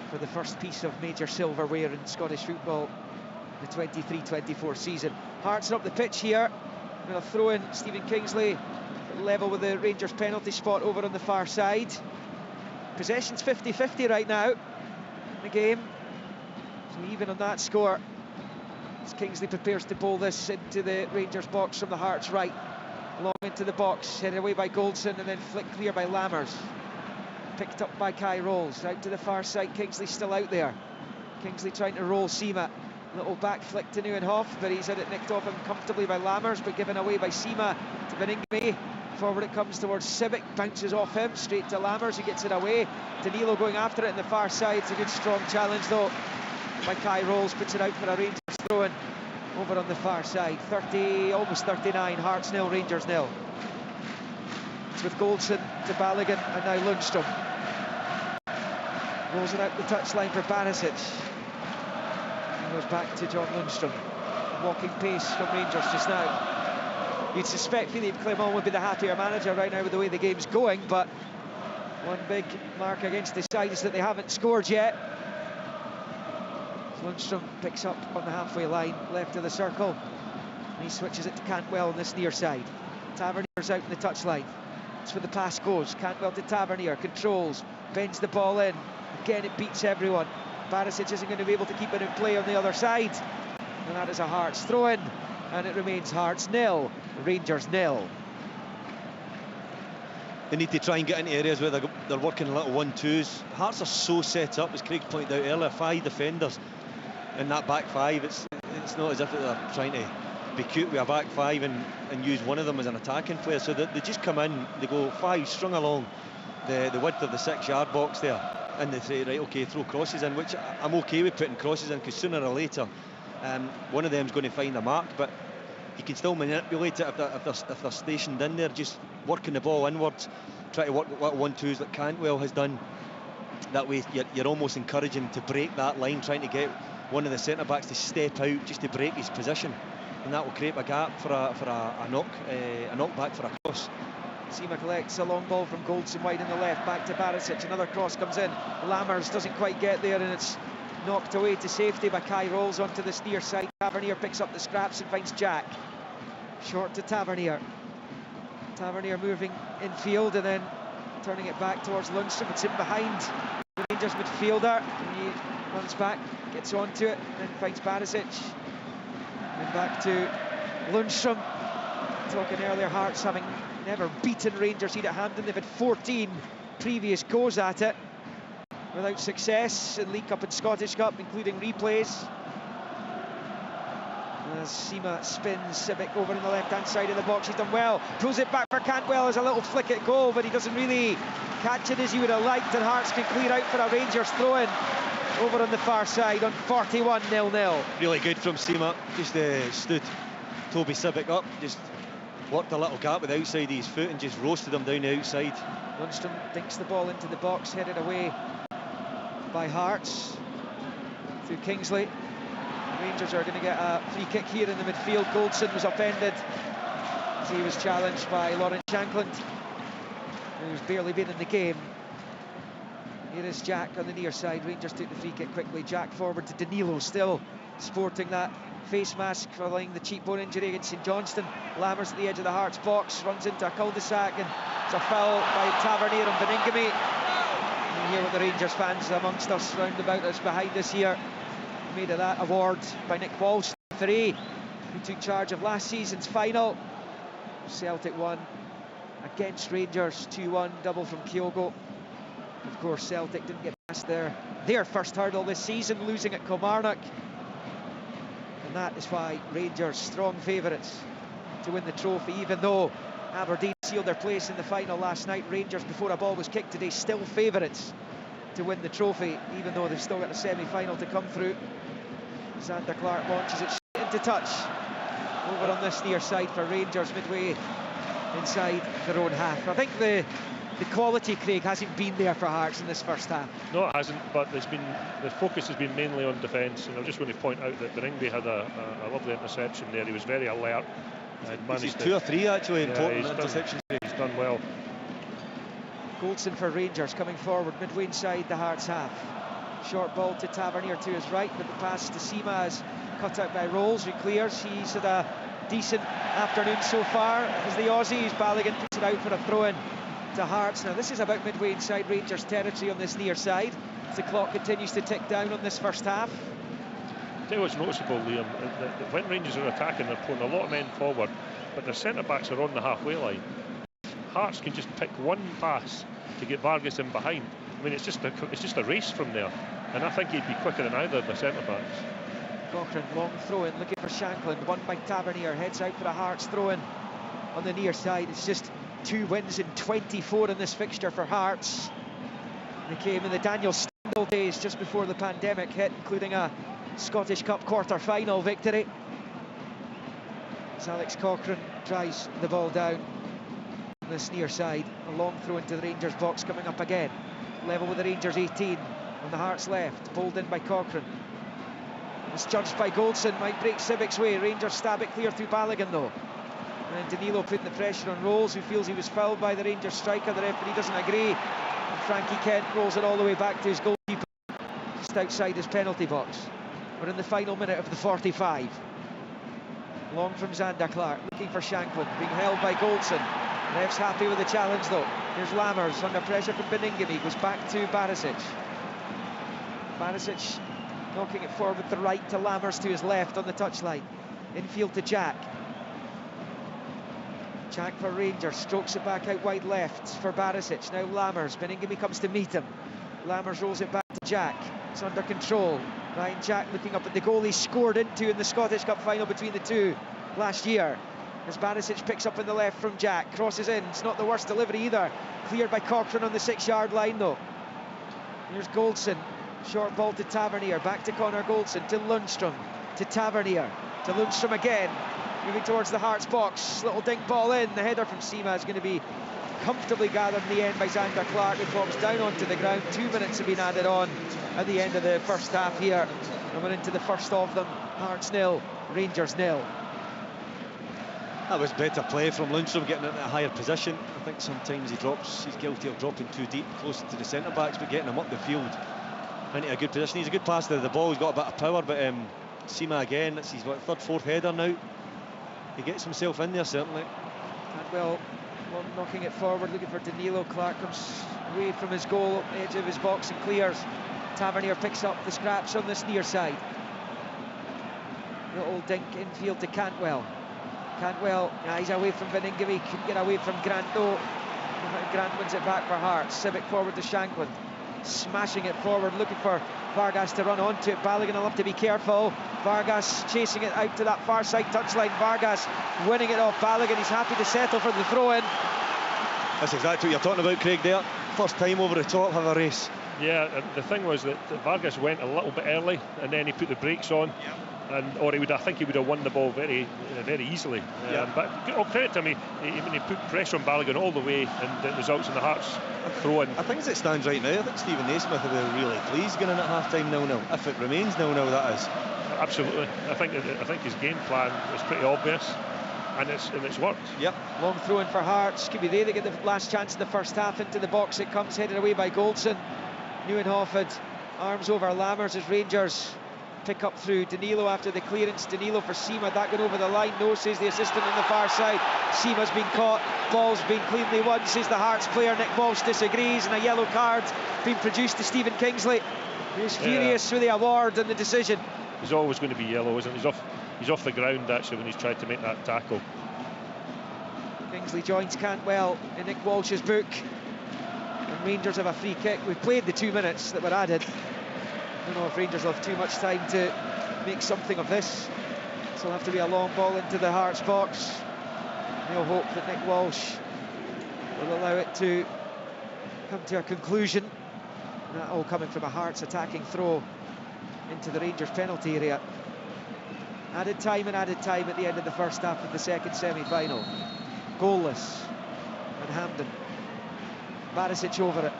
for the first piece of major silverware in Scottish football, the 23-24 season? Hearts are up the pitch here. Going to throw in Stephen Kingsley, level with the Rangers penalty spot over on the far side. Possession's 50-50 right now in the game, so even on that score, as Kingsley prepares to bowl this into the Rangers box from the Hearts right, long into the box, headed away by Goldson and then flicked clear by Lammers. Picked up by Kai Rolls, out to the far side. Kingsley still out there. Kingsley trying to roll Sima. Little back flick to Nieuwenhof, but he's had it nicked off him comfortably by Lammers, but given away by Sima to Beningame. Forward it comes towards Simic, bounces off him, straight to Lammers, who gets it away. Danilo going after it in the far side. It's a good strong challenge though by Kai Rolls, puts it out for a Rangers throw-in over on the far side. 30, almost 39, Hearts 0, Rangers 0. It's with Goldson to Balogun and now Lundstrom. Rolls it out the touchline for Barisic. Goes back to John Lundstrom. Walking pace from Rangers just now. You'd suspect Philippe Clement would be the happier manager right now with the way the game's going, but one big mark against the side is that they haven't scored yet. Lundstrom picks up on the halfway line, left of the circle, and he switches it to Cantwell on this near side. Tavernier's out in the touchline. That's where the pass goes. Cantwell to Tavernier, controls, bends the ball in. Again, it beats everyone. Barisic isn't going to be able to keep it in play on the other side. And that is a Hearts throw-in. And it remains Hearts 0, Rangers 0. They need to try and get into areas where they're working a little 1-2s. Hearts are so set up, as Craig pointed out earlier, 5 defenders in that back 5. It's not as if they're trying to be cute with a back 5 and use one of them as an attacking player. So they just come in, they go 5 strung along the width of the 6-yard box there. And they say, right, okay, throw crosses in, which I'm okay with putting crosses in, because sooner or later one of them's going to find a mark, but you can still manipulate it if they're stationed in there, just working the ball inwards, try to work 1-2s like Cantwell has done. That way you're almost encouraging to break that line, trying to get one of the centre-backs to step out just to break his position, and that will create a gap for a knockback for a cross. Sima collects a long ball from Goldson wide on the left, back to Barisic, another cross comes in. Lammers doesn't quite get there, and it's knocked away to safety by Kai Rolls onto this near side. Tavernier picks up the scraps and finds Jack. Short to Tavernier. Tavernier moving infield and then turning it back towards Lundstrom. It's in behind the Rangers midfielder. And he runs back, gets onto it, and then finds Barisic. And back to Lundstrom. Talking earlier, Hearts having never beaten Rangers here at Hampden. They've had 14 previous goes at it without success in League Cup and Scottish Cup, including replays. As Sima spins Civic over on the left-hand side of the box, he's done well. Pulls it back for Cantwell as a little flick at goal, but he doesn't really catch it as he would have liked, and Hearts can clear out for a Rangers throw-in over on the far side on 41 0-0. Really good from Sima. Just stood Toby Civic up, just worked a little gap with the outside of his foot and just roasted him down the outside. Lundstrom dinks the ball into the box, headed away by Hearts through Kingsley. Rangers are going to get a free kick here in the midfield. Goldson was upended as he was challenged by Lawrence Shankland, who's barely been in the game. Here is Jack on the near side. Rangers take the free kick quickly. Jack forward to Danilo, still sporting that face mask following the cheekbone injury against St Johnstone. Lammers at the edge of the Hearts box, runs into a cul-de-sac, and it's a foul by Tavernier on Beningame. You hear what the Rangers fans amongst us, round about us, behind us here made of that award by Nick Walsh, referee, who took charge of last season's final. Celtic won against Rangers 2-1, double from Kyogo. Of course, Celtic didn't get past their first hurdle this season, losing at Kilmarnock. And that is why Rangers strong favourites to win the trophy, even though Aberdeen sealed their place in the final last night. Rangers, before a ball was kicked today, still favourites to win the trophy, even though they've still got a semi-final to come through. Zander Clark launches it into touch over on this near side for Rangers, midway inside their own half. I think the quality, Craig, hasn't been there for Hearts in this first half. No, it hasn't, but the focus has been mainly on defence, and I just want to point out that Beningame had a lovely interception there. He was very alert and managed to... 2 or 3 actually, important interceptions. He's done well. Goldson for Rangers coming forward midway inside the Hearts half. Short ball to Tavernier to his right, but the pass to Sima is cut out by Rolls, who clears. He's had a decent afternoon so far as the Aussies. Balogun puts it out for a throw-in to Hearts. Now this is about midway inside Rangers territory on this near side as the clock continues to tick down on this first half. I tell you what's noticeable, Liam, that when Rangers are attacking, they're putting a lot of men forward, but their centre-backs are on the halfway line. Hearts can just pick one pass to get Vargas in behind. I mean, it's just a race from there, and I think he'd be quicker than either of the centre-backs. Cochrane, long throw-in, looking for Shankland, won by Tavernier, heads out for a Hearts throw-in on the near side. It's just 2 wins in 24 in this fixture for Hearts. They came in the Daniel Stindl days just before the pandemic hit, including a Scottish Cup quarter-final victory. As Alex Cochrane drives the ball down on this near side. A long throw into the Rangers box coming up again. Level with the Rangers 18 on the Hearts left, bowled in by Cochrane. It's judged by Goldson, might break Civic's way. Rangers stab it clear through Balogun though. And Danilo putting the pressure on Rolls, who feels he was fouled by the Rangers striker. The referee doesn't agree. And Frankie Kent rolls it all the way back to his goalkeeper, just outside his penalty box. We're in the final minute of the 45. Long from Zander Clark, looking for Shankland, being held by Goldson. Ref's happy with the challenge though. Here's Lammers under pressure from Beningame, goes back to Barisic. Barisic knocking it forward with the right to Lammers to his left on the touchline. Infield to Jack. Jack for Rangers, strokes it back out wide left for Barisic. Now Lammers, Beningame comes to meet him. Lammers rolls it back to Jack. It's under control. Ryan Jack looking up at the goal he scored into in the Scottish Cup final between the two last year. As Barisic picks up in the left from Jack, crosses in, it's not the worst delivery either. Cleared by Cochrane on the 6-yard line though. Here's Goldson, short ball to Tavernier, back to Connor Goldson, to Lundstrom, to Tavernier, to Lundstrom again, moving towards the Hearts box, little dink ball in, the header from Sima is going to be comfortably gathered in the end by Zander Clark, who falls down onto the ground. 2 minutes have been added on at the end of the first half here, and we're into the first of them. Hearts 0, Rangers 0. That was better play from Lundstrom, getting into a higher position. I think sometimes he's guilty of dropping too deep, closer to the centre-backs, but getting him up the field into a good position. He's a good passer of the ball. He's got a bit of power, but Sima again, that's his third, fourth header now. He gets himself in there, certainly. Cantwell knocking it forward, looking for Danilo. Clark comes away from his goal, edge of his box and clears. Tavernier picks up the scraps on this near side. Little dink infield to Cantwell. Cantwell, he's away from Beningame, couldn't get away from Grant. No, Grant wins it back for Hearts. Civic forward to Shankland, smashing it forward, looking for Vargas to run onto it. Balogun will have to be careful. Vargas chasing it out to that far side touchline. Vargas winning it off Balogun. He's happy to settle for the throw-in. That's exactly what you're talking about, Craig, there. First time over the top, have a race. Yeah, the thing was that Vargas went a little bit early and then he put the brakes on. Or I think he would have won the ball very easily. But all credit to him, he put pressure on Balogun all the way, and it results in the Hearts throw-in. I think as it stands right now, I think Stephen Naismith will be really pleased going in at half-time 0-0, if it remains 0-0, that is. Absolutely. I think his game plan was pretty obvious, and it's worked. Yep. Long throw-in for Hearts. Could be they get the last chance in the first half. Into the box it comes, headed away by Goldson. Nieuwenhof arms over Lammers as Rangers pick up through Danilo after the clearance. Danilo for Sima, that going over the line. No, says the assistant on the far side. Sima's been caught, ball's been cleanly won, says the Hearts player. Nick Walsh disagrees, and a yellow card being produced to Stephen Kingsley, who's furious with the award and the decision. He's always going to be yellow, isn't he? He's off the ground actually when he's tried to make that tackle. Kingsley joins Cantwell in Nick Walsh's book, and Rangers have a free kick. We've played the 2 minutes that were added. I don't know if Rangers will have too much time to make something of this. So it'll have to be a long ball into the Hearts box. They'll hope that Nick Walsh will allow it to come to a conclusion. And that all coming from a Hearts attacking throw into the Rangers penalty area. Added time at the end of the first half of the second semi-final. Goalless. And Hampden. Barisic over it.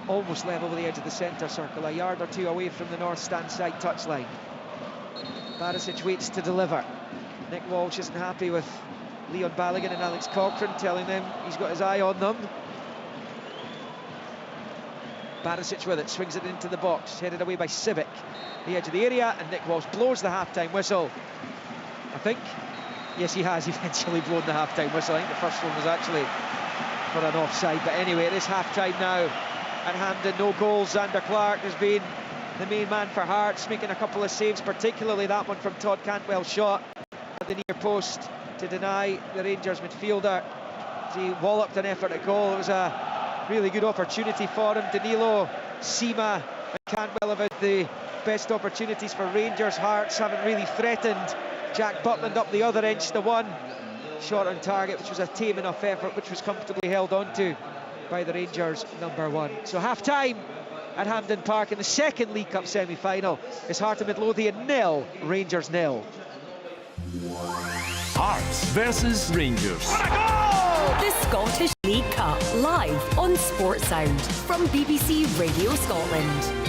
Almost level with the edge of the centre circle, a yard or two away from the north stand side touchline. Barisic waits to deliver. Nick Walsh isn't happy with Leon Balogun and Alex Cochrane, telling them he's got his eye on them. Barisic with it, swings it into the box, headed away by Civic. The edge of the area, and Nick Walsh blows the half-time whistle. I think, yes, he has eventually blown the half-time whistle. I think the first one was actually for an offside, but anyway, it is half-time now. And Hampden, no goals. Xander Clark has been the main man for Hearts, making a couple of saves, particularly that one from Todd Cantwell's shot at the near post to deny the Rangers midfielder. He walloped an effort at goal. It was a really good opportunity for him. Danilo, Sima and Cantwell have had the best opportunities for Rangers. Hearts haven't really threatened. Jack Butland up the other edge, the one shot on target, which was a tame enough effort, which was comfortably held onto by the Rangers number one. So half-time at Hampden Park in the second League Cup semi-final. It's Heart of Midlothian 0, Rangers 0. Hearts versus Rangers. What a goal! The Scottish League Cup, live on Sportsound from BBC Radio Scotland.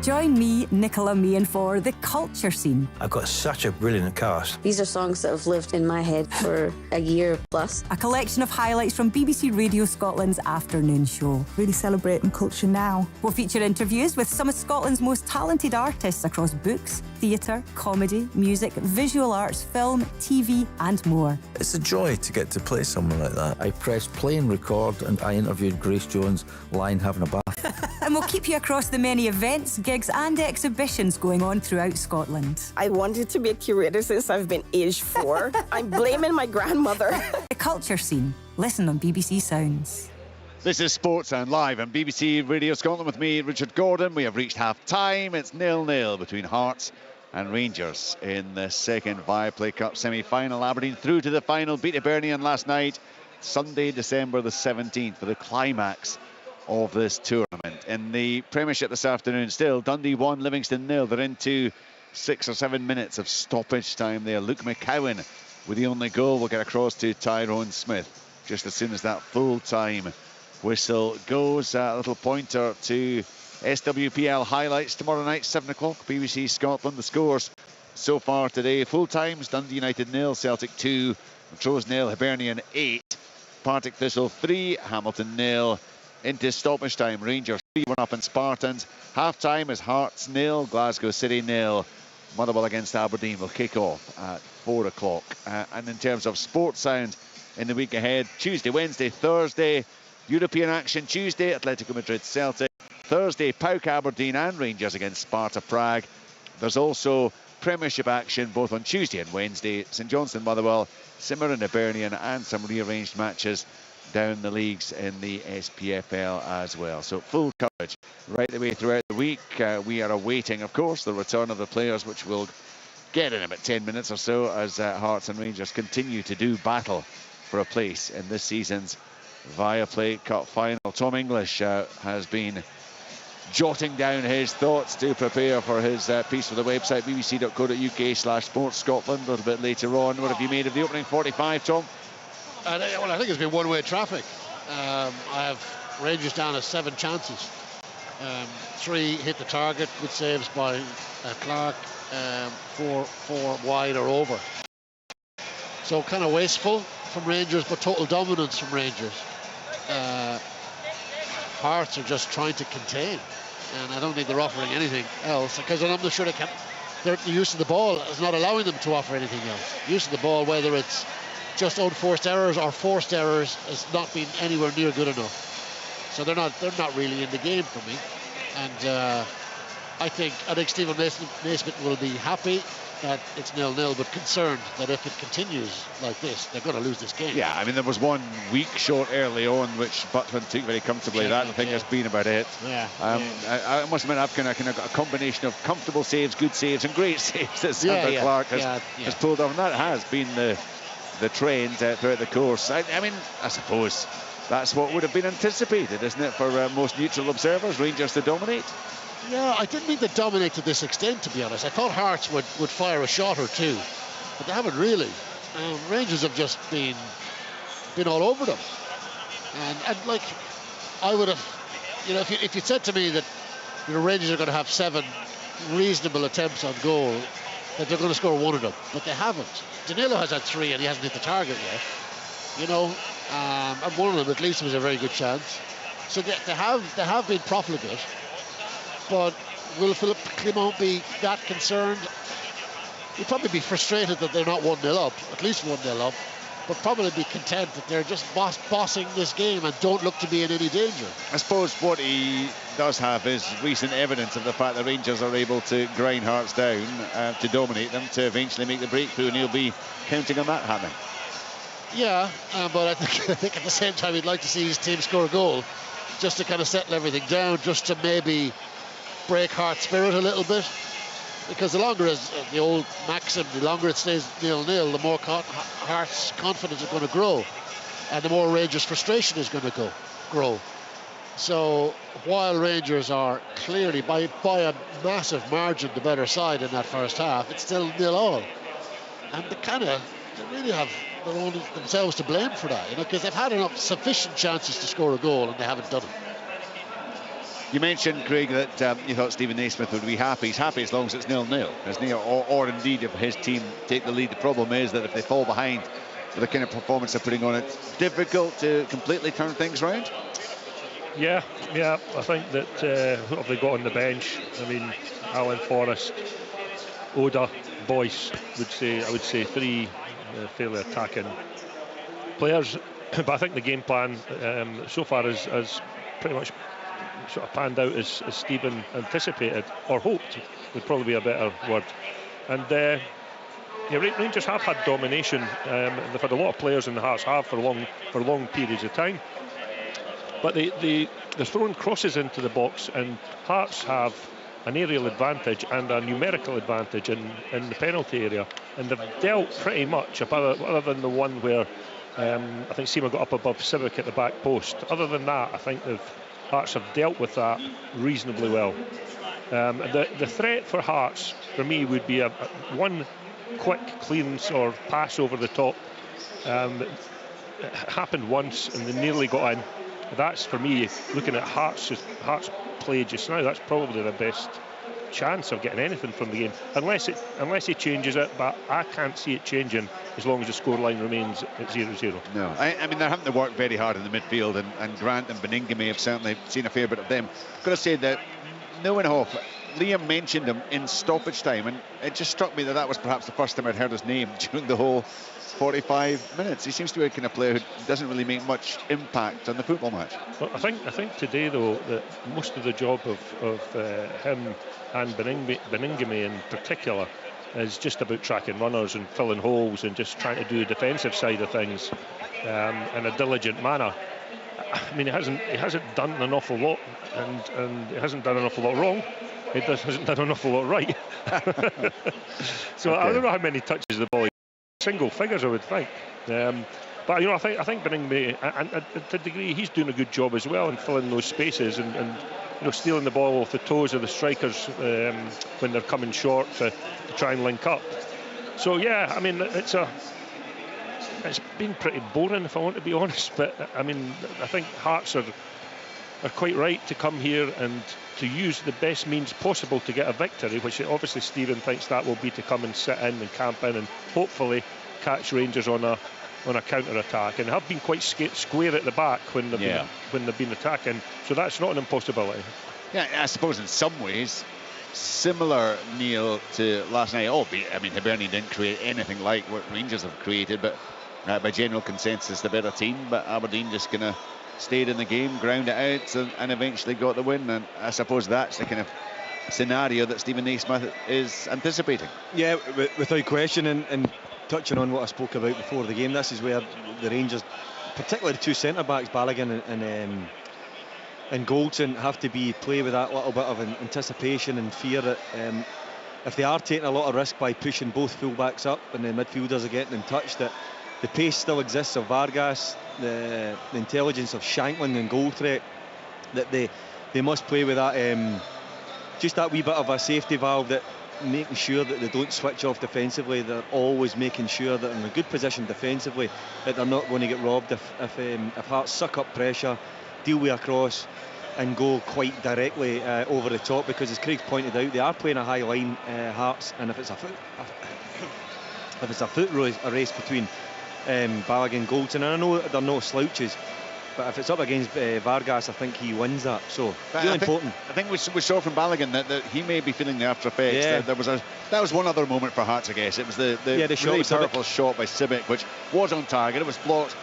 Join me, Nicola Meehan, for The Culture Scene. I've got such a brilliant cast. These are songs that have lived in my head for a year plus. A collection of highlights from BBC Radio Scotland's afternoon show. Really celebrating culture now. We'll feature interviews with some of Scotland's most talented artists across books, theatre, comedy, music, visual arts, film, TV and more. It's a joy to get to play somewhere like that. I pressed play and record and I interviewed Grace Jones lying having a bath. And we'll keep you across the many events, gigs and exhibitions going on throughout Scotland. I wanted to be a curator since I've been aged 4. I'm blaming my grandmother. The Culture Scene. Listen on BBC Sounds. This is Sportsound live on BBC Radio Scotland with me, Richard Gordon. We have reached half-time. It's 0-0 between Hearts and Rangers in the second Viaplay Cup semi-final. Aberdeen through to the final, beat Hibernian last night, Sunday, December the 17th, for the climax of this tournament. In the Premiership this afternoon, still Dundee 1, Livingstone 0. They're into 6 or 7 minutes of stoppage time there. Luke McCowan with the only goal will get across to Tyrone Smith just as soon as that full-time whistle goes. A little pointer to SWPL highlights tomorrow night, 7 o'clock, BBC Scotland. The scores so far today: full times, Dundee United 0, Celtic 2, Montrose 0, Hibernian 8, Partick Thistle 3, Hamilton 0, into stoppage time. Rangers 3-1 up in Spartans. Half-time is Hearts 0, Glasgow City 0. Motherwell against Aberdeen will kick off at 4 o'clock. And in terms of sports sound in the week ahead, Tuesday, Wednesday, Thursday, European action Tuesday, Atletico Madrid Celtic. Thursday, PAOK Aberdeen and Rangers against Sparta Prague. There's also Premiership action both on Tuesday and Wednesday. St Johnstone, Motherwell, Simmer and Hibernian, and some rearranged matches down the leagues in the SPFL as well. So full coverage right the way throughout the week. We are awaiting, of course, the return of the players, which will get in about 10 minutes or so as Hearts and Rangers continue to do battle for a place in this season's Viaplay Cup final. Tom English has been jotting down his thoughts to prepare for his piece for the website bbc.co.uk/Sports Scotland a little bit later on. What have you made of the opening 45, Tom? Well, I think it's been one-way traffic. I have Rangers down as 7 chances. 3 hit the target, good saves by Clark, 4 wide or over. So kind of wasteful from Rangers, but total dominance from Rangers. Hearts are just trying to contain, and I don't think they're offering anything else, because I'm not sure the use of the ball is not allowing them to offer anything else. Use of the ball, whether it's just unforced errors or forced errors, has not been anywhere near good enough. So they're not really in the game for me. And I think Stephen Naismith will be happy that it's 0-0, but concerned that if it continues like this, they're going to lose this game. Yeah, I mean, there was one weak shot early on which Butland took very comfortably. That, I think, has been about it. Yeah. I must admit, I've kind of got a combination of comfortable saves, good saves, and great saves that Sander Clark has pulled off, and that has been the trend throughout the course. I mean, I suppose that's what would have been anticipated, isn't it, for most neutral observers, Rangers to dominate? Yeah, I didn't think they dominate to this extent, to be honest. I thought Hearts would fire a shot or two, but they haven't really. Rangers have just been all over them. And like, I would have, if you said to me that Rangers are going to have 7 reasonable attempts on goal, that they're going to score 1 of them, but they haven't. Danilo has had 3 and he hasn't hit the target yet. And one of them at least was a very good chance. So they have been profligate. But will Philippe Clement be that concerned? He'd probably be frustrated that they're not 1-0 up, at least 1-0 up, but probably be content that they're just bossing this game and don't look to be in any danger. I suppose what he does have is recent evidence of the fact that Rangers are able to grind Hearts down, to dominate them, to eventually make the breakthrough, and he'll be counting on that happening. Yeah, but I think at the same time he'd like to see his team score a goal, just to kind of settle everything down, just to maybe break Hearts' spirit a little bit, because the longer, as the old maxim, the longer it stays 0-0, the more Hearts' confidence is going to grow, and the more Rangers' frustration is going to grow. So while Rangers are clearly by a massive margin the better side in that first half, it's still 0-0, and they really have their own themselves to blame for that, because they've had enough sufficient chances to score a goal and they haven't done it. You mentioned, Craig, that you thought Stephen Naismith would be happy. He's happy as long as it's 0-0, isn't he? Or indeed, if his team take the lead. The problem is that if they fall behind with the kind of performance they're putting on, it's difficult to completely turn things round. Yeah. I think that what have they got on the bench? I mean, Alan Forrest, Oda, Boyce. I would say 3 fairly attacking players. But I think the game plan so far is pretty much sort of panned out as Stephen anticipated, or hoped would probably be a better word. And Rangers have had domination. They've had a lot of players in the Hearts have for long periods of time. But they're throwing crosses into the box, and Hearts have an aerial advantage and a numerical advantage in the penalty area, and they've dealt pretty much, other than the one where I think Seema got up above Civic at the back post. Other than that, I think Hearts have dealt with that reasonably well. The threat for Hearts, for me, would be one quick clearance or pass over the top. It happened once and they nearly got in. That's, for me, looking at Hearts play just now, that's probably the best chance of getting anything from the game unless he changes it. But I can't see it changing as long as the scoreline remains at 0-0. No, I mean, they're having to work very hard in the midfield, and Grant and Beningame have certainly seen a fair bit of them. I've got to say that Nieuwenhof, Liam mentioned him in stoppage time, and it just struck me that was perhaps the first time I'd heard his name during the whole 45 minutes. He seems to be a kind of player who doesn't really make much impact on the football match. Well, I think today, though, that most of the job of him and Beningame in particular is just about tracking runners and filling holes and just trying to do the defensive side of things in a diligent manner. I mean, he hasn't done an awful lot, and he hasn't done an awful lot wrong. He hasn't done an awful lot right. So okay. I don't know how many touches the ball. Single figures, I would think. But I think Beningame, and to a degree, he's doing a good job as well in filling those spaces and stealing the ball off the toes of the strikers when they're coming short to try and link up. So yeah, I mean, it's been pretty boring, if I want to be honest. But I mean, I think Hearts are quite right to come here and to use the best means possible to get a victory, which obviously Stephen thinks that will be to come and sit in and camp in and hopefully catch Rangers on a counter-attack, and have been quite square at the back when they've been attacking, so that's not an impossibility. Yeah, I suppose in some ways similar, Neil, to last night, albeit, I mean, Hibernian didn't create anything like what Rangers have created, but by general consensus the better team, but Aberdeen just kind of stayed in the game, ground it out, and eventually got the win. And I suppose that's the kind of scenario that Stephen Naismith is anticipating. Yeah, without question, and touching on what I spoke about before the game, this is where the Rangers, particularly the two centre-backs, Balogun and Goldson, have to play with that little bit of anticipation and fear that if they are taking a lot of risk by pushing both full-backs up and the midfielders are getting in touch, that the pace still exists of Vargas, the intelligence of Shankland and goal threat, that they must play with that, just that wee bit of a safety valve, that making sure that they don't switch off defensively. They're always making sure that in a good position defensively, that they're not going to get robbed if Hearts suck up pressure, deal with a cross and go quite directly over the top, because as Craig's pointed out, they are playing a high line, Hearts, and if it's a foot race between Balogun and Goldson, and I know they're no slouches, but if it's up against Vargas, I think he wins that. So really important. I think we saw from Balogun that he may be feeling the after effects. Yeah. That was one other moment for Hearts, I guess. It was the really powerful shot by Sibic, which was on target. It was blocked,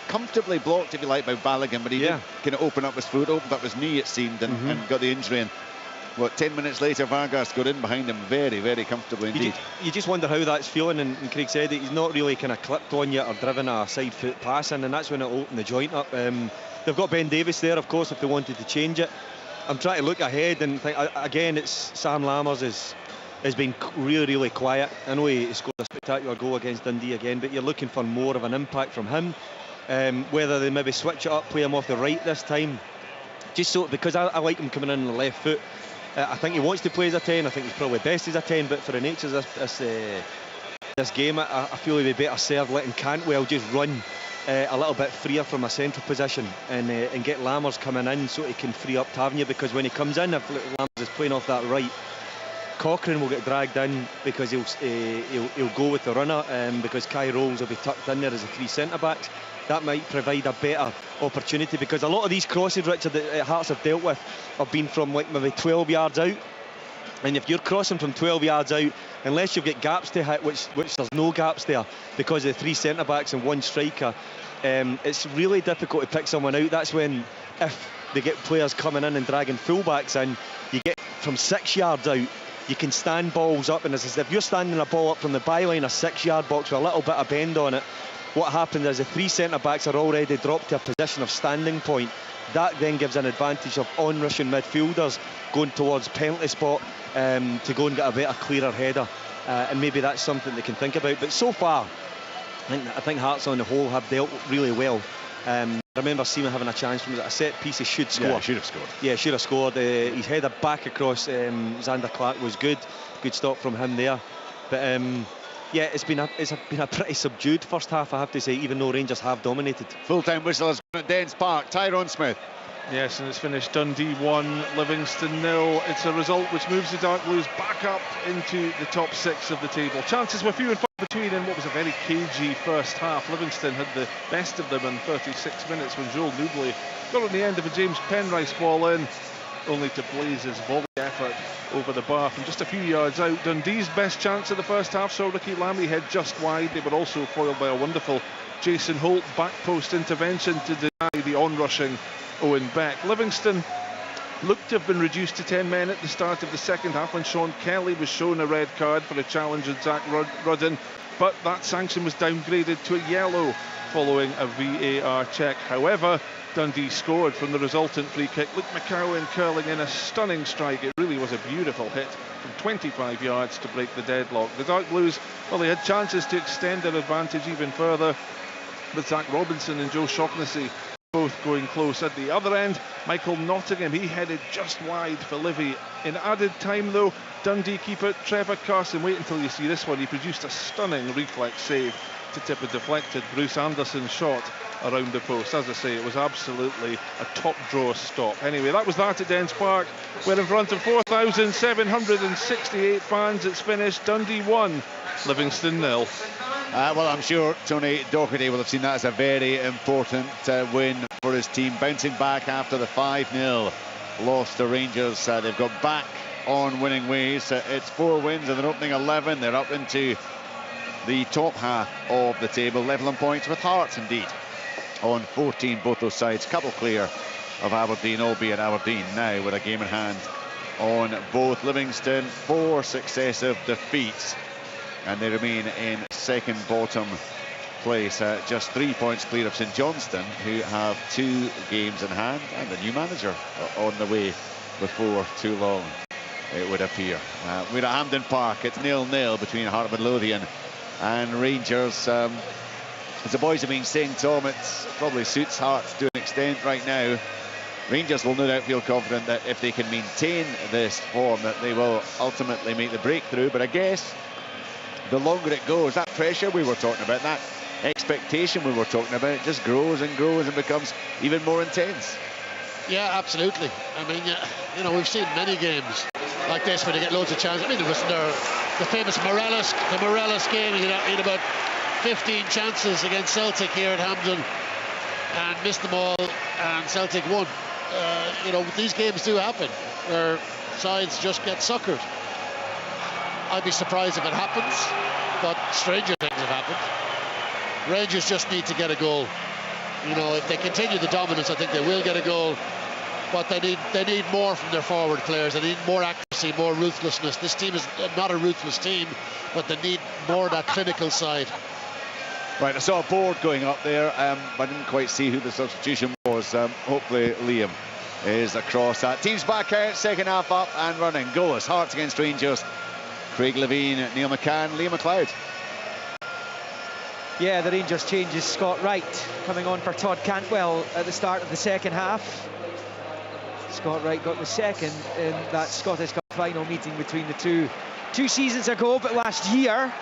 comfortably blocked, if you like, by Balogun, but he did kind of open up his foot, opened up his knee, it seemed, and got the injury. And 10 minutes later, Vargas got in behind him very, very comfortably indeed. You just wonder how that's feeling, and Craig said that he's not really kind of clipped on yet or driven a side foot pass in, and that's when it opened the joint up. They've got Ben Davis there, of course, if they wanted to change it. I'm trying to look ahead and think, again, it's Sam Lammers has been really, really quiet. I know he scored a spectacular goal against Dundee again, but you're looking for more of an impact from him. Whether they maybe switch it up, play him off the right this time, just so, because I like him coming in on the left foot. I think he wants to play as a 10. I think he's probably best as a 10, but for the nature of this game, I feel he'd be better served letting Cantwell just run a little bit freer from a central position and get Lammers coming in so he can free up Tavernier, because when he comes in, if Lammers is playing off that right, Cochrane will get dragged in because he'll go with the runner, because Kai Rolls will be tucked in there as the three centre-backs. That might provide a better opportunity, because a lot of these crosses, Richard, that Hearts have dealt with have been from like maybe 12 yards out, and if you're crossing from 12 yards out, unless you've got gaps to hit, which there's no gaps there because of the three centre-backs and one striker, it's really difficult to pick someone out. That's when, if they get players coming in and dragging full-backs in, you get from 6 yards out, you can stand balls up, and as I said, if you're standing a ball up from the byline, a 6-yard box with a little bit of bend on it, what happens is the three centre-backs are already dropped to a position of standing point. That then gives an advantage of on-rushing midfielders going towards penalty spot to go and get a better, clearer header, and maybe that's something they can think about. But so far, I think Hearts on the whole have dealt really well. I remember Seaman having a chance from a set piece. He should score. Yeah, should have scored. Yeah, should have scored. His header back across Xander Clark was good. Good stop from him there. But yeah, it's been a pretty subdued first half, I have to say, even though Rangers have dominated. Full-time whistle has gone at Dens Park. Tyrone Smith. Yes, and it's finished Dundee 1, Livingstone 0. It's a result which moves the Dark Blues back up into the top 6 of the table. Chances were few and far between in what was a very cagey first half. Livingston had the best of them in 36 minutes when Joel Newbley got on the end of a James Penrice ball in, only to blaze his volley effort over the bar from just a few yards out. Dundee's best chance of the first half saw Ricky Lamie head just wide. They were also foiled by a wonderful Jason Holt back post intervention to deny the on-rushing Owen Beck. Livingston looked to have been reduced to 10 men at the start of the second half when Sean Kelly was shown a red card for a challenge at Zach Rudden, but that sanction was downgraded to a yellow following a VAR check. However, Dundee scored from the resultant free kick. Luke McCowan curling in a stunning strike. It really was a beautiful hit from 25 yards to break the deadlock. The Dark Blues, well, they had chances to extend their advantage even further, with Zach Robinson and Joe Shaughnessy both going close. At the other end, Michael Nottingham, he headed just wide for Livy. In added time though, Dundee keeper Trevor Carson, wait until you see this one, he produced a stunning reflex save to tip a deflected Bruce Anderson shot around the post. As I say, it was absolutely a top draw stop. Anyway, that was that at Dens Park. We're in front of 4,768 fans. It's finished Dundee 1, Livingstone 0. Well, I'm sure Tony Docherty will have seen that as a very important win for his team, bouncing back after the 5-0 loss to Rangers. They've got back on winning ways. It's 4 wins in their opening 11. They're up into the top half of the table, level on points with Hearts indeed on 14, both those sides, couple clear of Aberdeen, albeit Aberdeen now with a game in hand on both. Livingston 4 successive defeats and they remain in second bottom place, just 3 points clear of St Johnstone, who have 2 games in hand and a new manager on the way before too long, it would appear. We're at Hampden Park. It's 0-0 between Heart of Midlothian and Rangers. As the boys have been saying, Tom, it probably suits Hearts to an extent right now. Rangers will no doubt feel confident that if they can maintain this form, that they will ultimately make the breakthrough. But I guess the longer it goes, that pressure we were talking about, that expectation we were talking about, it just grows and grows and becomes even more intense. Yeah, absolutely. I mean, you know, we've seen many games like this where they get loads of chances. I mean, there was the famous Morelos game. He had about 15 chances against Celtic here at Hampden and missed them all, and Celtic won. You know, these games do happen where sides just get suckered. I'd be surprised if it happens, but stranger things have happened. Rangers just need to get a goal. You know, if they continue the dominance, I think they will get a goal. But they need more from their forward players. They need more accuracy, more ruthlessness. This team is not a ruthless team, but they need more of that clinical side. Right, I saw a board going up there, but I didn't quite see who the substitution was. Hopefully Liam is across that. Team's back out, second half up and running. Goals, Hearts against Rangers. Craig Levine, Neil McCann, Liam McLeod. Yeah, the Rangers changes. Scott Wright coming on for Todd Cantwell at the start of the second half. Scott Wright got the second in that Scottish Cup final meeting between the two seasons ago, but last year.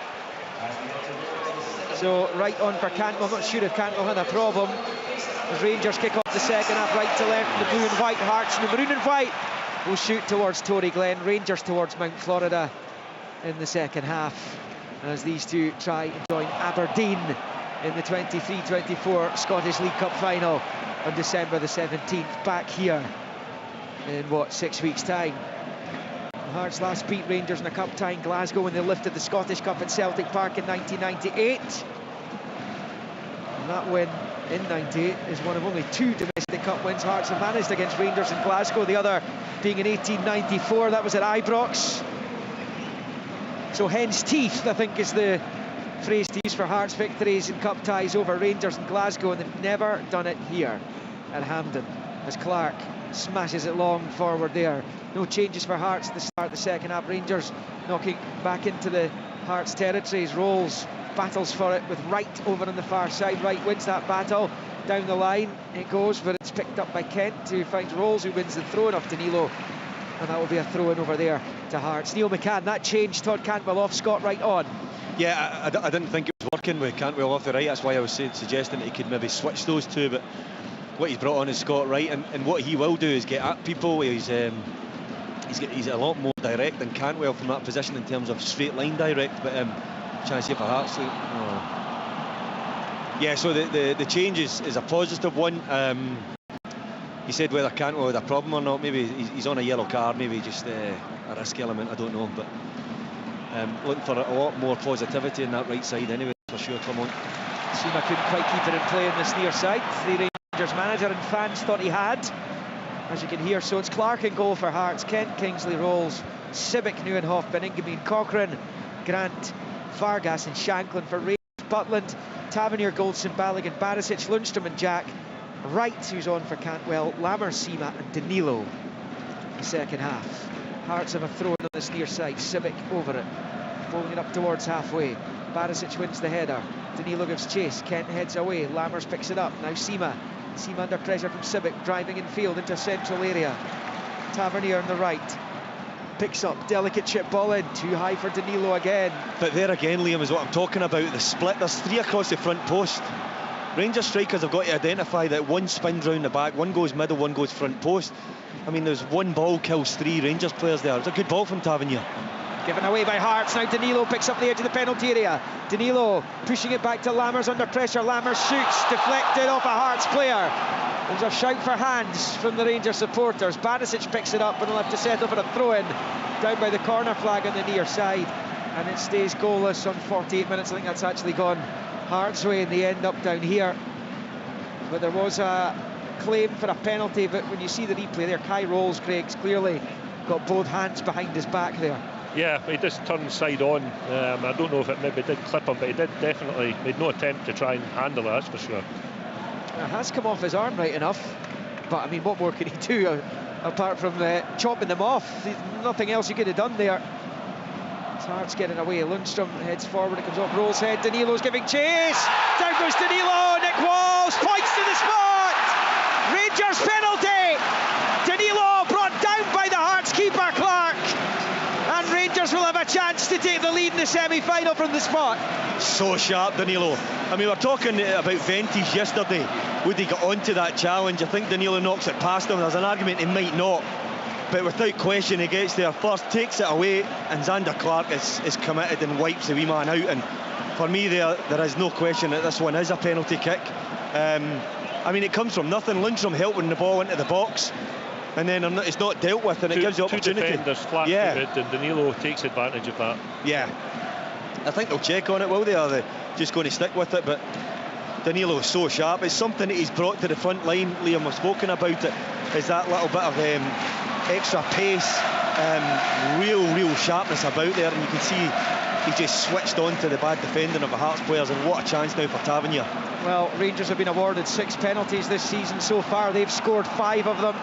So Wright on for Cantwell. I'm not sure if Cantwell had a problem. As Rangers kick off the second half, right to left, the blue and white. Hearts and the maroon and white will shoot towards Tory Glen. Rangers towards Mount Florida in the second half, as these two try and join Aberdeen in the 23-24 Scottish League Cup final on December the 17th, back here in 6 weeks' time. Hearts last beat Rangers in a cup tie in Glasgow when they lifted the Scottish Cup at Celtic Park in 1998. And that win in 98 is one of only 2 domestic cup wins Hearts have managed against Rangers in Glasgow, the other being in 1894, that was at Ibrox. So hen's teeth, I think, is the phrase to use for Hearts victories in cup ties over Rangers in Glasgow, and they've never done it here at Hampden, as Clark smashes it long forward there. No changes for Hearts at the start of the second half. Rangers knocking back into the Hearts territories. Rolls, battles for it with Wright over on the far side. Wright wins that battle. Down the line it goes, but it's picked up by Kent, who finds Rolls, who wins the throw-in off Danilo. And that will be a throw-in over there to Hearts. Neil McCann, that change, Todd Cantwell off, Scott Wright on. Yeah, I didn't think it was working with Cantwell off the right. That's why I was suggesting he could maybe switch those two. But what he's brought on is Scott Wright, and what he will do is get at people. He's a lot more direct than Cantwell from that position in terms of straight line direct. But chance here for Hearts. Yeah, so the change is a positive one. He said whether Cantwell had a problem or not. Maybe he's on a yellow card. Maybe just a risk element. I don't know. But looking for a lot more positivity in that right side anyway, for sure. Come on. Seema couldn't quite keep it in play on this near side. The Rangers manager and fans thought he had, as you can hear. So it's Clark in goal for Hearts, Kent, Kingsley, Rolls, Sibic, Nieuwenhof, Beningame, Cochrane, Grant, Vargas and Shanklin for Rangers. Butland, Tavernier, Goldson, Balogun, Barisic, Lundstrom and Jack. Wright, who's on for Cantwell, Lammer, Seema and Danilo in the second half. Hearts have a throw on this near side. Sibic over it, bowling it up towards halfway. Barisic wins the header. Danilo gives chase. Kent heads away. Lammers picks it up. Now Seema under pressure from Sibic, driving in field into central area. Tavernier on the right. Picks up, delicate chip ball in. Too high for Danilo again. But there again, Liam, is what I'm talking about. The split. There's 3 across the front post. Rangers strikers have got to identify that one spins round the back, one goes middle, one goes front post. I mean, there's one ball kills 3 Rangers players there. It's a good ball from Tavernier. Given away by Hearts. Now Danilo picks up the edge of the penalty area. Danilo pushing it back to Lammers under pressure. Lammers shoots, deflected off a Hearts player. There's a shout for hands from the Rangers supporters. Barisic picks it up and they'll have to settle for a throw-in down by the corner flag on the near side. And it stays goalless on 48 minutes. I think that's actually gone Hearts' way in the end, up down here. But there was a claim for a penalty, but when you see the replay there, Kai Rolls, Craig's clearly got both hands behind his back there. Yeah, he just turned side on. I don't know if it maybe did clip him, but he did definitely made no attempt to try and handle it, that's for sure. It has come off his arm right enough, but I mean, what more could he do apart from chopping them off? There's nothing else he could have done there. Hearts getting away. Lundstrom heads forward, it comes off Rolls' head. Danilo's giving chase. Down goes Danilo. Nick Walsh points to the spot. Rangers penalty. Danilo brought down by the Hearts keeper Clark. And Rangers will have a chance to take the lead in the semi-final from the spot. So sharp, Danilo. I mean, we're talking about Ventis yesterday. Would he get onto that challenge? I think Danilo knocks it past him. There's an argument he might not. But without question, he gets there first, takes it away, and Xander Clark is committed and wipes the wee man out. And for me, there is no question that this one is a penalty kick. I mean, it comes from nothing. Lundstrom helping the ball into the box, and then it's not dealt with, and it gives the opportunity. Two defenders flat-footed, and Danilo takes advantage of that. Yeah, I think they'll check on it, will they? Or are they just going to stick with it? But Danilo is so sharp. It's something that he's brought to the front line. Liam, we've spoken about it. Is that little bit of extra pace, real sharpness about there, and you can see he just switched on to the bad defending of the Hearts players, and what a chance now for Tavernier. Well, Rangers have been awarded 6 penalties this season so far. They've scored 5 of them.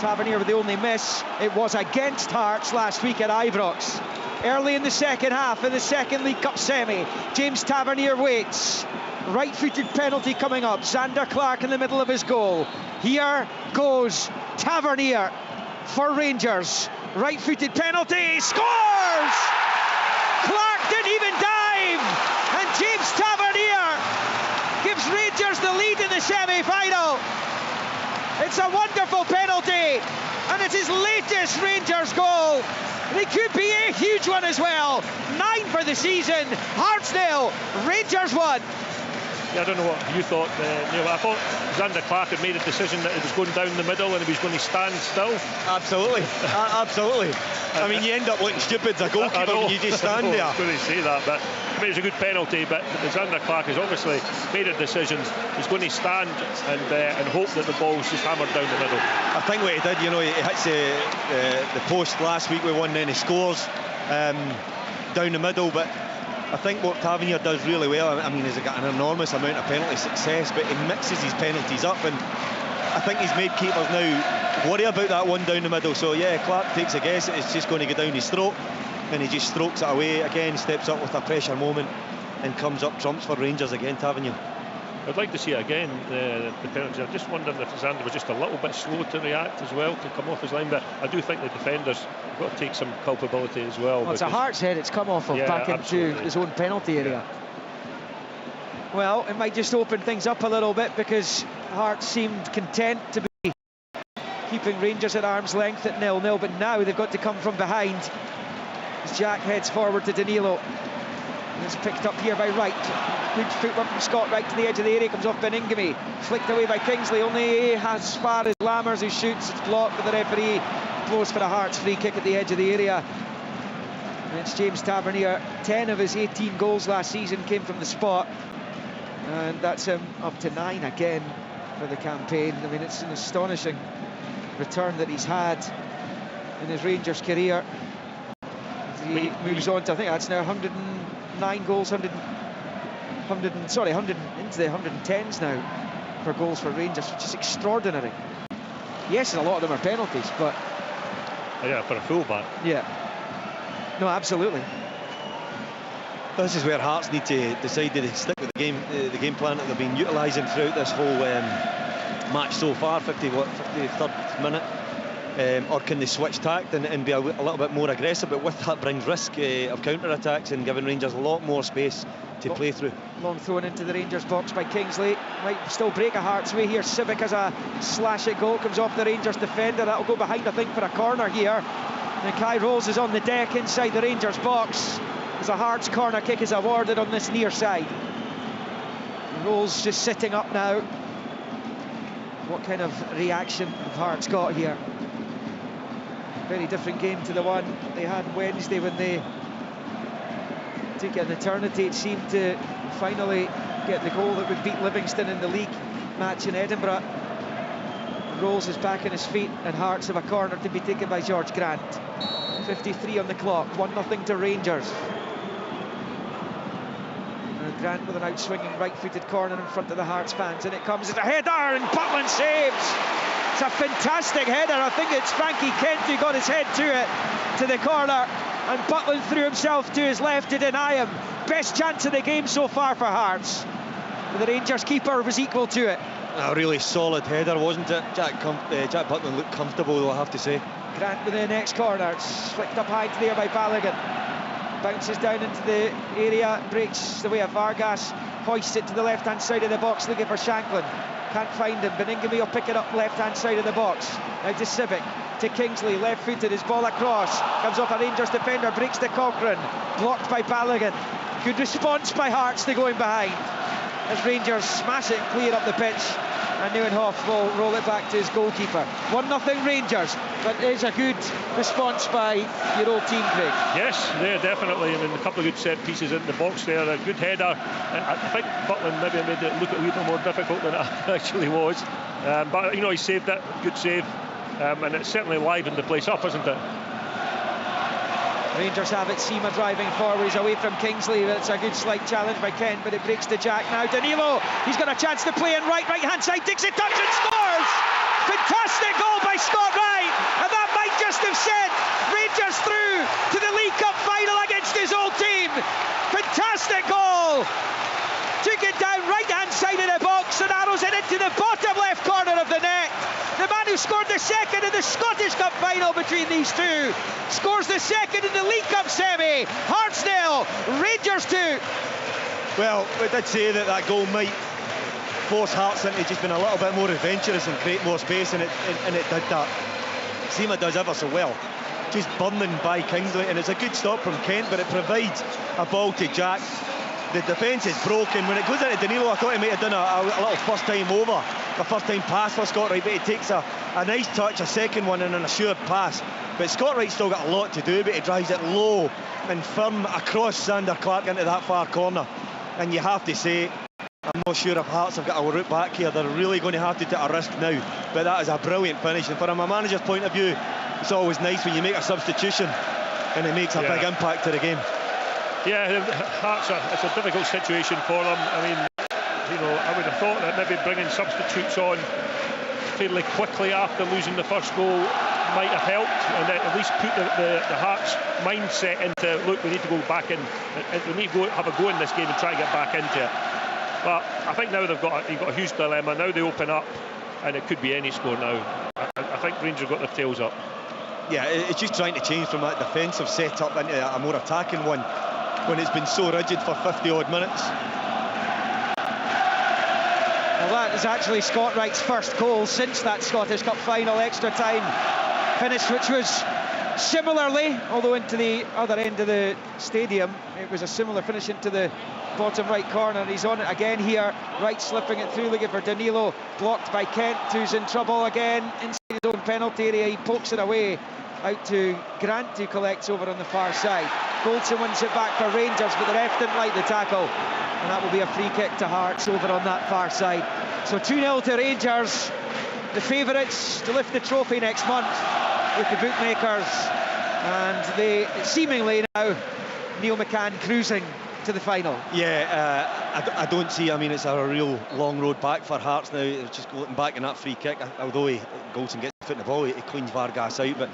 Tavernier with the only miss. It was against Hearts last week at Ibrox. Early in the second half in the second League Cup semi, James Tavernier waits. Right-footed penalty coming up. Xander Clark in the middle of his goal. Here goes Tavernier for Rangers. Right-footed penalty, scores! Clark didn't even dive, and James Tavernier gives Rangers the lead in the semi-final. It's a wonderful penalty, and it's his latest Rangers goal. And it could be a huge one as well. 9 for the season. Hearts 0, Rangers 1. Yeah, I don't know what you thought, Neil. I thought Xander Clark had made a decision that he was going down the middle and he was going to stand still. Absolutely, absolutely. I mean, you end up looking stupid as a goalkeeper when you just stand there. I was going to say that, but I mean, it's a good penalty. But Xander Clark has obviously made a decision. He's going to stand and hope that the ball's just hammered down the middle. I think what he did, you know, he hits the post last week with one, then he scores down the middle, but I think what Tavernier does really well, I mean, he's got an enormous amount of penalty success, but he mixes his penalties up, and I think he's made keepers now worry about that one down the middle. So yeah, Clark takes a guess, it's just going to go down his throat, and he just strokes it away again, steps up with a pressure moment, and comes up trumps for Rangers again, Tavernier. I'd like to see it again, the penalty. I'm just wondering if Xander was just a little bit slow to react as well, to come off his line, but I do think the defenders have got to take some culpability as well. Well, it's a Hearts head, it's come off of back into his own penalty area. Well, it might just open things up a little bit, because Hearts seemed content to be keeping Rangers at arm's length at 0-0, but now they've got to come from behind as Jack heads forward to Danilo. And it's picked up here by Wright. Good footwork from Scott Wright to the edge of the area, comes off Beningame, flicked away by Kingsley, only as far as Lammers, who shoots. It's blocked, but the referee blows for a Hearts free kick at the edge of the area. And it's James Tavernier. 10 of his 18 goals last season came from the spot, and that's him up to 9 again for the campaign. I mean, it's an astonishing return that he's had in his Rangers career. He moves on to, I think that's now 109 goals, 100 into the 110s now for goals for Rangers, which is extraordinary. Yes, and a lot of them are penalties, but yeah, for a fullback. Yeah, no, absolutely. This is where Hearts need to decide to stick with the game plan that they've been utilising throughout this whole match so far, 53rd minute. Or can they switch tact and be a little bit more aggressive? But with that brings risk of counter-attacks and giving Rangers a lot more space to play through. Long thrown into the Rangers box by Kingsley. Might still break a Hearts way here. Civic has a slash at goal, comes off the Rangers defender. That'll go behind, I think, for a corner here. And Kai Rolls is on the deck inside the Rangers box as a Hearts corner kick is awarded on this near side. Rolls just sitting up now. What kind of reaction have Hearts got here? Very different game to the one they had Wednesday when they took an eternity, it seemed, to finally get the goal that would beat Livingstone in the league match in Edinburgh. Rolls is back on his feet and Hearts have a corner to be taken by George Grant. 53 on the clock, 1-0 to Rangers. And Grant with an out-swinging right-footed corner in front of the Hearts fans, and it comes as a header and Butland saves. It's a fantastic header. I think it's Frankie Kent who got his head to it, to the corner, and Butland threw himself to his left to deny him. Best chance of the game so far for Hearts. But the Rangers keeper was equal to it. A really solid header, wasn't it? Jack Butland looked comfortable, though, I have to say. Grant with the next corner. It's flicked up high to there by Balogun. Bounces down into the area, breaks the way of Vargas, hoists it to the left-hand side of the box, looking for Shanklin. Can't find him. Beningame will pick it up left-hand side of the box. Now to Civic, to Kingsley, left-footed, his ball across. Comes off a Rangers defender, breaks to Cochrane. Blocked by Balogun. Good response by Hearts to going behind. As Rangers smash it clear up the pitch. And Nieuwenhof will roll it back to his goalkeeper. 1-0 Rangers, but it is a good response by your old team, Craig. Yes, yeah, definitely. I mean, a couple of good set pieces in the box there, a good header. I think Butland maybe made it look a little more difficult than it actually was. But, you know, he saved it, good save. And it certainly livened the place up, isn't it? Rangers have it, Seema driving forward, he's away from Kingsley. It's a good slight challenge by Kent, but it breaks to Jack now. Danilo, he's got a chance to play in right-hand side, takes it, touch and scores! Fantastic goal by Scott Wright, and that might just have sent Rangers through to the League Cup final against his old team. Fantastic goal! Took it down right-hand side of the box and arrows it into the bottom left corner of the net. The man who scored the second in the Scottish Cup final between these two scores the second in the League Cup semi. Hearts 0, Rangers 2. Well, we did say that goal might force Hearts into just being a little bit more adventurous and create more space, and it did that. Seema does ever so well. Just burning by Kingsley, and it's a good stop from Kent, but it provides a ball to Jack. The defence is broken. When it goes into Danilo, I thought he might have done a little first time over, a first time pass for Scott Wright, but he takes a nice touch, a second one, and an assured pass. But Scott Wright's still got a lot to do, but he drives it low and firm across Sander Clark into that far corner. And you have to say, I'm not sure if Hearts have got a route back here. They're really going to have to take a risk now. But that is a brilliant finish, and from a manager's point of view, it's always nice when you make a substitution and it makes a big impact to the game. Yeah, Hearts, it's a difficult situation for them. I mean, you know, I would have thought that maybe bringing substitutes on fairly quickly after losing the first goal might have helped, and at least put the Hearts mindset into, look, we need to go back in, we need to have a go in this game and try and get back into it. But I think now you've got a huge dilemma. Now they open up, and it could be any score now. I think Rangers got their tails up. Yeah, it's just trying to change from that defensive set-up into a more attacking one when it's been so rigid for 50 odd minutes. Well, that is actually Scott Wright's first goal since that Scottish Cup final extra time finish, which was similarly, although into the other end of the stadium, it was a similar finish into the bottom right corner. He's on it again here. Wright slipping it through, looking for Danilo, blocked by Kent, who's in trouble again inside his own penalty area. He pokes it away out to Grant, who collects over on the far side. Goldson wins it back for Rangers, but the ref didn't like the tackle, and that will be a free kick to Hearts over on that far side. So 2-0 to Rangers, the favourites to lift the trophy next month with the bookmakers, and they seemingly now Neil McCann cruising to the final. Yeah, I don't see. I mean, it's a real long road back for Hearts now. Just looking back in that free kick, although Goldson gets the foot in the ball, he cleans Vargas out. But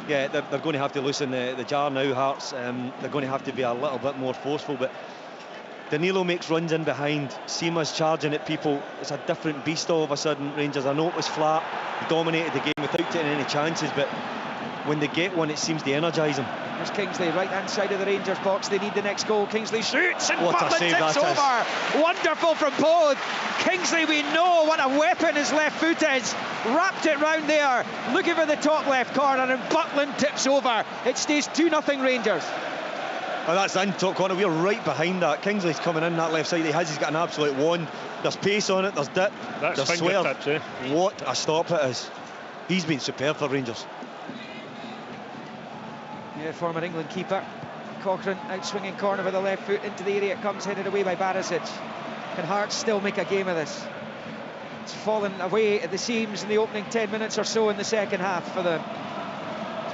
yeah, they're going to have to loosen the jar now, Hearts. They're going to have to be a little bit more forceful. But Danilo makes runs in behind. Seema's charging at people. It's a different beast all of a sudden. Rangers, I know it was flat. He dominated the game without taking any chances, but when they get one, it seems to energise them. There's Kingsley, right-hand side of the Rangers box. They need the next goal. Kingsley shoots and What a Butland save tips that over. Wonderful from both. Kingsley, we know what a weapon his left foot is. Wrapped it round there, looking for the top left corner, and Butland tips over. It stays 2-0 Rangers. Oh, that's in top corner. We're right behind that. Kingsley's coming in that left side. He's got an absolute wand. There's pace on it. There's dip. That's there's swerve. fingertips, eh? What a stop it is. He's been superb for Rangers. Yeah, former England keeper Cochrane, out swinging corner with the left foot into the area. It comes headed away by Barisic. Can Hearts still make a game of this? It's fallen away at the seams in the opening 10 minutes or so in the second half for them.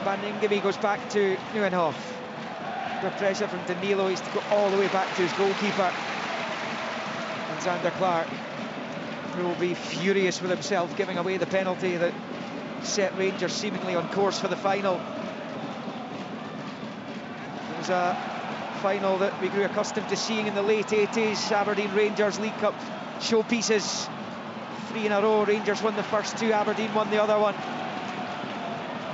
Baningime goes back to Nieuwenhof. Under pressure from Danilo, he's to go all the way back to his goalkeeper. And Zander Clark, who will be furious with himself, giving away the penalty that set Rangers seemingly on course for the final. It was a final that we grew accustomed to seeing in the late 80s. Aberdeen Rangers League Cup showpieces. 3 in a row. Rangers won the first 2, Aberdeen won the other one.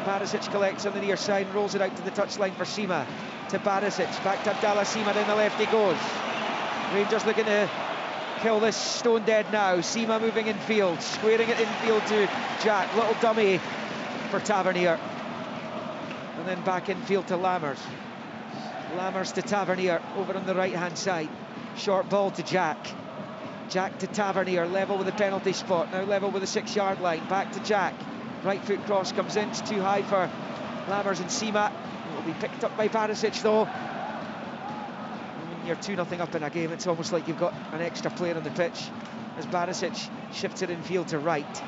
Barisic collects on the near side, rolls it out to the touchline for Seema. To Barisic, back to Abdallah Seema, down the left he goes. Rangers looking to kill this stone dead now. Seema moving infield, squaring it infield to Jack. Little dummy for Tavernier. And then back infield to Lammers. Lammers to Tavernier over on the right hand side. Short ball to Jack. Jack to Tavernier, level with the penalty spot, now level with the 6-yard line. Back to Jack. Right foot cross comes in, it's too high for Lammers and Seema. It will be picked up by Barisic though. When you're 2-0 up in a game, it's almost like you've got an extra player on the pitch. As Barisic shifts it infield to Wright.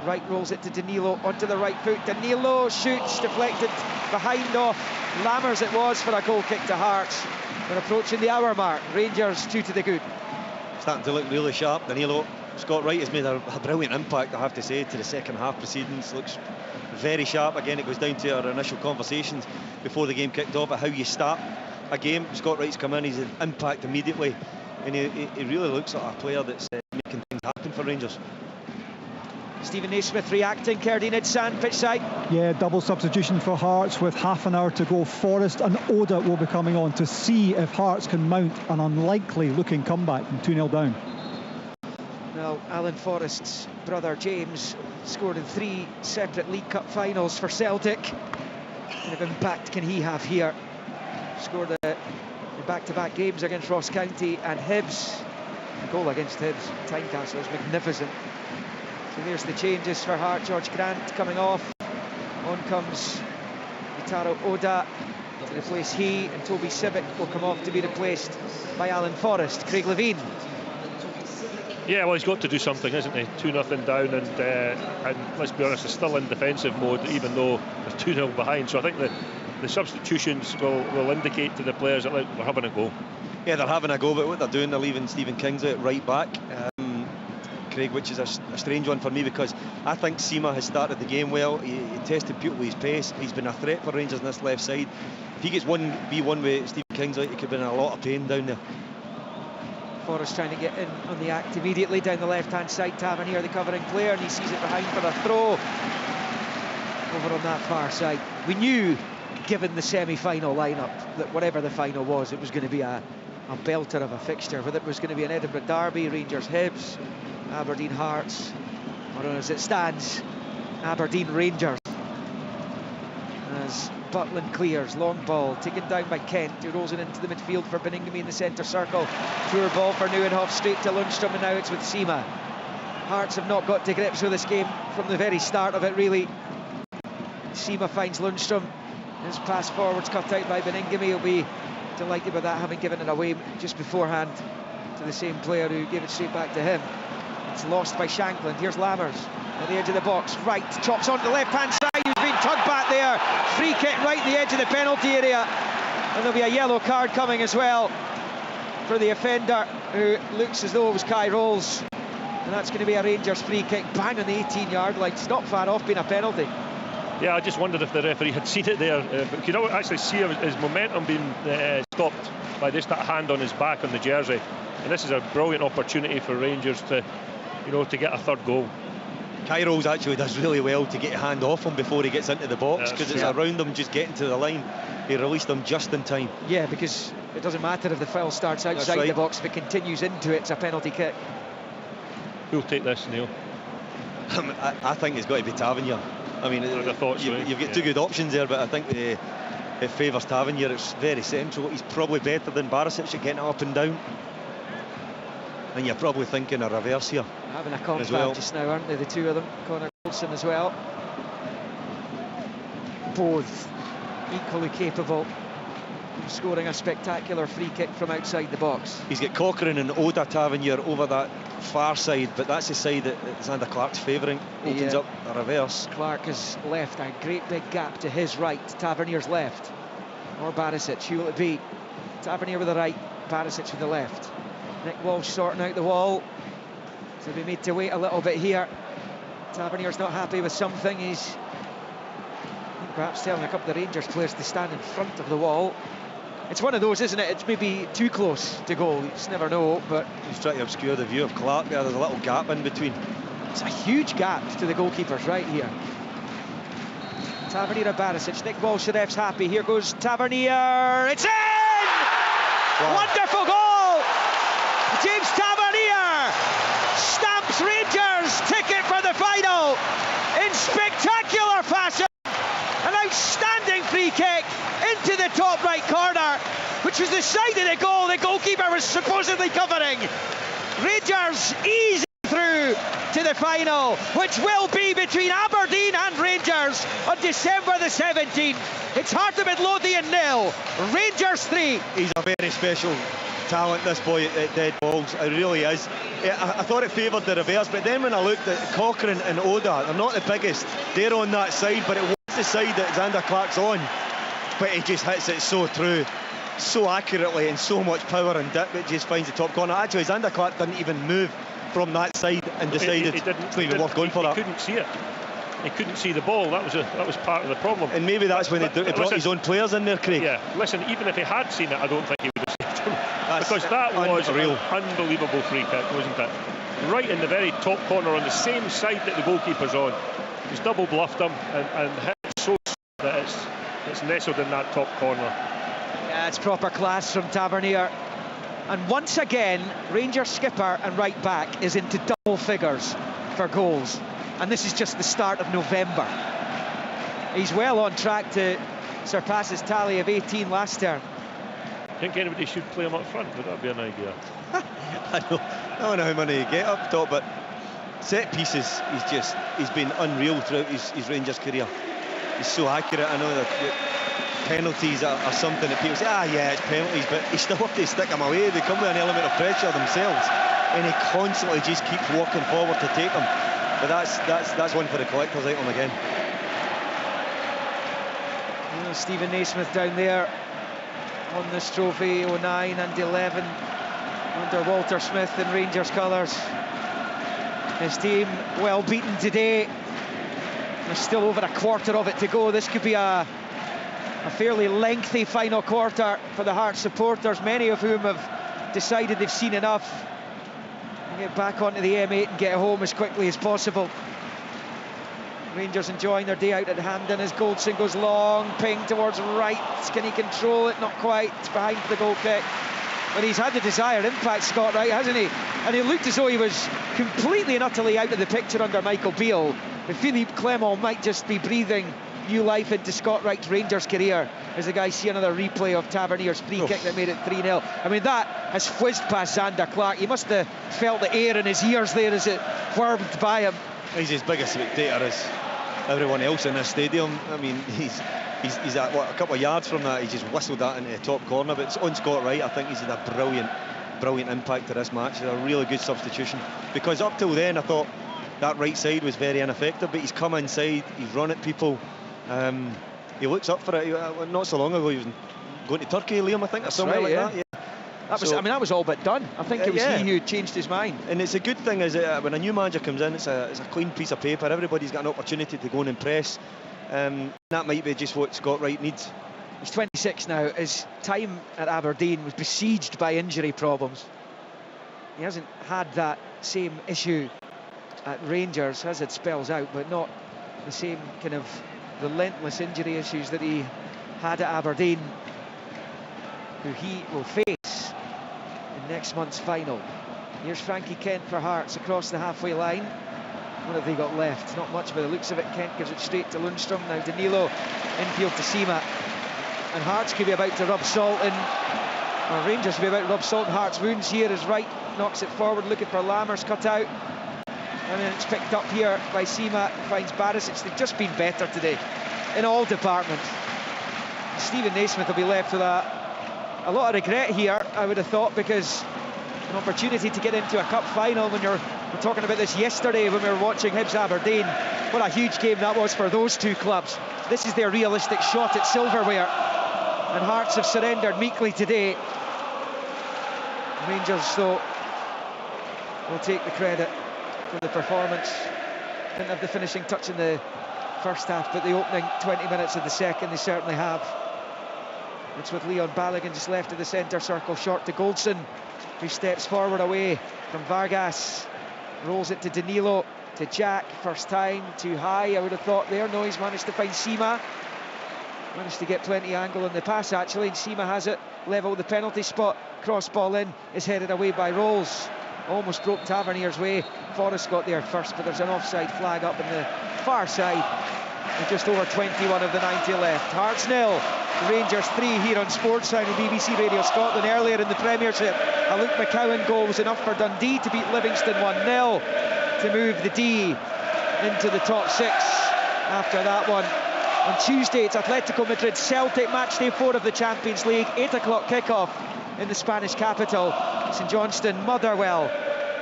Wright rolls it to Danilo onto the right foot. Danilo shoots, deflected behind off Lammers it was for a goal kick to Hearts. We're approaching the hour mark. Rangers 2 to the good. Starting to look really sharp. Danilo, Scott Wright has made a brilliant impact, I have to say, to the second half proceedings. Looks very sharp. Again, it goes down to our initial conversations before the game kicked off, at how you start a game. Scott Wright's come in, he's an impact immediately, and he really looks like a player that's making things happen for Rangers. Stephen Naismith reacting. Kerdine Idsan pitch side. Yeah, double substitution for Hearts with half an hour to go. Forrest and Oda will be coming on to see if Hearts can mount an unlikely looking comeback from 2-0 down. Well, Alan Forrest's brother James scored in 3 separate League Cup finals for Celtic. What kind of impact can he have here? Scored in back-to-back games against Ross County and Hibs. The goal against Hibs, Tynecastle, is magnificent. So there's the changes for Heart. George Grant coming off. On comes Wataru Oda to replace he, and Toby Sibic will come off to be replaced by Alan Forrest. Craig Levine. Yeah, well, he's got to do something, isn't he? 2-0 down, and let's be honest, he's still in defensive mode, even though they're 2-0 behind. So I think the substitutions will indicate to the players that, look, we're having a go. Yeah, they're having a go, but what they're doing, they're leaving Stephen Kingsley at right back. Craig, which is a strange one for me, because I think Seema has started the game well. He tested beautifully his pace. He's been a threat for Rangers on this left side. If he gets 1v1 with Stephen Kingsley, he could be in a lot of pain down there. Forrest trying to get in on the act immediately down the left-hand side. Tavernier, the covering player, and he sees it behind for a throw over on that far side. We knew, given the semi-final lineup, that whatever the final was, it was going to be a belter of a fixture. Whether it was going to be an Edinburgh derby, Rangers Hibs, Aberdeen Hearts, or as it stands, Aberdeen Rangers. As Butland clears, long ball taken down by Kent, who rolls it into the midfield for Beningame in the centre circle. Poor ball for Nieuwenhof, straight to Lundstrom, and now it's with Sima. Hearts have not got to grips with this game from the very start of it, really. Sima finds Lundstrom. His pass forwards cut out by Beningame. He'll be delighted with that, having given it away just beforehand to the same player who gave it straight back to him. It's lost by Shankland. Here's Lammers at the edge of the box. Right, chops onto the left-hand side. He's been tugged back there. Free kick right in the edge of the penalty area. And there'll be a yellow card coming as well for the offender, who looks as though it was Kai Rolls. And that's going to be a Rangers free kick, bang on the 18-yard line. It's not far off being a penalty. Yeah, I just wondered if the referee had seen it there. But you can actually see his momentum being stopped by this, that hand on his back on the jersey. And this is a brilliant opportunity for Rangers to, to get a third goal. Kai Rolls actually does really well to get a hand off him before he gets into the box, because it's around him just getting to the line. He released him just in time. Yeah, because it doesn't matter if the foul starts outside the box. If it continues into it, it's a penalty kick. Who'll take this, Neil? I think it's got to be Tavernier. I mean, you've got two good options there, but I think it favours Tavernier. It's very central. He's probably better than Barisic at getting up and down. And you're probably thinking a reverse here. Having a confab just now, aren't they, the two of them? Connor Goldson as well. Both equally capable of scoring a spectacular free kick from outside the box. He's got Cochrane and Oda Tavernier over that far side, but that's the side that Xander Clark's favouring. Opens up a reverse. Clark has left a great big gap to his right. Tavernier's left. Or Barisic, who will it be? Tavernier with the right, Barisic with the left. Nick Walsh sorting out the wall. So we made to wait a little bit here. Tavernier's not happy with something. He's perhaps telling a couple of the Rangers players to stand in front of the wall. It's one of those, isn't it? It's maybe too close to goal. You just never know, but he's trying to obscure the view of Clark there. There's a little gap in between. It's a huge gap to the goalkeepers right here. Tavernier and Barisic. Nick Walsh, the ref's happy. Here goes Tavernier. It's in! Wow. Wonderful goal! James Tavernier stamps Rangers' ticket for the final in spectacular fashion. An outstanding free kick into the top right corner, which was the side of the goal the goalkeeper was supposedly covering. Rangers easing through to the final, which will be between Aberdeen and Rangers on December the 17th. It's Heart of Midlothian 0, Rangers 3. He's a very special talent, this boy at dead balls. It really is. I thought it favoured the reverse, but then when I looked at Cochrane and Oda, they're not the biggest. They're on that side, but it was the side that Xander Clark's on. But he just hits it so true, so accurately, and so much power and dip. It just finds the top corner. Actually, Xander Clark didn't even move from that side and decided it's not even worth going for that. He couldn't see it. He couldn't see the ball. That was part of the problem. And maybe that's when he brought his own players in there, Craig. Yeah, listen, even if he had seen it, I don't think he would have saved him. Because that was an unbelievable free kick, wasn't it? Right in the very top corner on the same side that the goalkeeper's on. He's double bluffed him and hit so that it's nestled in that top corner. Yeah, it's proper class from Tavernier. And once again, Rangers skipper and right back is into double figures for goals. And this is just the start of November. He's well on track to surpass his tally of 18 last term. I think anybody should play him up front. Would that be an idea? I don't know how many you get up top, but set pieces, he's been unreal throughout his Rangers career. He's so accurate. I know that penalties are something that people say, yeah, it's penalties, but you still have to stick them away. They come with an element of pressure themselves, and he constantly just keeps walking forward to take them. But that's one for the collector's item again. Stephen Naismith down there on this trophy, 09 and 11 under Walter Smith in Rangers colours. His team well beaten today. There's still over a quarter of it to go. This could be a fairly lengthy final quarter for the Hearts supporters, many of whom have decided they've seen enough and get back onto the M8 and get home as quickly as possible. Rangers enjoying their day out at Hampden as Goldson goes long, ping towards right. Can he control it? Not quite. It's behind the goal kick. But he's had the desired impact, Scott Wright, hasn't he? And he looked as though he was completely and utterly out of the picture under Michael Beale. And Philippe Clement might just be breathing new life into Scott Wright's Rangers career as the guys see another replay of Tavernier's free kick that made it 3-0. I mean, that has whizzed past Xander Clark. He must have felt the air in his ears there as it whirled by him. He's as big a spectator as everyone else in this stadium. I mean, he's at what, a couple of yards from that. He just whistled that into the top corner. But it's on Scott Wright. I think he's had a brilliant impact to this match. It's a really good substitution, because up till then I thought that right side was very ineffective, but he's come inside, he's run at people. He looks up for it. Not so long ago he was going to Turkey, Liam, I think, or something like that. Yeah. That was all but done. I think it was he who changed his mind. And it's a good thing is when a new manager comes in, it's a clean piece of paper. Everybody's got an opportunity to go and impress. That might be just what Scott Wright needs. He's 26 now. His time at Aberdeen was besieged by injury problems. He hasn't had that same issue at Rangers. Has had spells out, but not the same kind of relentless injury issues that he had at Aberdeen, who he will face in next month's final. Here's Frankie Kent for Hearts across the halfway line. What have they got left? Not much by the looks of it. Kent gives it straight to Lundstrom. Now Danilo, infield to Sima. And Hearts could be about to rub salt in, or Rangers could be about to rub salt in Hearts' wounds here as Wright knocks it forward, looking for Lammers cut out. And then it's picked up here by Sima, finds Barisic. They've just been better today in all departments. Stephen Naismith will be left with a lot of regret here, I would have thought, because an opportunity to get into a cup final when we're talking about this yesterday when we were watching Hibs Aberdeen. What a huge game that was for those two clubs. This is their realistic shot at silverware, and Hearts have surrendered meekly today. Rangers, though, will take the credit for the performance. Didn't have the finishing touch in the first half, but the opening 20 minutes of the second they certainly have. It's with Leon Balogun just left of the centre circle, short to Goldson, who steps forward away from Vargas, rolls it to Danilo, to Jack, first time, too high, I would have thought there. No, he's managed to find Sima, managed to get plenty of angle in the pass actually, and Sima has it, level with the penalty spot, cross ball in, is headed away by Rolls. Almost broke Tavernier's way. Forrest got there first, but there's an offside flag up in the far side with just over 21 of the 90 left. Hearts 0, Rangers 3 here on Sportsound and BBC Radio Scotland. Earlier in the Premiership, a Luke McCowan goal was enough for Dundee to beat Livingstone 1-0 to move the D into the top 6 after that one. On Tuesday, it's Atletico Madrid Celtic, match day 4 of the Champions League, 8 o'clock kickoff in the Spanish capital. St Johnstone Motherwell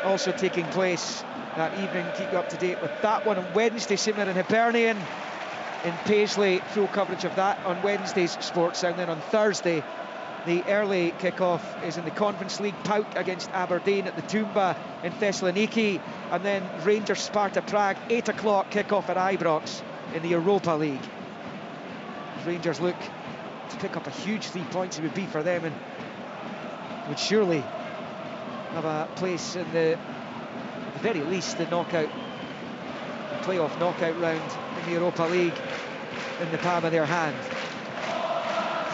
also taking place that evening. Keep you up to date with that one. On Wednesday, St Mirren Hibernian in Paisley, full coverage of that on Wednesday's Sportsound. Then on Thursday, the early kickoff is in the Conference League, PAOK against Aberdeen at the Toumba in Thessaloniki, and then Rangers Sparta Prague, 8 o'clock kickoff at Ibrox in the Europa League. Rangers look to pick up a huge 3 points, it would be for them, and would surely have a place in the, at the very least, the playoff knockout round in the Europa League in the palm of their hand.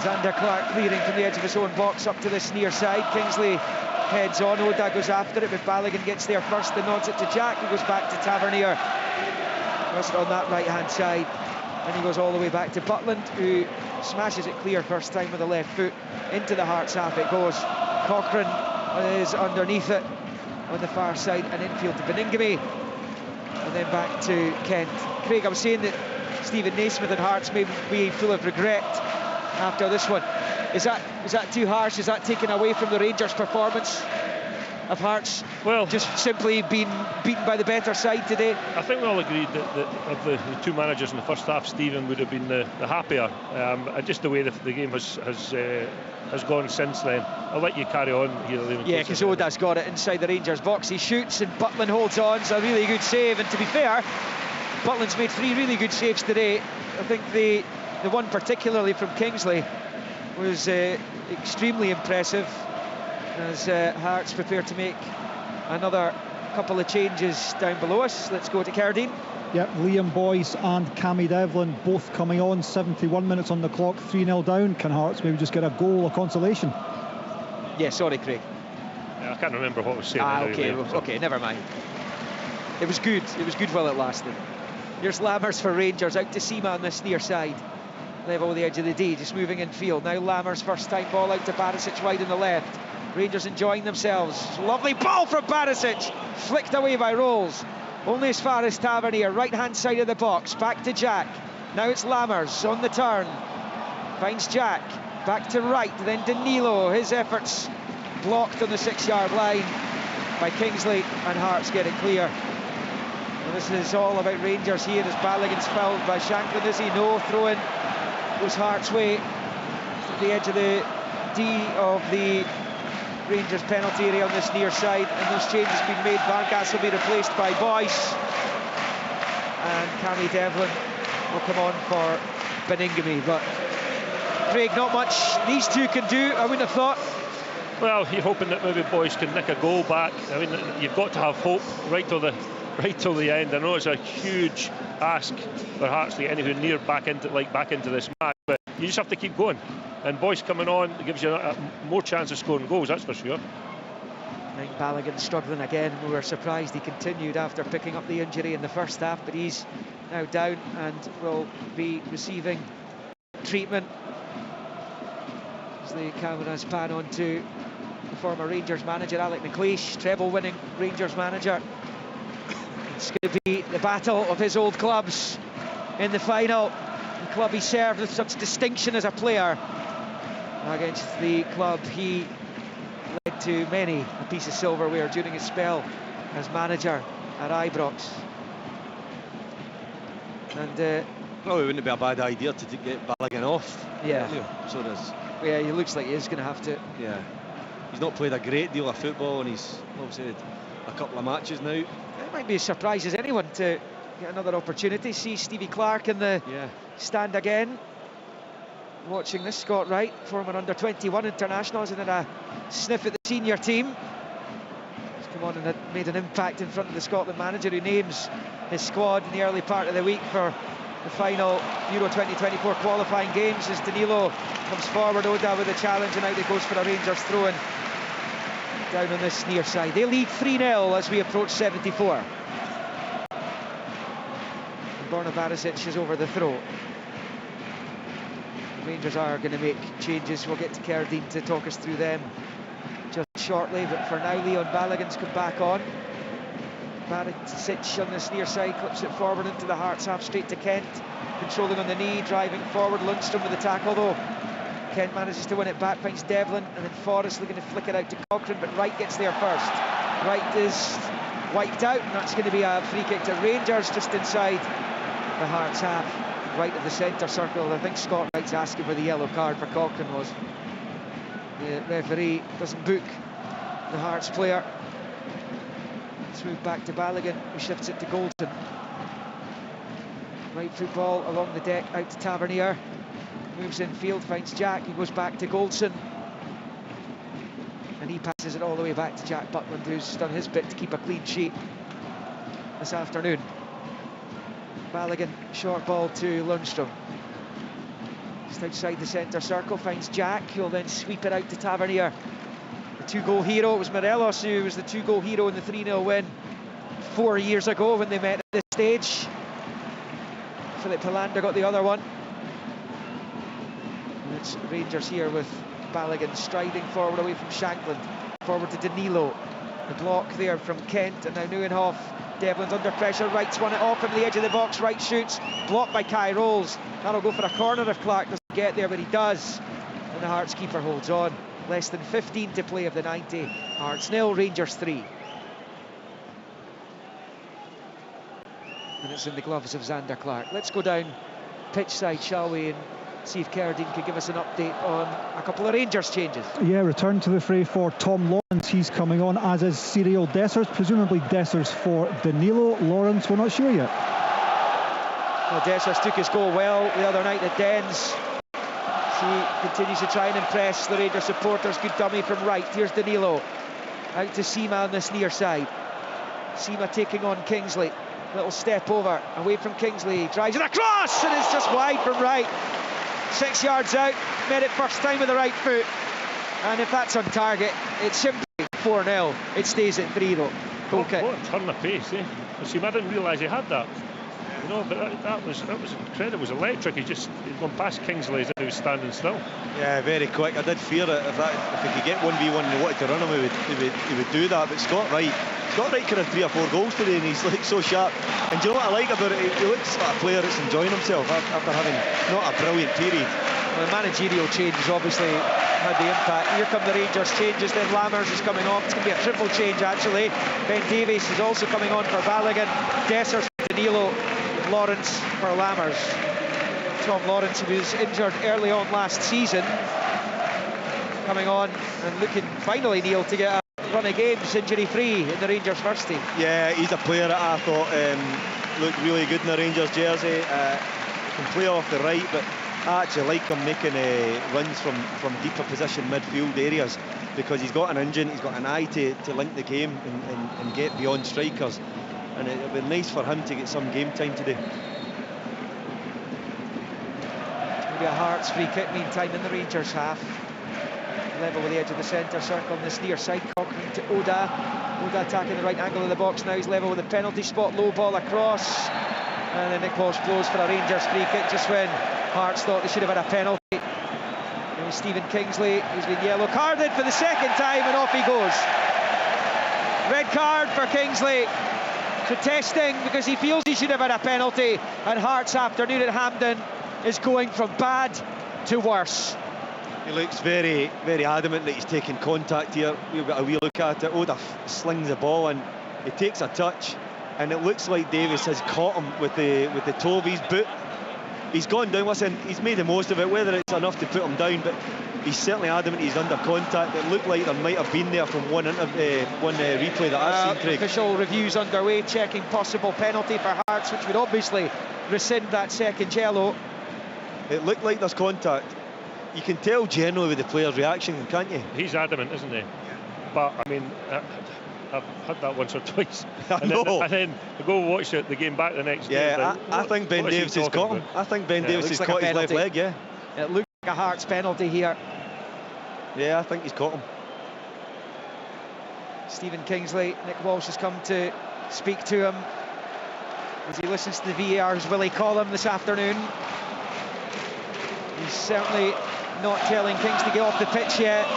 Xander Clark clearing from the edge of his own box up to this near side. Kingsley heads on, Oda goes after it, but Balogun gets there first and nods it to Jack, who goes back to Tavernier. Just on that right hand side, and he goes all the way back to Butland, who smashes it clear first time with the left foot into the Hearts half. It goes. Cochrane is underneath it on the far side, and infield to Beningame, and then back to Kent. Craig, I was saying that Stephen Naismith and Hearts may be full of regret after this one. Is that too harsh? Is that taken away from the Rangers' performance of Hearts? Well, just simply being beaten by the better side today. I think we all agreed that of the two managers in the first half, Stephen would have been the happier. Just the way the game has gone since then. I'll let you carry on here. Yeah, because Oda's got it inside the Rangers box. He shoots and Butland holds on. It's a really good save. And to be fair, Butland's made 3 really good saves today. I think the one particularly from Kingsley was extremely impressive as Hearts prepare to make another couple of changes down below us. Let's go to Cardine. Yep, Liam Boyce and Cammy Devlin both coming on. 71 minutes on the clock, 3-0 down. Can Hearts maybe just get a goal of consolation? Yeah, sorry, Craig. I can't remember what I was saying. Okay, never mind. It was good. It was good while it lasted. Here's Lammers for Rangers, out to Seema on this near side. Level the edge of the D, just moving in field. Now Lammers, first time ball out to Barisic wide on the left. Rangers enjoying themselves. Lovely ball from Barisic, flicked away by Rolls. Only as far as Tavernier, right-hand side of the box. Back to Jack. Now it's Lammers on the turn. Finds Jack. Back to right, then Danilo. His efforts blocked on the 6-yard line by Kingsley, and Hearts get it clear. And this is all about Rangers here as Balogun's fouled by Shanklin. Is he? No. Throw in goes Hearts' way to the edge of the D of the Rangers penalty area on this near side, and those changes being made. Vargas will be replaced by Boyce, and Cammy Devlin will come on for Beningame. But Craig, not much these two can do, I wouldn't have thought. Well, you're hoping that maybe Boyce can nick a goal back. I mean, you've got to have hope right till the end. I know it's a huge ask for Hearts to get anywhere near back into this match, but you just have to keep going. And Boyce coming on gives you more chance of scoring goals, that's for sure. I think Balogun struggling again. We were surprised he continued after picking up the injury in the first half, but he's now down and will be receiving treatment. As the cameras pan on to the former Rangers manager Alec McLeish, treble-winning Rangers manager. It's going to be the battle of his old clubs in the final. The club he served with such distinction as a player against the club he led to many a piece of silverware during his spell as manager at Ibrox. And well, it wouldn't be a bad idea to get Balogun off. Yeah. So does. Yeah, he looks like he is going to have to. Yeah. He's not played a great deal of football, and he's obviously had a couple of matches now. It might be as surprised as anyone to get another opportunity. See Stevie Clark in the stand again. Watching this, Scott Wright, former under-21 international, has had a sniff at the senior team. He's come on and made an impact in front of the Scotland manager, who names his squad in the early part of the week for the final Euro 2024 qualifying games. As Danilo comes forward, Oda with a challenge, and out it goes for a Rangers throw-in down on this near side. They lead 3-0 as we approach 74. And Borna Barisic is over the throw. The Rangers are going to make changes. We'll get to Cerdine to talk us through them just shortly, but for now Leon Balogun's come back on. Barisic on this near side clips it forward into the Hearts half, straight to Kent, controlling on the knee, driving forward. Lundstrom with the tackle though. Kent manages to win it back, finds Devlin, and then Forrest looking to flick it out to Cochrane, but Wright gets there first. Wright is wiped out, and that's going to be a free kick to Rangers just inside the Hearts half, right of the centre circle. I think Scott Wright's asking where the yellow card for Cochrane was. The referee doesn't book the Hearts player. It's moved back to Balogun, who shifts it to Goldson. Right football along the deck, out to Tavernier. Moves in field, finds Jack, he goes back to Goldson. And he passes it all the way back to Jack Buckland, who's done his bit to keep a clean sheet this afternoon. Balogun, short ball to Lundstrom. Just outside the centre circle, finds Jack, who'll then sweep it out to Tavernier. The two-goal hero, it was Morelos who was the two-goal hero in the 3-0 win 4 years ago when they met at this stage. Philip Helander got the other one. And it's Rangers here with Balogun striding forward away from Shanklin. Forward to Danilo. The block there from Kent, and now Nieuwenhof. Devlin's under pressure, Wright's won it off him, the edge of the box, Wright shoots, blocked by Kai Rolls. That'll go for a corner if Clark doesn't get there, but he does. And the Hearts keeper holds on. Less than 15 to play of the 90. Hearts 0, Rangers 3. And it's in the gloves of Xander Clark. Let's go down pitch side, shall we, and see if Cerdine can give us an update on a couple of Rangers changes. Yeah, return to the fray for Tom Lawrence. He's coming on, as is Cyril Dessers, presumably Dessers for Danilo. Lawrence, we're not sure yet. Well, Dessers took his goal well the other night at Dens. He continues to try and impress the Rangers supporters. Good dummy from Wright. Here's Danilo. Out to Seema on this near side. Seema taking on Kingsley. Little step over, away from Kingsley. Drives it across, and it's just wide from Wright. 6 yards out, made it first time with the right foot. And if that's on target, it's simply 4-0. It stays at 3 though. Goal kick. What a turn of pace, eh? I didn't realise he had that. You know, but that was incredible. It was electric. He'd gone past Kingsley as if he was standing still. Yeah, very quick. I did fear it. If he could get 1v1 and he wanted to run him, he would do that. But Scott Wright could have 3 or 4 goals today, and he's like so sharp. And do you know what I like about it? He looks like a player that's enjoying himself after having not a brilliant period. Well, the managerial changes obviously had the impact. Here come the Rangers changes, then Lammers is coming off. It's going to be a triple change actually. Ben Davies is also coming on for Balogun. Dessers for Danilo, Lawrence for Lammers. Tom Lawrence, who was injured early on last season, coming on and looking finally, Neil, to get a run of games injury-free in the Rangers first team. Yeah, he's a player that I thought looked really good in the Rangers jersey. Can play off the right, but I actually like him making runs from deeper position midfield areas, because he's got an engine, he's got an eye to link the game and get beyond strikers, and it'll be nice for him to get some game time today. Maybe a Hearts free kick meantime in the Rangers half. Level with the edge of the centre circle on this near side. Cochrane to Oda. Oda attacking the right angle of the box now. He's level with the penalty spot. Low ball across. And then Nick Walsh blows for a Rangers free kick just when Hearts thought they should have had a penalty. And Stephen Kingsley, who's been yellow carded for the second time, and off he goes. Red card for Kingsley. Protesting because he feels he should have had a penalty. And Hearts afternoon at Hampden is going from bad to worse. He looks very, very adamant that he's taking contact here. We've got a wee look at it. Oda slings the ball and he takes a touch, and it looks like Davies has caught him with the toe of his boot. He's gone down. Listen, he's made the most of it. Whether it's enough to put him down, but he's certainly adamant he's under contact. It looked like there might have been there from one replay that I've seen, Craig. Official reviews underway, checking possible penalty for Hearts, which would obviously rescind that second yellow. It looked like there's contact. You can tell generally with the player's reaction, can't you? He's adamant, isn't he? But I mean, I've had that once or twice. And then I go watch the game back the next day. Yeah, I think Ben Davies has got him. I think Ben Davies has caught his left leg, yeah. It looks like a Hearts penalty here. Yeah, I think he's caught him. Stephen Kingsley, Nick Walsh has come to speak to him as he listens to the VAR's Willie Collum this afternoon. He's certainly not telling Kingsley to get off the pitch yet.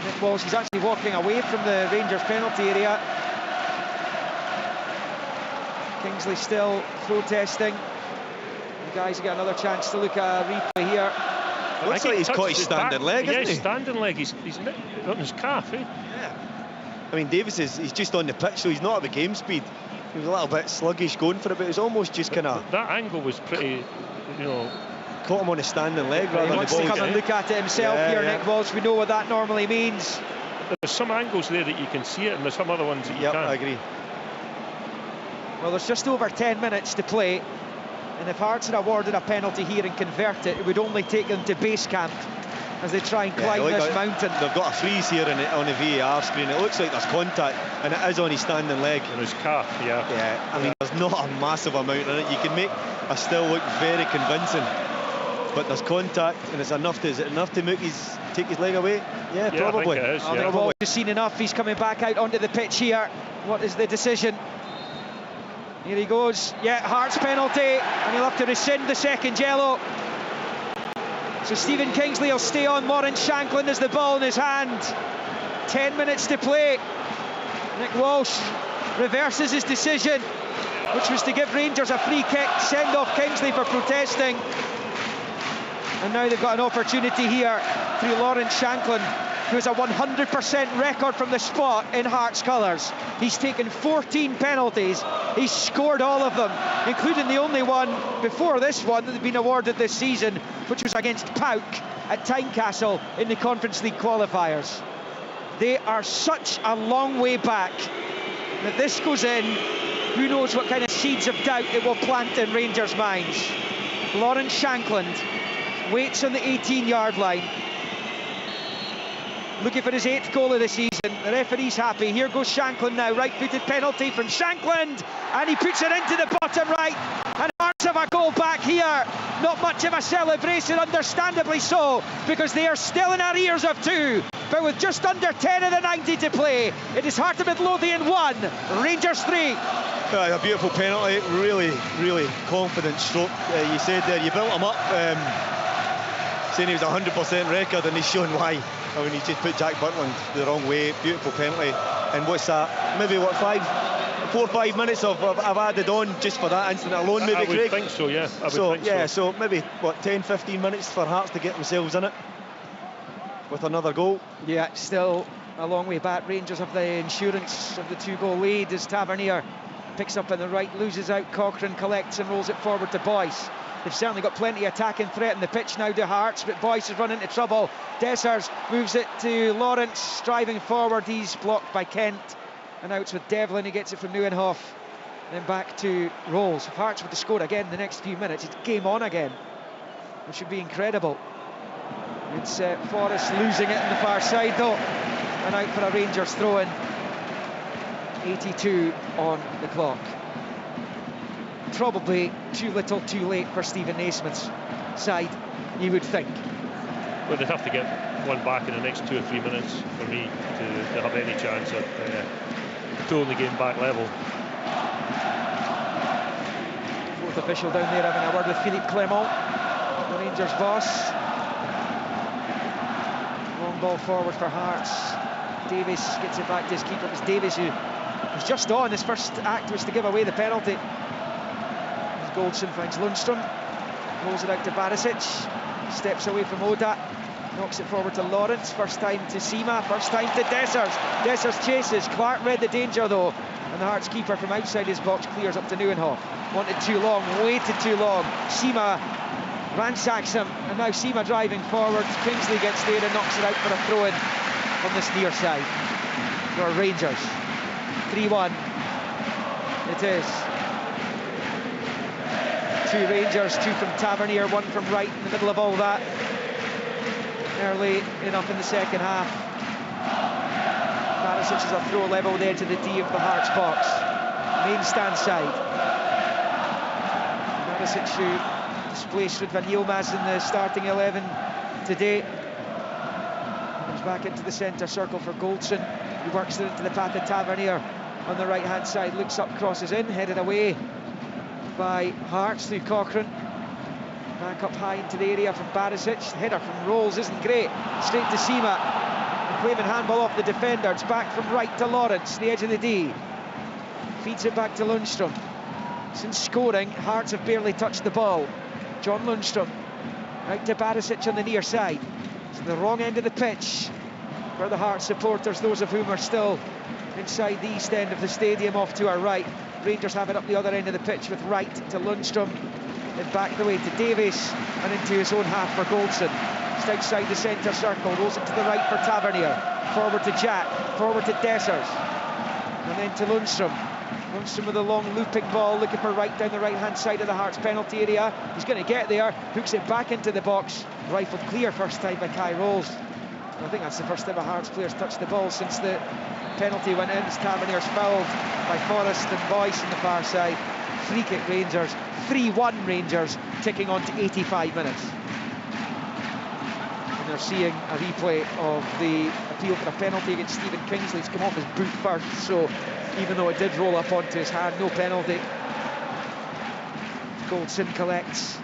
Nick Walsh is actually walking away from the Rangers penalty area. Kingsley still protesting. The guys have got another chance to look at a replay here. Looks like he's caught his standing leg, isn't he? Yeah, standing leg. He's on his calf, eh? Yeah. I mean, Davies he's just on the pitch, so he's not at the game speed. He was a little bit sluggish going for it, but it was almost just kind of... That angle was pretty, you know... Caught him on his standing leg rather than the ball. He wants to come and look at it himself here, Nick Walsh. We know what that normally means. There's some angles there that you can see it, and there's some other ones that you can't. I agree. Well, there's just over 10 minutes to play, and if Hearts had awarded a penalty here and convert it, it would only take them to base camp as they try and climb this mountain. They've got a freeze here on the VAR screen. It looks like there's contact, and it is on his standing leg. On his calf, Yeah, I mean, there's not a massive amount in it. You can make a still look very convincing, but there's contact, and is it enough to take his leg away? Yeah, probably. I think it is, Nick Walsh has seen enough. He's coming back out onto the pitch here. What is the decision? Here he goes. Yeah, Hearts penalty, and he'll have to rescind the second yellow. So Stephen Kingsley will stay on. Lawrence Shanklin has the ball in his hand. 10 minutes to play. Nick Walsh reverses his decision, which was to give Rangers a free kick, send off Kingsley for protesting. And now they've got an opportunity here through Lawrence Shanklin, who has a 100% record from the spot in Hearts colours. He's taken 14 penalties. He's scored all of them, including the only one before this one that had been awarded this season, which was against Pauk at Tynecastle in the Conference League qualifiers. They are such a long way back that this goes in. Who knows what kind of seeds of doubt it will plant in Rangers' minds. Lawrence Shanklin waits on the 18-yard line, looking for his 8th goal of the season. The referee's happy. Here goes Shanklin now. Right-footed penalty from Shanklin, and he puts it into the bottom right. And Hearts have a goal back here Not much of a celebration, understandably so, because they are still in arrears of 2. But with just under 10 of the 90 to play, it is Heart of Midlothian 1, Rangers 3. A beautiful penalty, really confident stroke. You said there, you built him up, saying he was 100% record, and he's shown why. I mean, he just put Jack Butland the wrong way. Beautiful penalty. And what's that? Maybe what, 4 or 5 minutes of added on just for that incident alone, maybe, Craig? I would think so, yeah. I would think so. So maybe, what, 10, 15 minutes for Hearts to get themselves in it with another goal. Yeah, still a long way back. Rangers have the insurance of the 2-goal lead as Tavernier picks up on the right, loses out. Cochrane collects and rolls it forward to Boyce. They've certainly got plenty of attacking threat in the pitch now to Hearts, but Boyce has run into trouble. Dessers moves it to Lawrence, driving forward. He's blocked by Kent, and out with Devlin. He gets it from Nieuwenhof, then back to Rolls. If Hearts were to score again in the next few minutes, it's game on again, which would be incredible. It's Forrest losing it on the far side though, and out for a Rangers throw-in. 82 on the clock. Probably too little too late for Stephen Naismith's side, you would think. Well, they'd have to get one back in the next 2 or 3 minutes for me to have any chance of pulling the game back level. Fourth official down there having a word with Philippe Clement, the Rangers boss. Long ball forward for Hearts. Davies gets it back to his keeper. It was Davies who was just on. His first act was to give away the penalty. Goldson finds Lundstrom, rolls it out to Barisic, steps away from Oda, knocks it forward to Lawrence, first time to Sima, first time to Dessers. Dessers chases, Clark read the danger though, and the Hearts keeper from outside his box clears up to Nieuwenhof. Wanted too long, waited too long. Sima ransacks him, and now Sima driving forward. Kingsley gets there and knocks it out for a throw-in on this near side for Rangers. 3-1 it is. 2 Rangers, 2 from Tavernier, 1 from Wright in the middle of all that. Early enough in the second half. Barisic is a throw level there to the D of the Hearts box. Main stand side. Barisic who displaced with Van Yilmaz in the starting 11 today. Comes back into the centre circle for Goldson. He works it into the path of Tavernier on the right hand side, looks up, crosses in, headed away by Hearts through Cochrane. Back up high into the area from Barisic. The header from Rolls isn't great. Straight to Sima. And claiming handball off the defender. It's back from Wright to Lawrence, the edge of the D. Feeds it back to Lundstrom. Since scoring, Hearts have barely touched the ball. John Lundstrom out to Barisic on the near side. It's the wrong end of the pitch for the Hearts supporters, those of whom are still inside the east end of the stadium off to our right. Rangers have it up the other end of the pitch with Wright to Lundstrom, then back the way to Davies and into his own half for Goldson. Just outside the centre circle, rolls it to the right for Tavernier, forward to Jack, forward to Dessers, and then to Lundstrom. Lundstrom with a long looping ball, looking for Wright down the right hand side of the Hearts penalty area. He's going to get there, hooks it back into the box, rifled clear first time by Kai Rolls. I think that's the first time a Hearts player's touched the ball since the penalty went in, as Tavernier's fouled by Forrest and Boyce on the far side. Free kick Rangers, 3-1 Rangers, ticking on to 85 minutes. And they're seeing a replay of the appeal for a penalty against Stephen Kingsley. It's come off his boot first, so even though it did roll up onto his hand, no penalty. Goldson collects.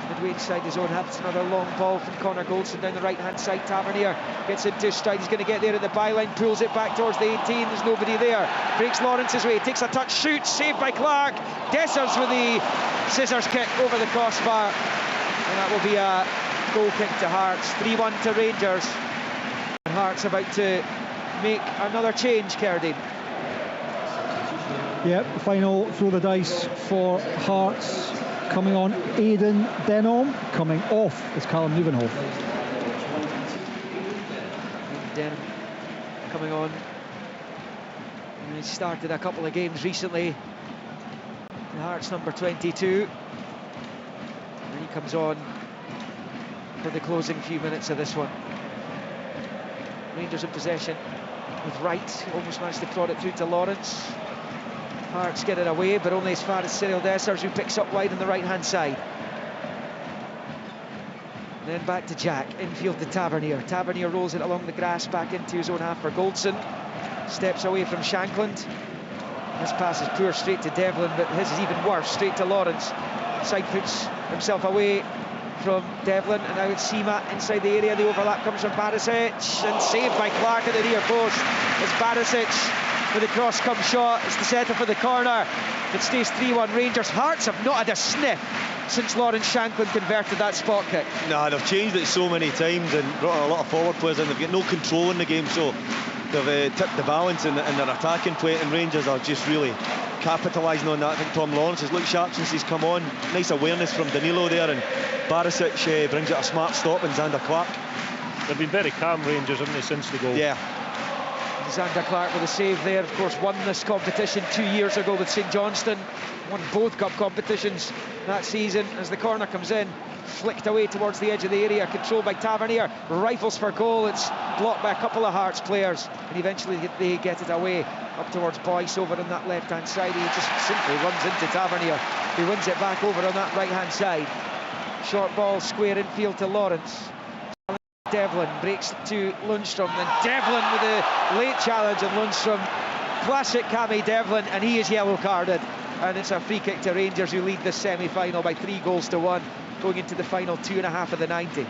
Midway inside his own half, it's another long ball from Connor Goldson down the right hand side. Tavernier gets into stride, he's going to get there at the byline, pulls it back towards the 18, there's nobody there, breaks Lawrence's way, takes a touch, shoots, saved by Clark. Dessers with the scissors kick over the crossbar, and that will be a goal kick to Hearts. 3-1 to Rangers, and Hearts about to make another change, Cerdine. Yep, final throw the dice for Hearts. Coming on, Aidan Denholm. Coming off is Callum Nieuwenhof. Denholm coming on. And he started a couple of games recently. The Hearts number 22. And he comes on for the closing few minutes of this one. Rangers in possession with Wright. Almost managed to prod it through to Lawrence. Hearts get it away, but only as far as Cyril Dessers, who picks up wide on the right-hand side. And then back to Jack, infield to Tavernier. Tavernier rolls it along the grass back into his own half for Goldson. Steps away from Shankland. This pass is poor straight to Devlin, but his is even worse, straight to Lawrence. Side puts himself away from Devlin, and now it's Seema inside the area. The overlap comes from Barisic, and saved by Clark at the near post. It's Barisic with a cross-come shot. It's the setter for the corner. It stays 3-1 Rangers. Hearts have not had a sniff since Lawrence Shankland converted that spot kick. Nah, they've changed it so many times and brought a lot of forward players in. They've got no control in the game, so they've tipped the balance in their attacking play, and Rangers are just really capitalising on that. I think Tom Lawrence has looked sharp since he's come on. Nice awareness from Danilo there, and Barisic brings it a smart stop, and Xander Clark. They've been very calm, Rangers, haven't they, since the goal? Yeah. Xander Clark with a save there, of course, won this competition 2 years ago with St Johnstone, won both cup competitions that season. As the corner comes in, flicked away towards the edge of the area, controlled by Tavernier, rifles for goal. It's blocked by a couple of Hearts players, and eventually they get it away up towards Boyce over on that left hand side. He just simply runs into Tavernier, he wins it back over on that right hand side. Short ball, square infield to Lawrence. Devlin breaks to Lundstrom, and Devlin with a late challenge, and Lundstrom, classic Cammy Devlin, and he is yellow carded, and it's a free kick to Rangers, who lead this semi-final by 3-1, going into the final 2.5 of the 90.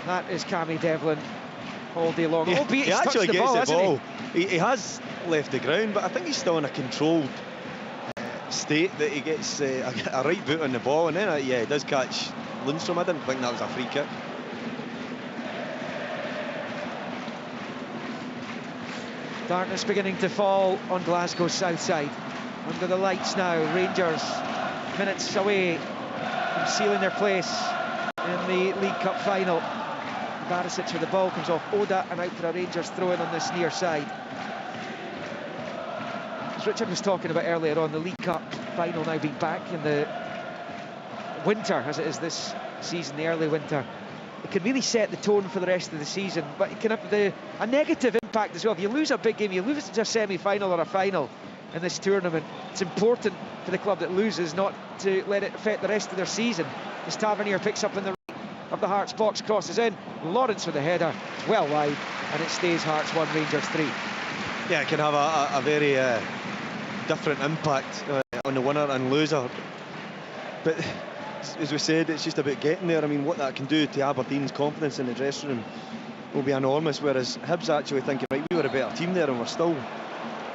That is Cammy Devlin all day long. Yeah, Albeit he actually the gets ball, the hasn't ball. He has left the ground, but I think he's still in a controlled state, that he gets a right boot on the ball, and then he does catch Lundstrom. I didn't think that was a free kick. Darkness beginning to fall on Glasgow's south side. Under the lights now, Rangers minutes away from sealing their place in the League Cup final. Barisic with the ball, comes off Oda and out for a Rangers throw-in on this near side. As Richard was talking about earlier on, the League Cup final now being back in the winter, as it is this season, the early winter. It can really set the tone for the rest of the season, but it can have a negative impact as well. If you lose a big game, you lose it to a semi-final or a final in this tournament, it's important for the club that loses not to let it affect the rest of their season. As Tavernier picks up in the right of the Hearts box, crosses in, Lawrence with the header, well wide, and it stays Hearts 1, Rangers 3. Yeah, it can have a very different impact on the winner and loser, but as we said, it's just about getting there. I mean, what that can do to Aberdeen's confidence in the dressing room will be enormous, whereas Hibs actually thinking, right, we were a better team there, and we've still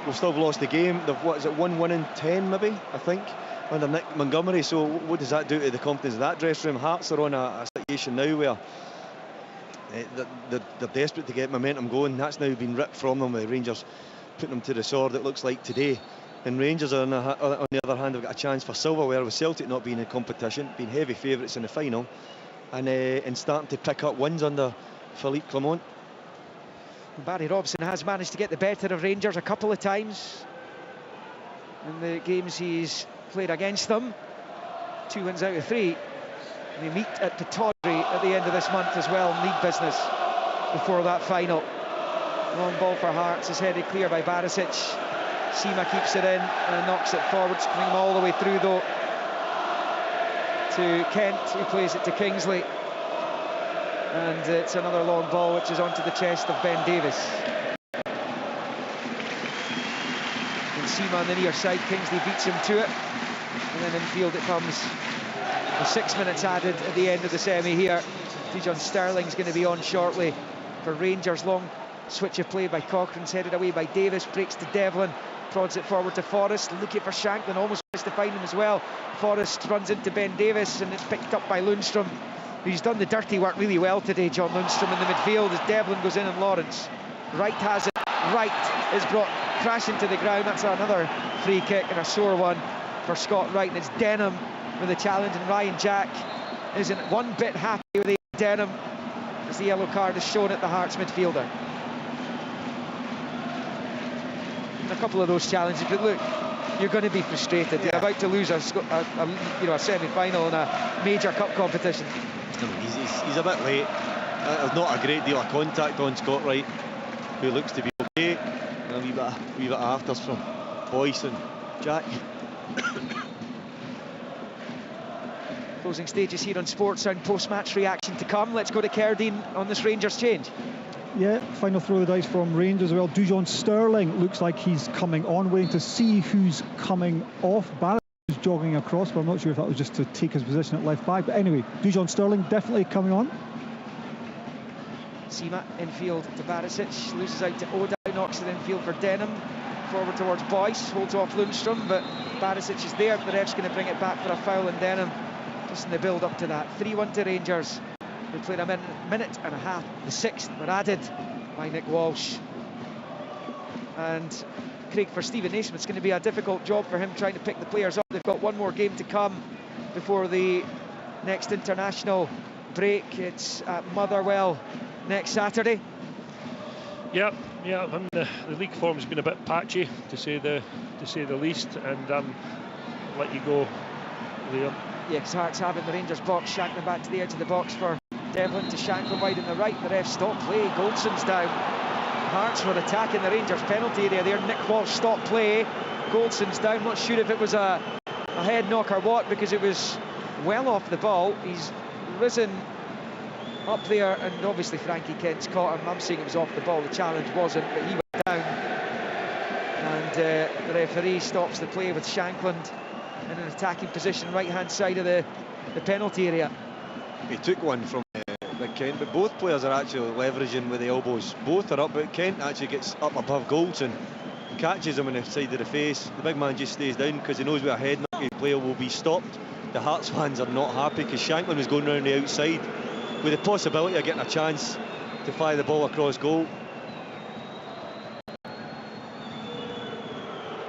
lost the game. They've, what is it, 1 in 10 maybe, I think, under Nick Montgomery. So what does that do to the confidence of that dressing room? Hearts are on a situation now where they're desperate to get momentum going. That's now been ripped from them, with Rangers putting them to the sword, it looks like, today. And Rangers, on the other hand, have got a chance for silverware, with Celtic not being in competition, being heavy favourites in the final, and starting to pick up wins under Philippe Clement. Barry Robson has managed to get the better of Rangers a couple of times in the games he's played against them. 2 wins out of 3. They meet at Pittodrie at the end of this month as well in league business before that final. Long ball for Hearts is headed clear by Barisic. Seema keeps it in and knocks it forwards, coming all the way through though to Kent, who plays it to Kingsley. And it's another long ball which is onto the chest of Ben Davis. And Seema on the near side, Kingsley beats him to it. And then infield it comes. With 6 minutes added at the end of the semi here. Dijon Sterling's going to be on shortly for Rangers. Long switch of play by Cochrane's headed away by Davis, breaks to Devlin, prods it forward to Forrest, looking for Shankland, almost managed to find him as well. Forrest runs into Ben Davis, and it's picked up by Lundstrom, who's done the dirty work really well today, John Lundstrom, in the midfield as Devlin goes in and Lawrence. Wright has it, Wright is brought crashing to the ground. That's another free kick, and a sore one for Scott Wright, and it's Denham with the challenge, and Ryan Jack isn't one bit happy with Denham as the yellow card is shown at the Hearts midfielder. And a couple of those challenges, but look, you're going to be frustrated. You're about to lose a semi-final in a major cup competition. He's a bit late. There's not a great deal of contact on Scott Wright, who looks to be okay. And a wee bit afters from Boyce and Jack. Closing stages here on Sports Sound, post-match reaction to come. Let's go to Cerdine on this Rangers change. Yeah, final throw of the dice from Rangers as well. Dujon Sterling looks like he's coming on, waiting to see who's coming off. Barrett is jogging across, but I'm not sure if that was just to take his position at left back. But anyway, Dujon Sterling definitely coming on. Sima infield to Barisic, loses out to Oda, knocks it infield for Denham. Forward towards Boyce, holds off Lundstrom, but Barisic is there. The ref's going to bring it back for a foul, and Denham just in the build up to that. 3-1 to Rangers. They played a minute and a half. The sixth were added by Nick Walsh. And Craig, for Stephen Naismith, it's going to be a difficult job for him trying to pick the players up. They've got one more game to come before the next international break. It's at Motherwell next Saturday. Yeah, and the league form's been a bit patchy, to say the least, and let you go, Liam. Yeah, because Hearts have in the Rangers box. Shankland back to the edge of the box for Devlin to Shankland wide on the right. The ref stopped play. Goldson's down. Hearts were attacking the Rangers penalty area there. Nick Walsh stopped play. Goldson's down. Not sure if it was a head knock or what, because it was well off the ball. He's risen up there, and obviously Frankie Kent's caught him. I'm saying it was off the ball. The challenge wasn't, but he went down. And the referee stops the play with Shankland in an attacking position, right-hand side of the penalty area. He took one from Kent, but both players are actually leveraging with the elbows. Both are up, but Kent actually gets up above Goldson, catches him on the side of the face. The big man just stays down because he knows with a head knock his player will be stopped. The Hearts fans are not happy because Shankland was going round the outside with the possibility of getting a chance to fire the ball across goal.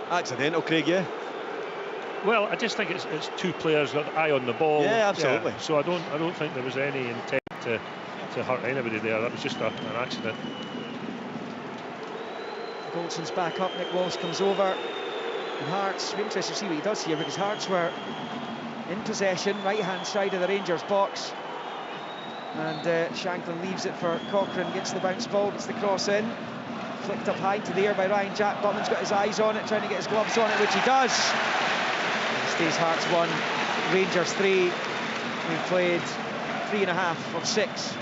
Accidental, Craig, yeah? Well, I just think it's two players got the eye on the ball. Yeah, absolutely. Yeah, so I don't think there was any intent to hurt anybody there. That was just an accident. Goldson's back up. Nick Walsh comes over. And Hearts, we're interested to see what he does here, because Hearts were in possession, right-hand side of the Rangers box. And Shankland leaves it for Cochrane, gets the bounce ball, gets the cross in. Flicked up high to the air by Ryan Jack. Butland's got his eyes on it, trying to get his gloves on it, which he does. And stays Hearts 1, Rangers 3. We've played 3.5 of 6.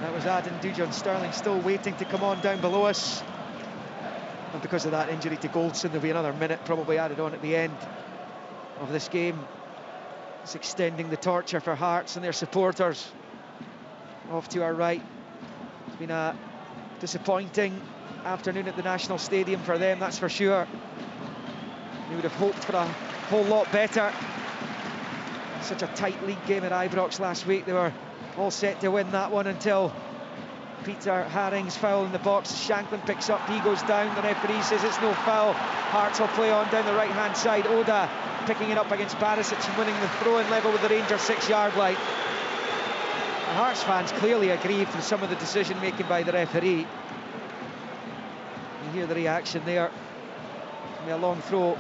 That was Adam Dujon Sterling still waiting to come on down below us. And because of that injury to Goldson, there'll be another minute probably added on at the end of this game. It's extending the torture for Hearts and their supporters. Off to our right. It's been a disappointing afternoon at the National Stadium for them, that's for sure. They would have hoped for a whole lot better. Such a tight league game at Ibrox last week. They were all set to win that one until Peter Haring's foul in the box. Shankland picks up, he goes down. The referee says it's no foul. Hearts will play on down the right-hand side. Oda picking it up against Barisic and winning the throw-in level with the Rangers 6-yard line. The Hearts fans clearly aggrieved with some of the decision-making by the referee. You hear the reaction there. It's going to be a long throw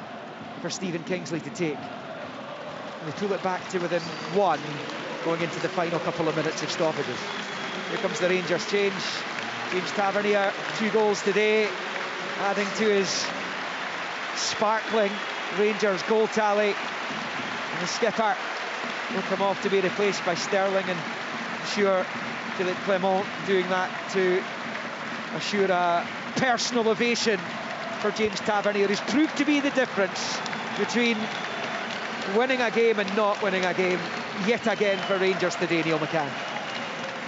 for Stephen Kingsley to take. And they pull it back to within 1 going into the final couple of minutes of stoppages. Here comes the Rangers change. James Tavernier, 2 goals today, adding to his sparkling Rangers goal tally. And the skipper will come off to be replaced by Sterling, and I'm sure Philippe Clement doing that to assure a personal ovation for James Tavernier, who's proved to be the difference between winning a game and not winning a game yet again for Rangers today, Neil McCann.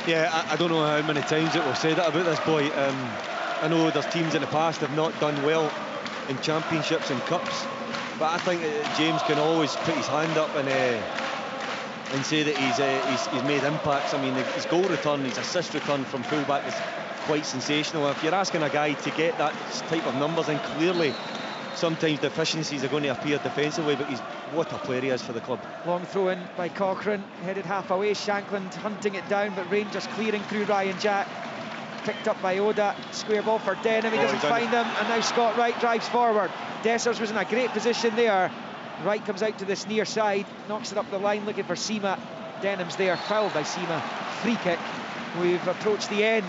Yeah, I don't know how many times it was said that about this boy. I know there's teams in the past have not done well in championships and cups, but I think James can always put his hand up and say that he's made impacts. I mean, his goal return, his assist return from fullback is quite sensational. If you're asking a guy to get that type of numbers, then clearly sometimes deficiencies are going to appear defensively, but what a player he is for the club. Long throw in by Cochrane, headed half away. Shankland hunting it down, but Rangers clearing through Ryan Jack. Picked up by Oda. Square ball for Denham. He doesn't find him, and now Scott Wright drives forward. Dessers was in a great position there. Wright comes out to this near side, knocks it up the line, looking for Sima. Denham's there, fouled by Sima. Free kick. We've approached the end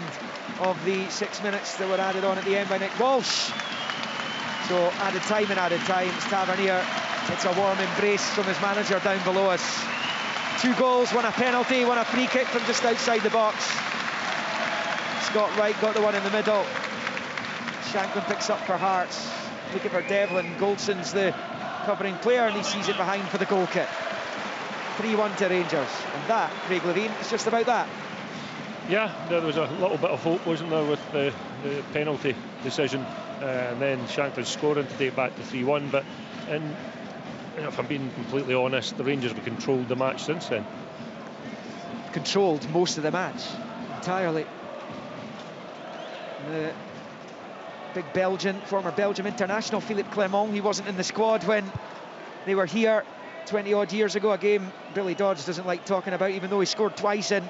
of the 6 minutes that were added on at the end by Nick Walsh. So added time and added time. It's Tavernier. It's a warm embrace from his manager down below us. 2 goals, one a penalty, one a free kick from just outside the box. Scott Wright got the one in the middle. Shanklin picks up for Hearts. Looking for Devlin. Goldson's the covering player, and he sees it behind for the goal kick. 3-1 to Rangers. And that, Craig Levine, is just about that. Yeah, there was a little bit of hope, wasn't there, with the penalty decision, and then Shanklin scoring to take back to 3-1. But if I'm being completely honest, the Rangers have controlled the match since then. Controlled most of the match entirely. The big Belgian, former Belgium international Philippe Clement, he wasn't in the squad when they were here 20 odd years ago, a game Billy Dodds doesn't like talking about, even though he scored twice in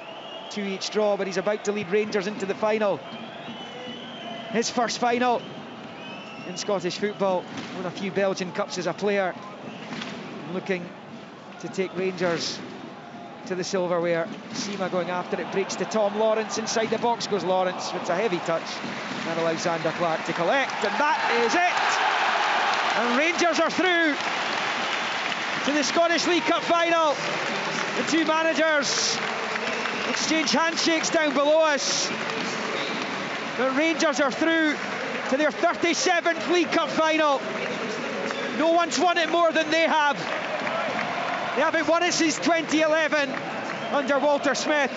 2 each draw, but he's about to lead Rangers into the final. His first final in Scottish football, won a few Belgian Cups as a player, looking to take Rangers to the silverware. Seema going after it, breaks to Tom Lawrence, inside the box goes Lawrence, it's a heavy touch, that allows Zander Clark to collect, and that is it! And Rangers are through to the Scottish League Cup final. The two managers exchange handshakes down below us. The Rangers are through to their 37th League Cup final. No one's won it more than they have. They haven't won it since 2011 under Walter Smith,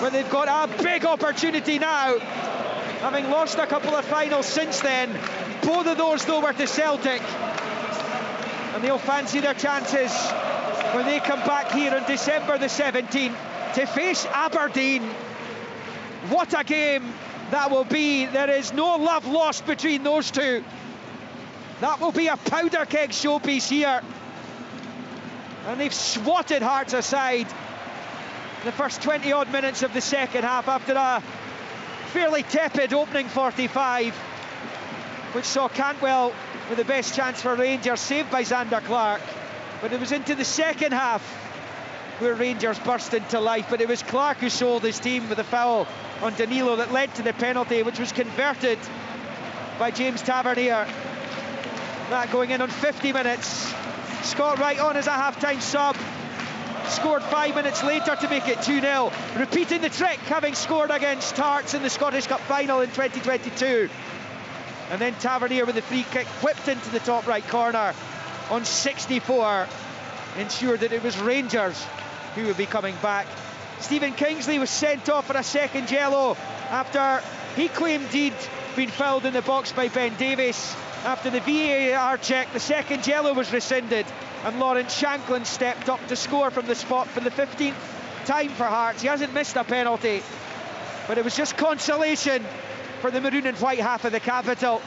but they've got a big opportunity now, having lost a couple of finals since then. Both of those, though, were to Celtic, and they'll fancy their chances when they come back here on December the 17th to face Aberdeen. What a game that will be. There is no love lost between those two. That will be a powder keg showpiece here. And they've swatted Hearts aside the first 20 odd minutes of the second half after a fairly tepid opening 45, which saw Cantwell with the best chance for Rangers, saved by Zander Clark. But it was into the second half where Rangers burst into life, but it was Clark who sold his team with a foul on Danilo that led to the penalty, which was converted by James Tavernier. That going in on 50 minutes. Scott Wright on as a half-time sub, scored 5 minutes later to make it 2-0, repeating the trick, having scored against Hearts in the Scottish Cup final in 2022. And then Tavernier with the free kick whipped into the top right corner on 64, ensured that it was Rangers who would be coming back. Stephen Kingsley was sent off for a second yellow after he claimed he'd been fouled in the box by Ben Davies. After the VAR check, the second yellow was rescinded, and Lawrence Shanklin stepped up to score from the spot for the 15th time for Hearts. He hasn't missed a penalty, but it was just consolation for the maroon and white half of the capital,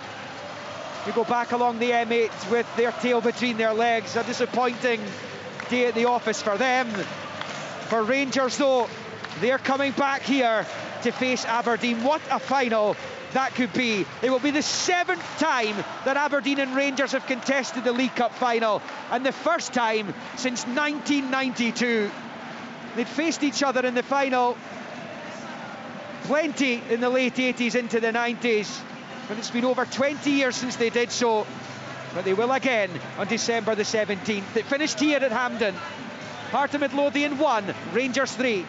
who go back along the M8 with their tail between their legs. A disappointing day at the office for them. For Rangers, though, they're coming back here to face Aberdeen. What a final that could be. It will be the 7th time that Aberdeen and Rangers have contested the League Cup final, and the first time since 1992. They'd faced each other in the final plenty in the late 80s into the 90s, but it's been over 20 years since they did so. But they will again on December the 17th. It finished here at Hampden. Heart of Midlothian 1, Rangers 3.